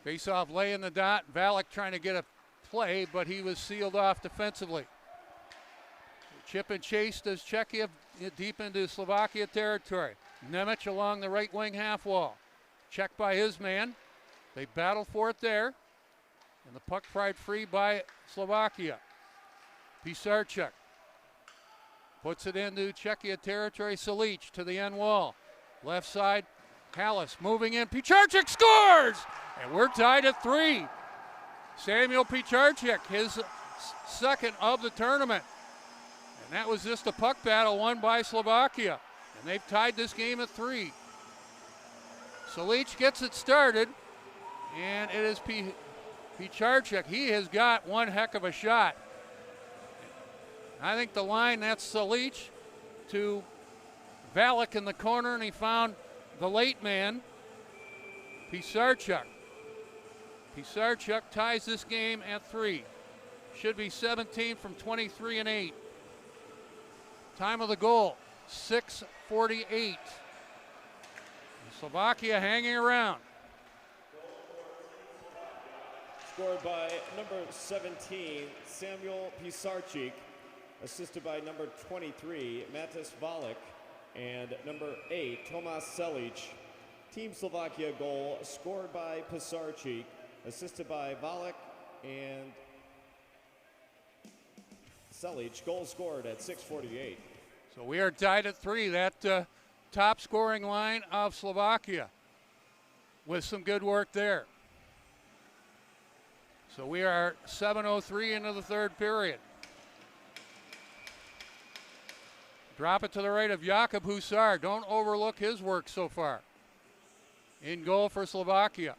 Face-off lay in the dot. Valak trying to get a play, but he was sealed off defensively. Chip and chase does Czechia deep into Slovakia territory. Nemec along the right wing half wall. Checked by his man. They battle for it there. And the puck pried free by Slovakia. Pisarchuk puts it into Czechia territory. Salic to the end wall. Left side, Hallis moving in. Pisarchuk scores! And we're tied at 3. Samuel Pisarchuk, his second of the tournament. And that was just a puck battle won by Slovakia. And they've tied this game at 3. Salic gets it started. And it is Pisarchuk. He has got one heck of a shot. I think the line, that's Salic to Valak in the corner, and he found the late man, Pisarchuk. Pisarchuk ties this game at 3. Should be 17 from 23 and 8. Time of the goal, 6:48. Slovakia hanging around. Scored by number 17, Samuel Pisarchuk. Assisted by number 23, Matis Valak. And number 8, Tomas Selic. Team Slovakia goal scored by Pisarchuk. Assisted by Valak and Selic. Goal scored at 6:48. So we are tied at 3. That top scoring line of Slovakia with some good work there. So we are 7:03 into the third period. Drop it to the right of Jakub Husar. Don't overlook his work so far. In goal for Slovakia.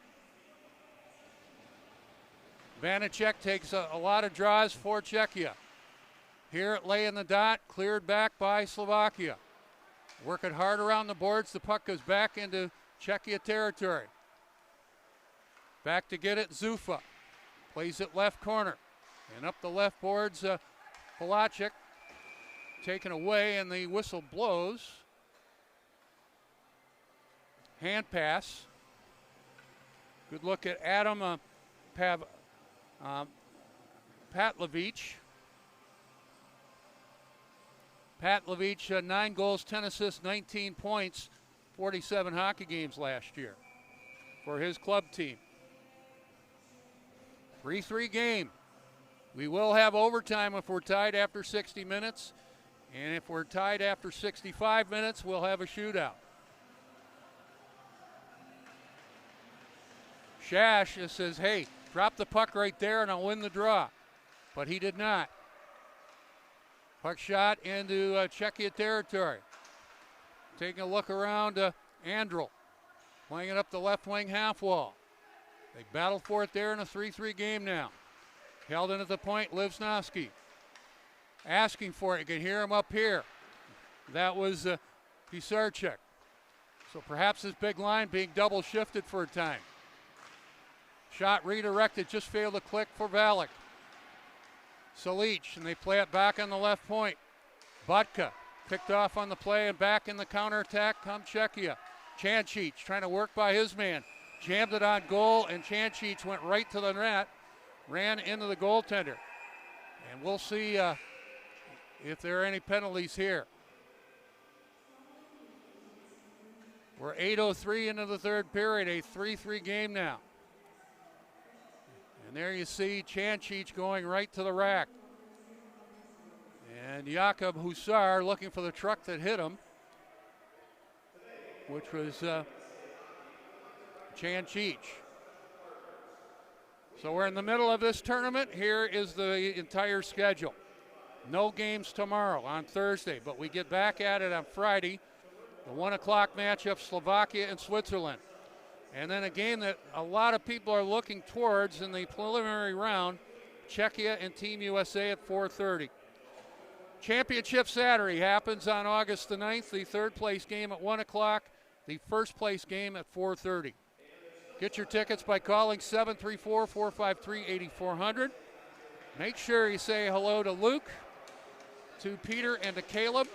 Vanacek takes a lot of draws for Czechia. here laying the dot, cleared back by Slovakia. Working hard around the boards. The puck goes back into Czechia territory. Back to get it, Zufa. Plays it left corner. And up the left boards, Polacek. Taken away, and the whistle blows. Hand pass. Good look at Adam Patlovich. Patlovich, 9 goals, 10 assists, 19 points, 47 hockey games last year for his club team. 3-3 game. We will have overtime if we're tied after 60 minutes. And if we're tied after 65 minutes, we'll have a shootout. Shash just says, hey, drop the puck right there and I'll win the draw. But he did not. Puck shot into Czechia territory. Taking a look around, Andrel. Playing it up the left wing half wall. They battle for it there in a 3-3 game now. Held in at the point, Livsnovsky. Asking for it, you can hear him up here. That was Pisarcik. So perhaps his big line being double shifted for a time. Shot redirected, just failed to click for Valek. Salic, and they play it back on the left point. Butka picked off on the play, and back in the counterattack come Czechia. Chancic trying to work by his man. Jammed it on goal, and Chancic went right to the net, ran into the goaltender. And we'll see if there are any penalties here. We're 8:03 into the third period, a 3-3 game now. And there you see Chancic going right to the rack. And Jakub Husar looking for the truck that hit him, which was Chancic. So we're in the middle of this tournament. Here is the entire schedule. No games tomorrow on Thursday, but we get back at it on Friday. The 1 o'clock matchup, Slovakia and Switzerland. And then a game that a lot of people are looking towards in the preliminary round, Czechia and Team USA at 4:30. Championship Saturday happens on August the 9th, the third place game at 1 o'clock, the first place game at 4:30. Get your tickets by calling 734-453-8400. Make sure you say hello to Luke, to Peter, and to Caleb,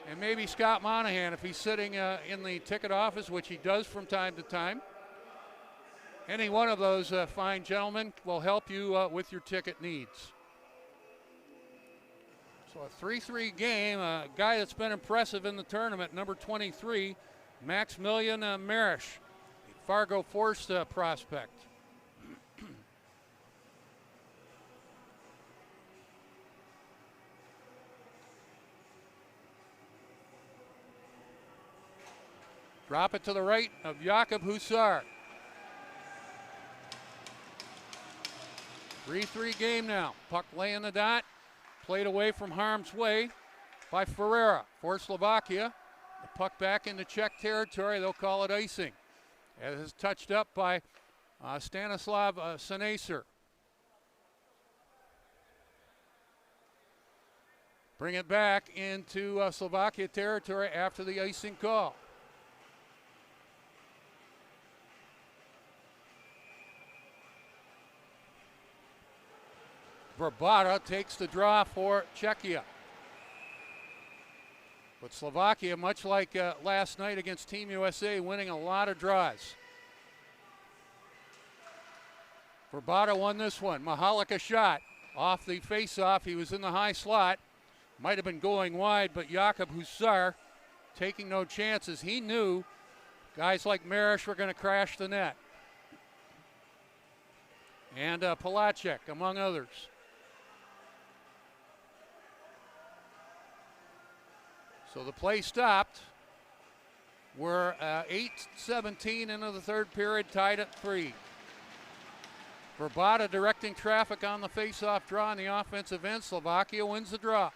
and maybe Scott Monahan if he's sitting in the ticket office, which he does from time to time. Any one of those fine gentlemen will help you with your ticket needs. So a 3-3 game, a guy that's been impressive in the tournament, number 23, Maximilian Marish, Fargo Force prospect. Drop it to the right of Jakub Husar. 3-3 game now. Puck laying the dot. Played away from harm's way by Ferreira for Slovakia. The puck back into Czech territory. They'll call it icing. It is touched up by Stanislav Senacer. Bring it back into Slovakia territory after the icing call. Verbata takes the draw for Czechia. But Slovakia, much like last night against Team USA, winning a lot of draws. Verbata won this one. Mahalik a shot off the face-off. He was in the high slot. Might have been going wide, but Jakub Husar taking no chances. He knew guys like Marish were going to crash the net. And Polacek, among others. So the play stopped. We're 8:17 into the third period, tied at 3. Verbata directing traffic on the face-off draw in the offensive end. Slovakia wins the draw.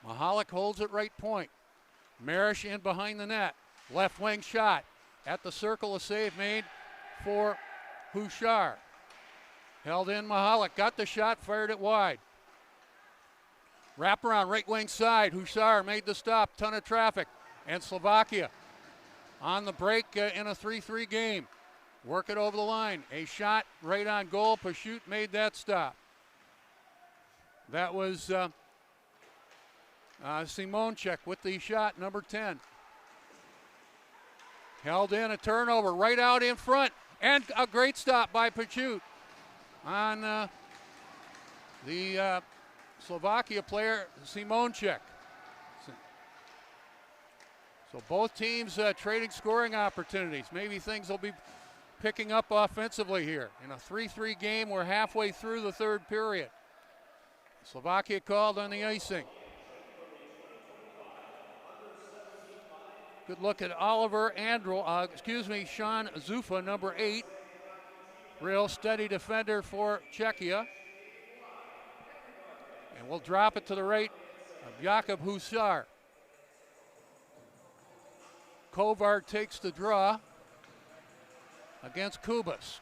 Mahalik holds it right point. Marish in behind the net. Left wing shot. At the circle, a save made for Hushar. Held in Mahalik. Got the shot, fired it wide. Wrap around right wing side. Huszar made the stop. Ton of traffic. And Slovakia on the break in a 3-3 game. Work it over the line. A shot right on goal. Pashut made that stop. That was Simonchek with the shot, number 10. Held in, a turnover right out in front. And a great stop by Pashut on the Slovakia player, Simonchek. So both teams trading scoring opportunities. Maybe things will be picking up offensively here. In a 3-3 game, we're halfway through the third period. Slovakia called on the icing. Good look at Oliver Sean Zufa, number 8. Real steady defender for Czechia. And we'll drop it to the right of Jakub Huszar. Kovar takes the draw against Kubas.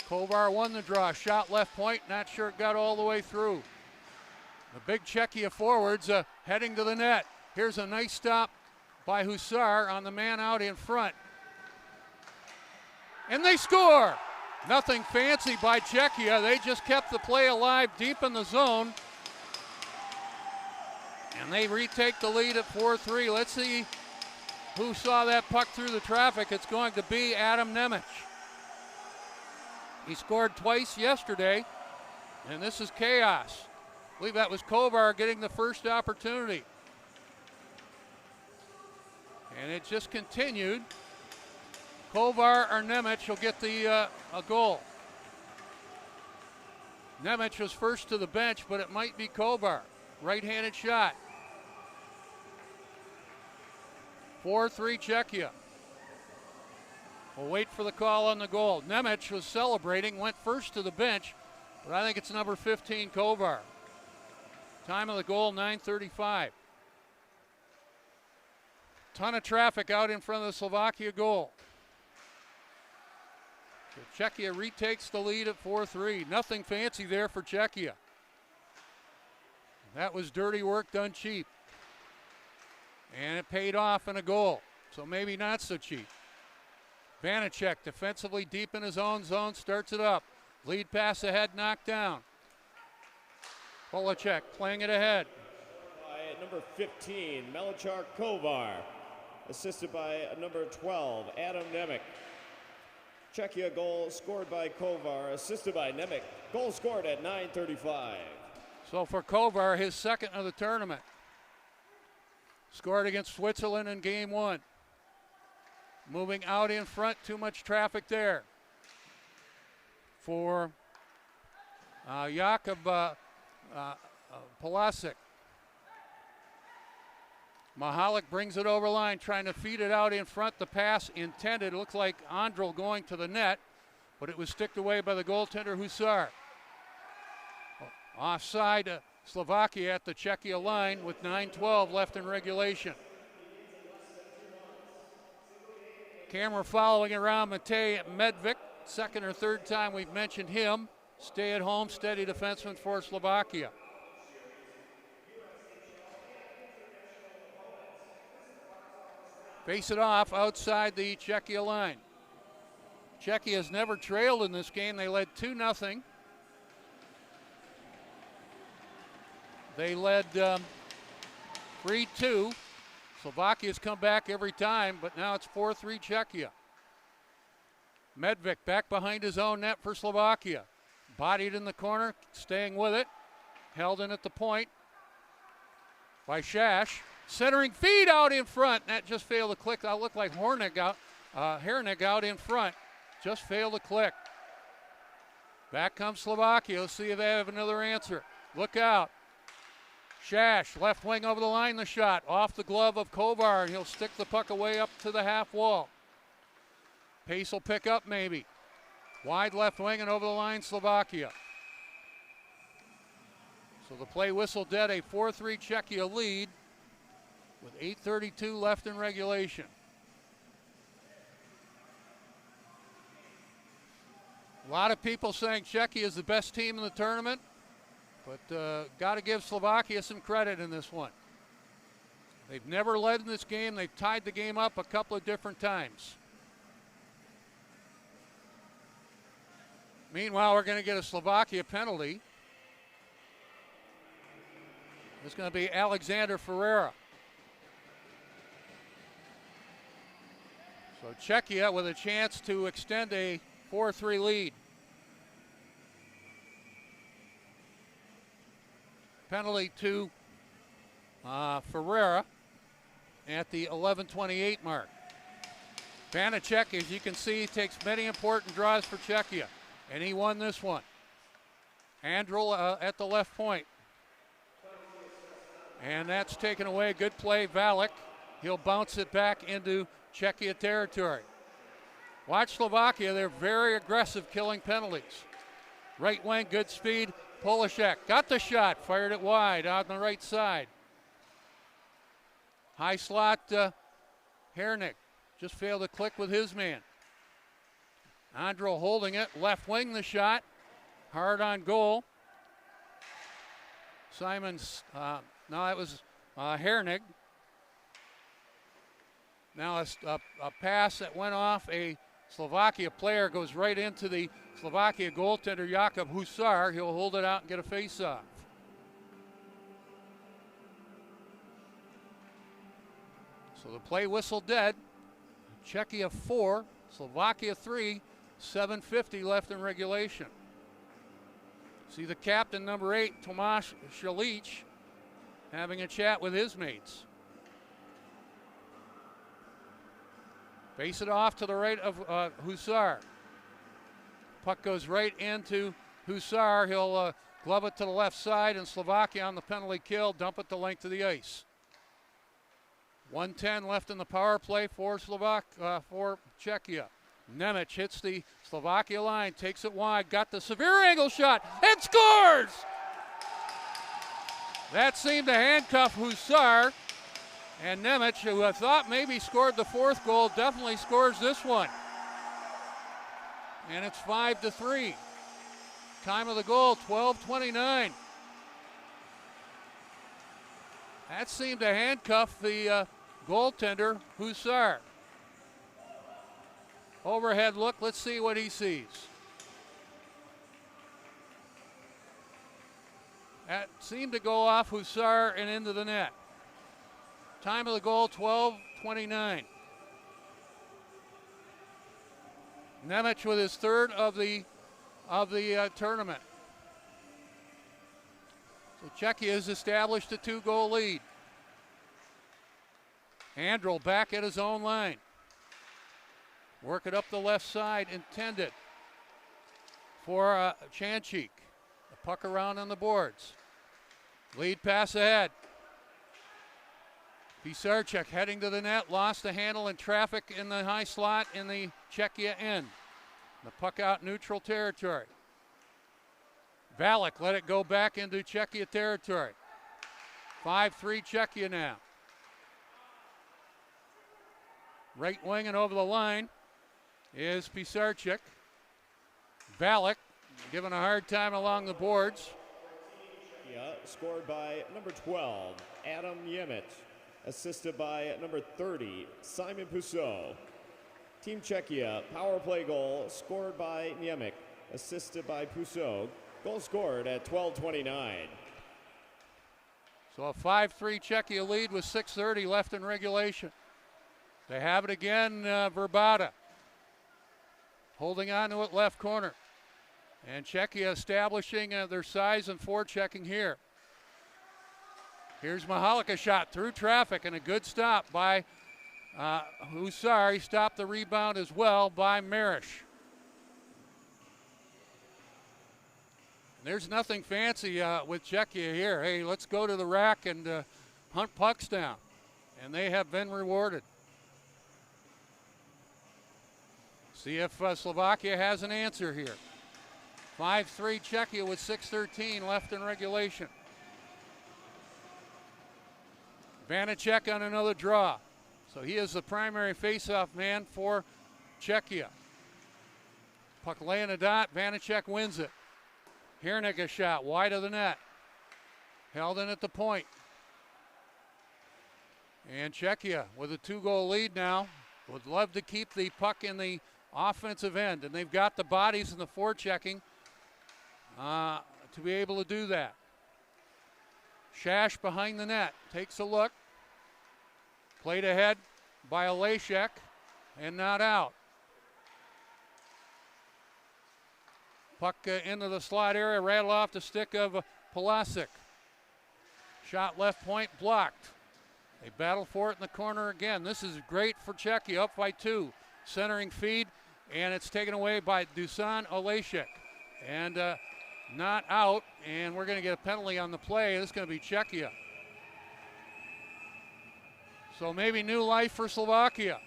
Kovar won the draw, shot left point, not sure it got all the way through. The big Czechia forwards heading to the net. Here's a nice stop by Huszar on the man out in front. And they score! Nothing fancy by Czechia. They just kept the play alive deep in the zone. And they retake the lead at 4-3. Let's see who saw that puck through the traffic. It's going to be Adam Nemec. He scored twice yesterday, and this is chaos. I believe that was Kovar getting the first opportunity. And it just continued. Kovar or Nemec will get the a goal. Nemec was first to the bench, but it might be Kovar. Right-handed shot. 4-3 Czechia. We'll wait for the call on the goal. Nemec was celebrating, went first to the bench, but I think it's number 15, Kovar. Time of the goal, 9:35. Ton of traffic out in front of the Slovakia goal. So Czechia retakes the lead at 4-3. Nothing fancy there for Czechia. That was dirty work done cheap. And it paid off in a goal, so maybe not so cheap. Vanacek defensively deep in his own zone, starts it up. Lead pass ahead, knocked down. Polacek playing it ahead. By number 15, Melichar Kovar. Assisted by number 12, Adam Nemec. Czechia goal scored by Kovar, assisted by Nemec. Goal scored at 9:35. So for Kovar, his second of the tournament. Scored against Switzerland in game 1. Moving out in front, too much traffic there. For Jakub Polacek. Mahalik brings it over line, trying to feed it out in front. The pass intended, it looks like Andrel going to the net, but it was sticked away by the goaltender Huszar. Offside, Slovakia at the Czechia line with 9:12 left in regulation. Camera following around Matej Medvik, second or third time we've mentioned him. Stay at home, steady defenseman for Slovakia. Face it off outside the Czechia line. Czechia has never trailed in this game. They led 2-0. They led 3-2. Slovakia's come back every time, but now it's 4-3 Czechia. Medvik back behind his own net for Slovakia. Bodied in the corner, staying with it. Held in at the point by Shash. Centering feed out in front. That just failed to click. That looked like Hernig out in front. Just failed to click. Back comes Slovakia. Let's see if they have another answer. Look out. Shash, left wing over the line, the shot. Off the glove of Kovar, and he'll stick the puck away up to the half wall. Pace will pick up maybe. Wide left wing and over the line, Slovakia. So the play whistle dead, a 4-3 Czechia lead with 8:32 left in regulation. A lot of people saying Czechia is the best team in the tournament. But got to give Slovakia some credit in this one. They've never led in this game. They've tied the game up a couple of different times. Meanwhile, we're going to get a Slovakia penalty. It's going to be Alexander Ferreira. So Czechia with a chance to extend a 4-3 lead. Penalty to Ferreira at the 11:28 mark. Vanacek, as you can see, takes many important draws for Czechia, and he won this one. Andrel at the left point. And that's taken away. Good play, Valek. He'll bounce it back into Czechia territory. Watch Slovakia, they're very aggressive killing penalties. Right wing, good speed. Polishek got the shot, fired it wide on the right side. High slot, Hernick just failed to click with his man. Andrel holding it, left wing the shot, hard on goal. Simons, no, that was Hernig. Now a pass that went off a Slovakia player goes right into the Slovakia goaltender Jakub Husar. He'll hold it out and get a face-off. So the play whistle dead. Czechia 4, Slovakia 3, 7:50 left in regulation. See the captain, number 8, Tomáš Šalič, having a chat with his mates. Face it off to the right of Husar. Puck goes right into Husar. He'll glove it to the left side, and Slovakia on the penalty kill, dump it the length of the ice. 1:10 left in the power play for Czechia. Nemec hits the Slovakia line, takes it wide, got the severe angle shot, and scores! That seemed to handcuff Husar. And Nemec, who I thought maybe scored the fourth goal, definitely scores this one. And it's 5-3. Time of the goal, 12:29. That seemed to handcuff the goaltender, Husar. Overhead look, let's see what he sees. That seemed to go off Husar and into the net. Time of the goal, 12:29. Nemec with his third of the tournament. So Czechia has established a 2-goal lead. Andrel back at his own line. Work it up the left side, intended for Chanchik. The puck around on the boards. Lead pass ahead. Pisarcek heading to the net, lost the handle in traffic in the high slot in the Czechia end. The puck out neutral territory. Valek let it go back into Czechia territory. 5-3 Czechia now. Right wing and over the line is Pisarcek. Valek given a hard time along the boards. Yeah, scored by number 12, Adam Niemiec. Assisted by number 30, Simon Puceau. Team Czechia, power play goal, scored by Niemiec, assisted by Puceau. Goal scored at 12:29. So a 5-3 Czechia lead with 6:30 left in regulation. They have it again, Verbata. Holding on to it left corner. And Czechia establishing their size and forechecking here. Here's Mahalik, a shot through traffic, and a good stop by Husar. He stopped the rebound as well by Marish. There's nothing fancy with Czechia here. Hey, let's go to the rack and hunt pucks down. And they have been rewarded. See if Slovakia has an answer here. 5-3 Czechia with 6:13 left in regulation. Vanacek on another draw. So he is the primary faceoff man for Czechia. Puck laying a dot, Vanacek wins it. Hernig a shot wide of the net. held in at the point. And Czechia with a 2-goal lead now. Would love to keep the puck in the offensive end, and they've got the bodies and the forechecking to be able to do that. Shash behind the net, takes a look. Played ahead by Olejnik and not out. Puck into the slot area, rattle off the stick of Pulasic. Shot left point, blocked. They battle for it in the corner again. This is great for Czechia, up by 2. Centering feed, and it's taken away by Dusan Olejnik. And not out, and we're going to get a penalty on the play. This is going to be Czechia. So maybe new life for Slovakia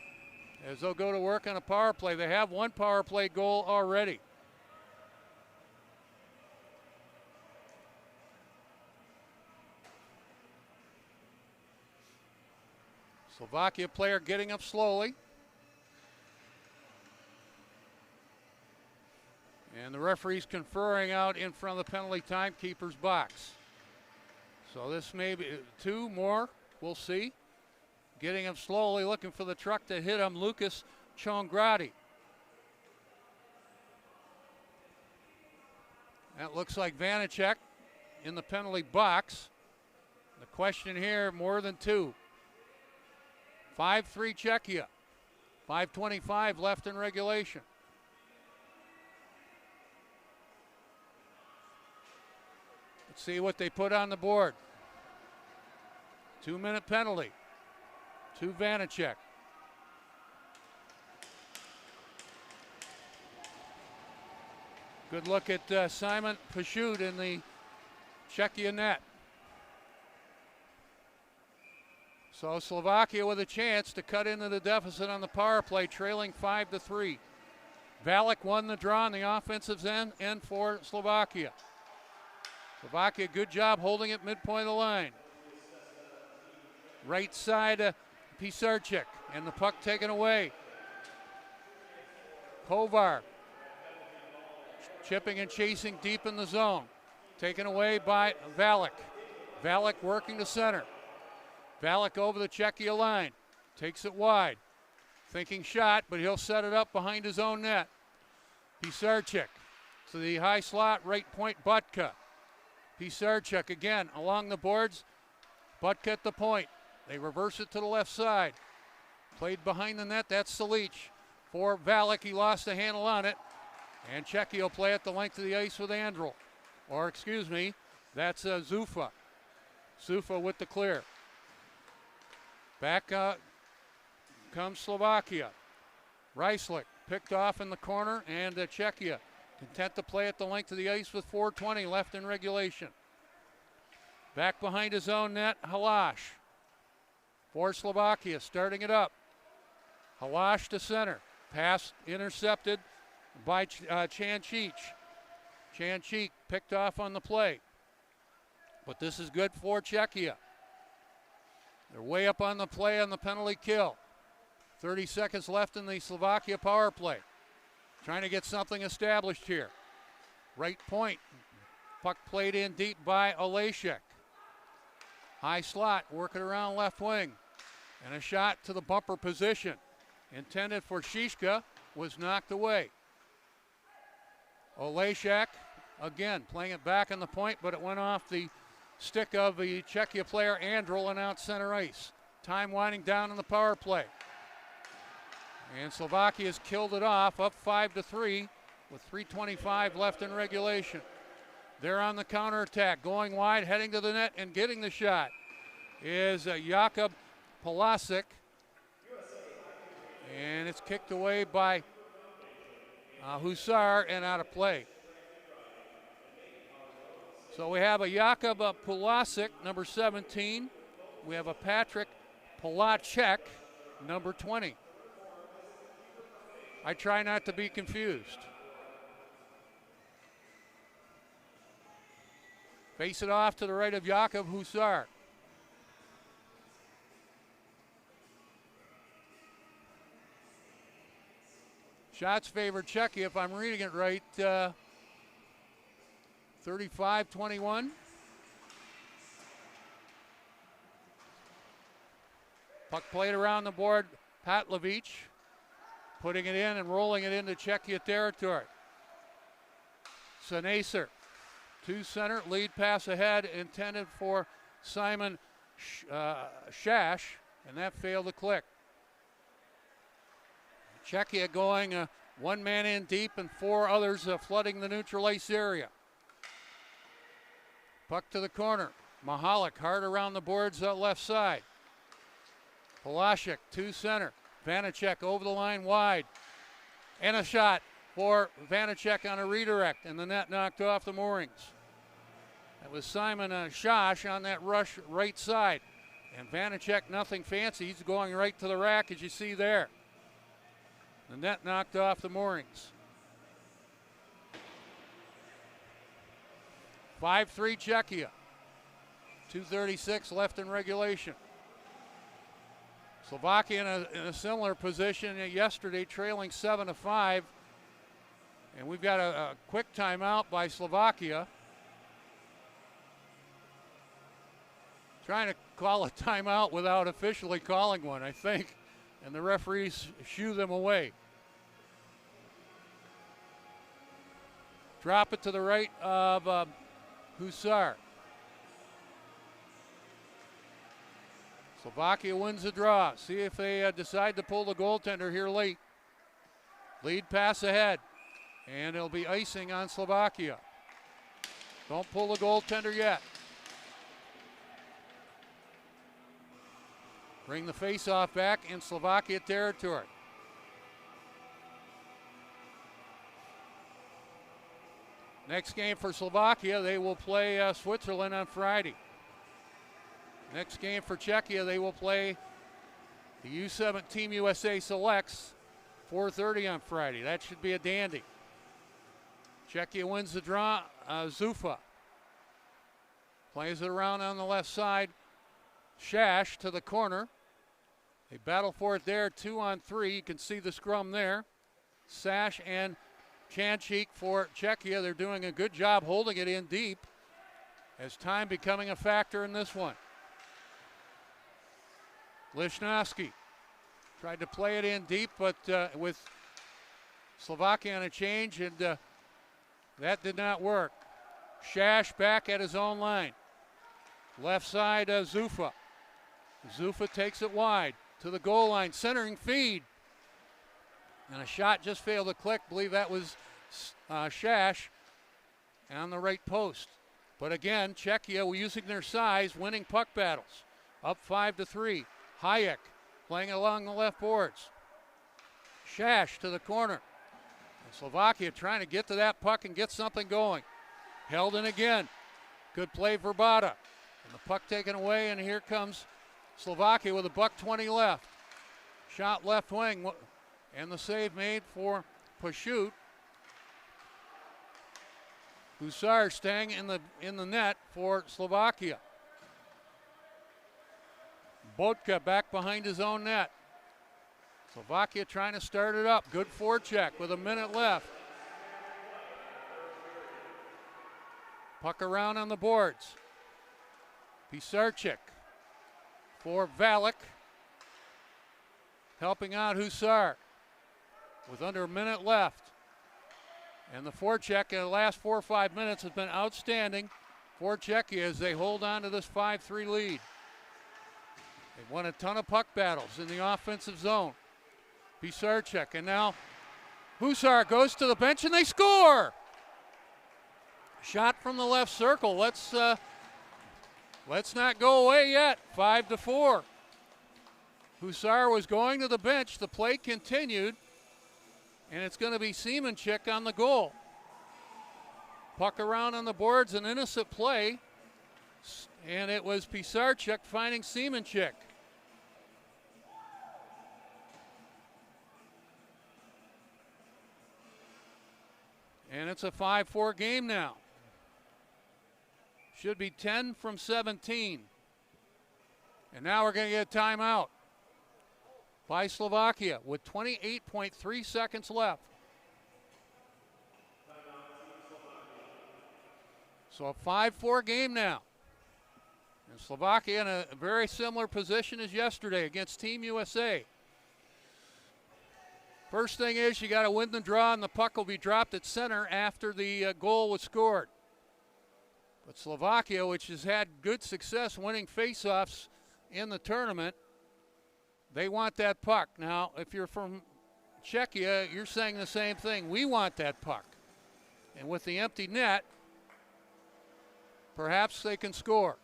as they'll go to work on a power play. They have one power play goal already. Slovakia player getting up slowly. And the referee's conferring out in front of the penalty timekeeper's box. So this may be 2 more, we'll see. Getting him slowly, looking for the truck to hit him, Lucas Chongradi. That looks like Vanacek in the penalty box. The question here, more than 2. 5-3 Czechia. 5:25 left in regulation. Let's see what they put on the board. 2-minute penalty to Vanacek. Good look at Simon Pashut in the Czechia net. So Slovakia with a chance to cut into the deficit on the power play, trailing 5-3. Valek won the draw on the offensive end for Slovakia. Slovakia, good job holding it midpoint of the line. Right side, Pisarcik, and the puck taken away. Kovar chipping and chasing deep in the zone. Taken away by Valek. Valek working to center. Valek over the Czechia line. Takes it wide. Thinking shot, but he'll set it up behind his own net. Pisarcik to the high slot, right point, Butka. Pisarcik again along the boards. Butka at the point. They reverse it to the left side. Played behind the net, that's Salic. For Valek, he lost the handle on it. And Czechia will play at the length of the ice with Andrel. Or, excuse me, that's Zufa. Zufa with the clear. Back comes Slovakia. Reislich picked off in the corner, and Czechia content to play at the length of the ice with 4:20 left in regulation. Back behind his own net, Halash. For Slovakia, starting it up. Halash to center. Pass intercepted by Chanchich. Chanchich picked off on the play. But this is good for Czechia. They're way up on the play on the penalty kill. 30 seconds left in the Slovakia power play. Trying to get something established here. Right point. Puck played in deep by Olejnik. High slot, working around left wing. And a shot to the bumper position. Intended for Shishka, was knocked away. Olejnik, again, playing it back on the point, but it went off the stick of the Czechia player, Andrel, and out center ice. Time winding down in the power play. And Slovakia's killed it off, up 5-3 with 3:25 left in regulation. They're on the counterattack, going wide, heading to the net, and getting the shot is Jakub Pulasic. And it's kicked away by Husar and out of play. So we have a Jakub Pulasic, number 17. We have a Patrick Polacek, number 20. I try not to be confused. Face it off to the right of Jakub Husar. Shots favor Czechia, if I'm reading it right, 35-21. Puck played around the board. Patlovich putting it in and rolling it into Czechia territory. Senacer, to center, lead pass ahead, intended for Simon Shash, and that failed to click. Czechia going one man in deep and four others flooding the neutral ice area. Puck to the corner. Mahalik hard around the boards left side. Polashek to center. Vanacek over the line wide. And a shot for Vanacek on a redirect, and the net knocked off the moorings. That was Simon Shash on that rush right side. And Vanacek, nothing fancy. He's going right to the rack, as you see there. The net knocked off the moorings. 5-3 Czechia. 2:36 left in regulation. Slovakia in a similar position yesterday, trailing 7-5. And we've got a quick timeout by Slovakia. Trying to call a timeout without officially calling one, I think. And the referees shoo them away. Drop it to the right of Husar. Slovakia wins the draw. See if they decide to pull the goaltender here late. Lead pass ahead. And it'll be icing on Slovakia. Don't pull the goaltender yet. Bring the face-off back in Slovakia territory. Next game for Slovakia, they will play Switzerland on Friday. Next game for Czechia, they will play the U17 Team USA Selects, 4:30 on Friday. That should be a dandy. Czechia wins the draw. Zufa plays it around on the left side. Shash to the corner. They battle for it there, 2-on-3. You can see the scrum there. Sash and Chanchik for Czechia. They're doing a good job holding it in deep as time becoming a factor in this one. Lichnowsky tried to play it in deep, but with Slovakia on a change, and that did not work. Shash back at his own line. Left side, Zufa. Zufa takes it wide to the goal line, centering feed. And a shot just failed to click. I believe that was Shash on the right post. But again, Czechia using their size, winning puck battles. Up 5-3. Hayek playing along the left boards. Shash to the corner. And Slovakia trying to get to that puck and get something going. Held in again. Good play for Bada. And the puck taken away, and here comes Slovakia with a $1:20 left. Shot left wing, and the save made for Pashut. Husar staying in the net for Slovakia. Bodka back behind his own net. Slovakia trying to start it up. Good forecheck with a minute left. Puck around on the boards. Pisarczyk for Valek. Helping out Husar with under a minute left. And the forecheck in the last 4 or 5 minutes has been outstanding for Czechia as they hold on to this 5-3 lead. They've won a ton of puck battles in the offensive zone. Pisarczyk, and now Husar goes to the bench and they score! Shot from the left circle. Let's not go away yet. 5-4. Husar was going to the bench. The play continued, and it's going to be Seamanchik on the goal. Puck around on the boards, an innocent play, and it was Pisarczyk finding Seamanchik. And it's a 5-4 game now. Should be 10 from 17. And now we're going to get a timeout by Slovakia with 28.3 seconds left. So a 5-4 game now. And Slovakia in a very similar position as yesterday against Team USA. First thing is you got to win the draw, and the puck will be dropped at center after the goal was scored. But Slovakia, which has had good success winning faceoffs in the tournament, they want that puck. Now, if you're from Czechia, you're saying the same thing. We want that puck. And with the empty net, perhaps they can score.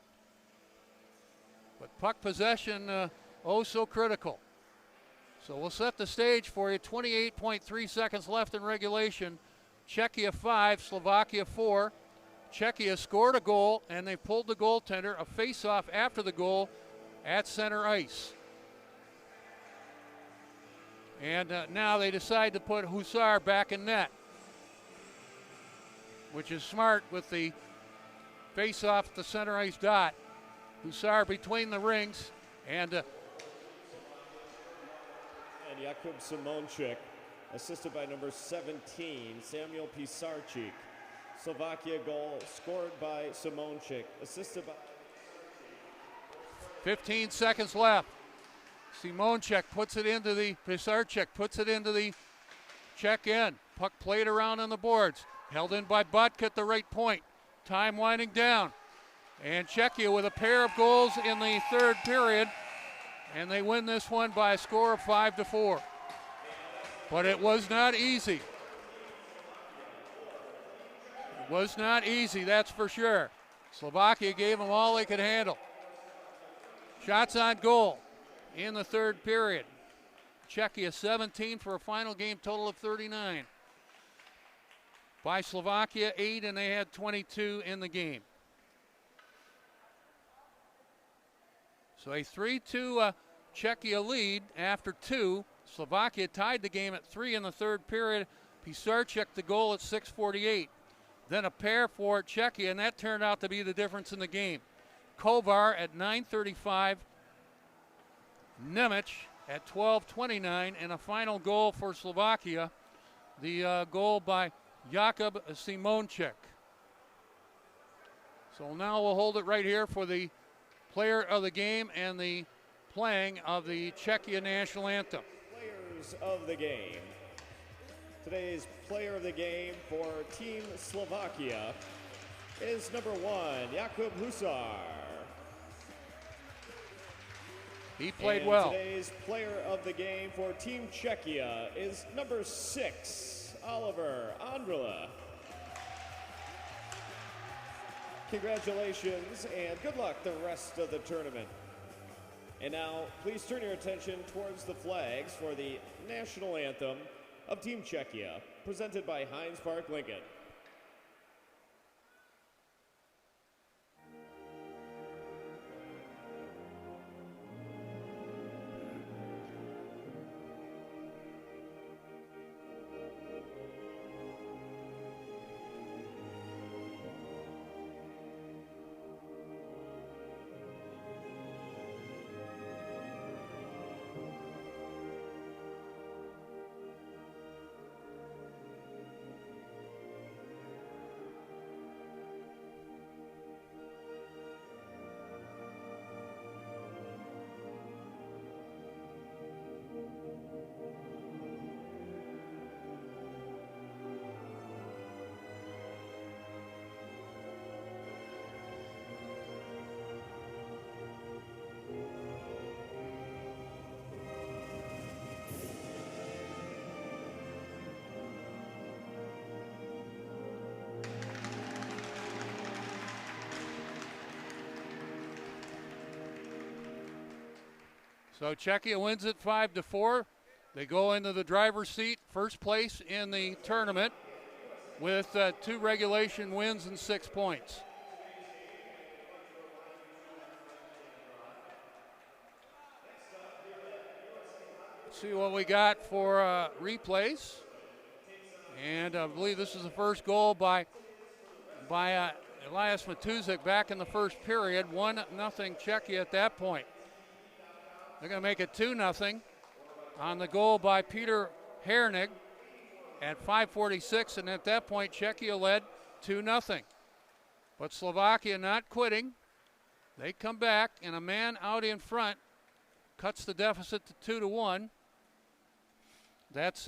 But puck possession, oh so critical. So we'll set the stage for you. 28.3 seconds left in regulation. Czechia 5, Slovakia 4. Czechia scored a goal, and they pulled the goaltender, a face-off after the goal at center ice. And now they decide to put Huszar back in net, which is smart with the face-off the center ice dot. Huszar between the rings, and Jakub Simonchik, assisted by number 17, Samuel Pisarczyk. Slovakia goal scored by Simonchik, assisted by... 15 seconds left. Simonchik puts it into the, Pisarczyk puts it into the check in. Puck played around on the boards. Held in by Butka at the right point. Time winding down. And Czechia with a pair of goals in the third period. And they win this one by a score of 5-4. But it was not easy. It was not easy, that's for sure. Slovakia gave them all they could handle. Shots on goal in the third period. Czechia 17 for a final game total of 39. By Slovakia 8, and they had 22 in the game. So a 3-2 Czechia lead after 2. Slovakia tied the game at 3 in the third period. Pisarczyk the goal at 6:48. Then a pair for Czechia, and that turned out to be the difference in the game. Kovar at 9:35. Nemec at 12:29, and a final goal for Slovakia. The goal by Jakub Simonchik. So now we'll hold it right here for the player of the game and the playing of the Czechia national anthem. Players of the game. Today's player of the game for Team Slovakia is number 1, Jakub Huszar. He played and well. Today's player of the game for Team Czechia is number 6, Oliver Andrila. Congratulations and good luck the rest of the tournament. And now, please turn your attention towards the flags for the national anthem of Team Czechia, presented by Heinz Park Lincoln. So Czechia wins it 5-4. They go into the driver's seat, first place in the tournament with 2 regulation wins and 6 points. Let's see what we got for replays. And I believe this is the first goal by Elias Matuzek back in the first period. 1-0 Czechia at that point. They're going to make it 2-0 on the goal by Peter Hernig at 5:46, and at that point Czechia led 2-0. But Slovakia not quitting. They come back, and a man out in front cuts the deficit to 2-1. That's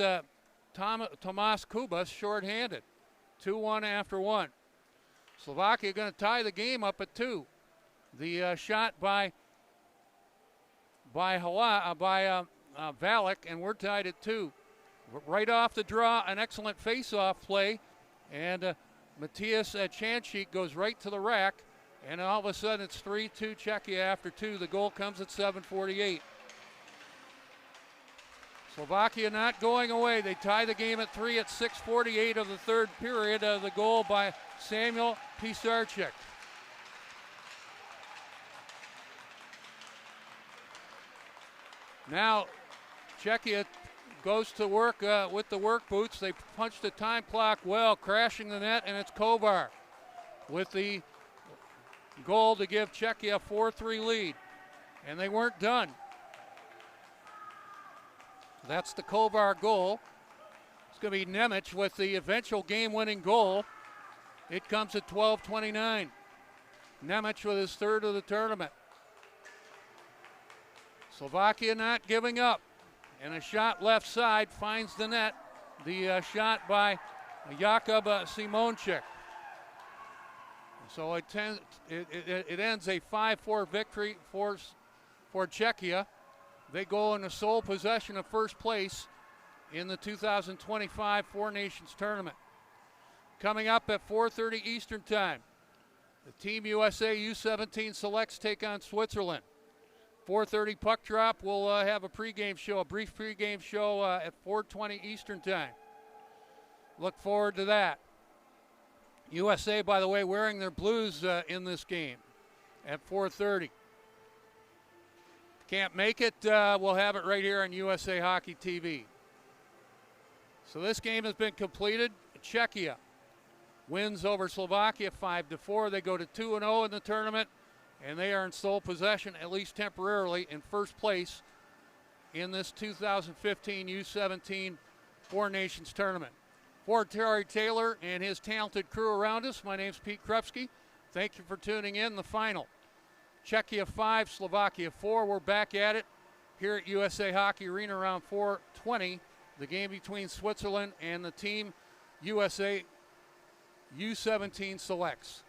Tomas Kubas, shorthanded. 2-1 after one. Slovakia going to tie the game up at 2. The shot by Valek, and we're tied at 2. Right off the draw, an excellent face-off play, and Matthias Chanchik goes right to the rack, and all of a sudden it's 3-2 Czechia after 2. The goal comes at 7:48. Slovakia not going away. They tie the game at 3 at 6:48 of the third period. The goal by Samuel Pisarcik. Now Czechia goes to work with the work boots. They punch the time clock well, crashing the net, and it's Kovar with the goal to give Czechia a 4-3 lead. And they weren't done. That's the Kovar goal. It's going to be Nemec with the eventual game-winning goal. It comes at 12:29. Nemec with his third of the tournament. Slovakia not giving up. And a shot left side finds the net. The shot by Jakub Simonček. So it ends a 5-4 victory for Czechia. They go in the sole possession of first place in the 2025 Four Nations Tournament. Coming up at 4:30 Eastern Time, the Team USA U17 selects take on Switzerland. 4:30 puck drop. We'll have a pregame show, a brief pregame show at 4:20 Eastern Time. Look forward to that. USA, by the way, wearing their blues in this game at 4:30. Can't make it, we'll have it right here on USA Hockey TV. So this game has been completed. Czechia wins over Slovakia 5-4. They go to 2-0 in the tournament, and they are in sole possession, at least temporarily, in first place in this 2015 U17 Four Nations Tournament. For Terry Taylor and his talented crew around us, my name's Pete Krupski. Thank you for tuning in. The final, Czechia 5, Slovakia 4. We're back at it here at USA Hockey Arena around 4:20. The game between Switzerland and the Team USA U17 selects.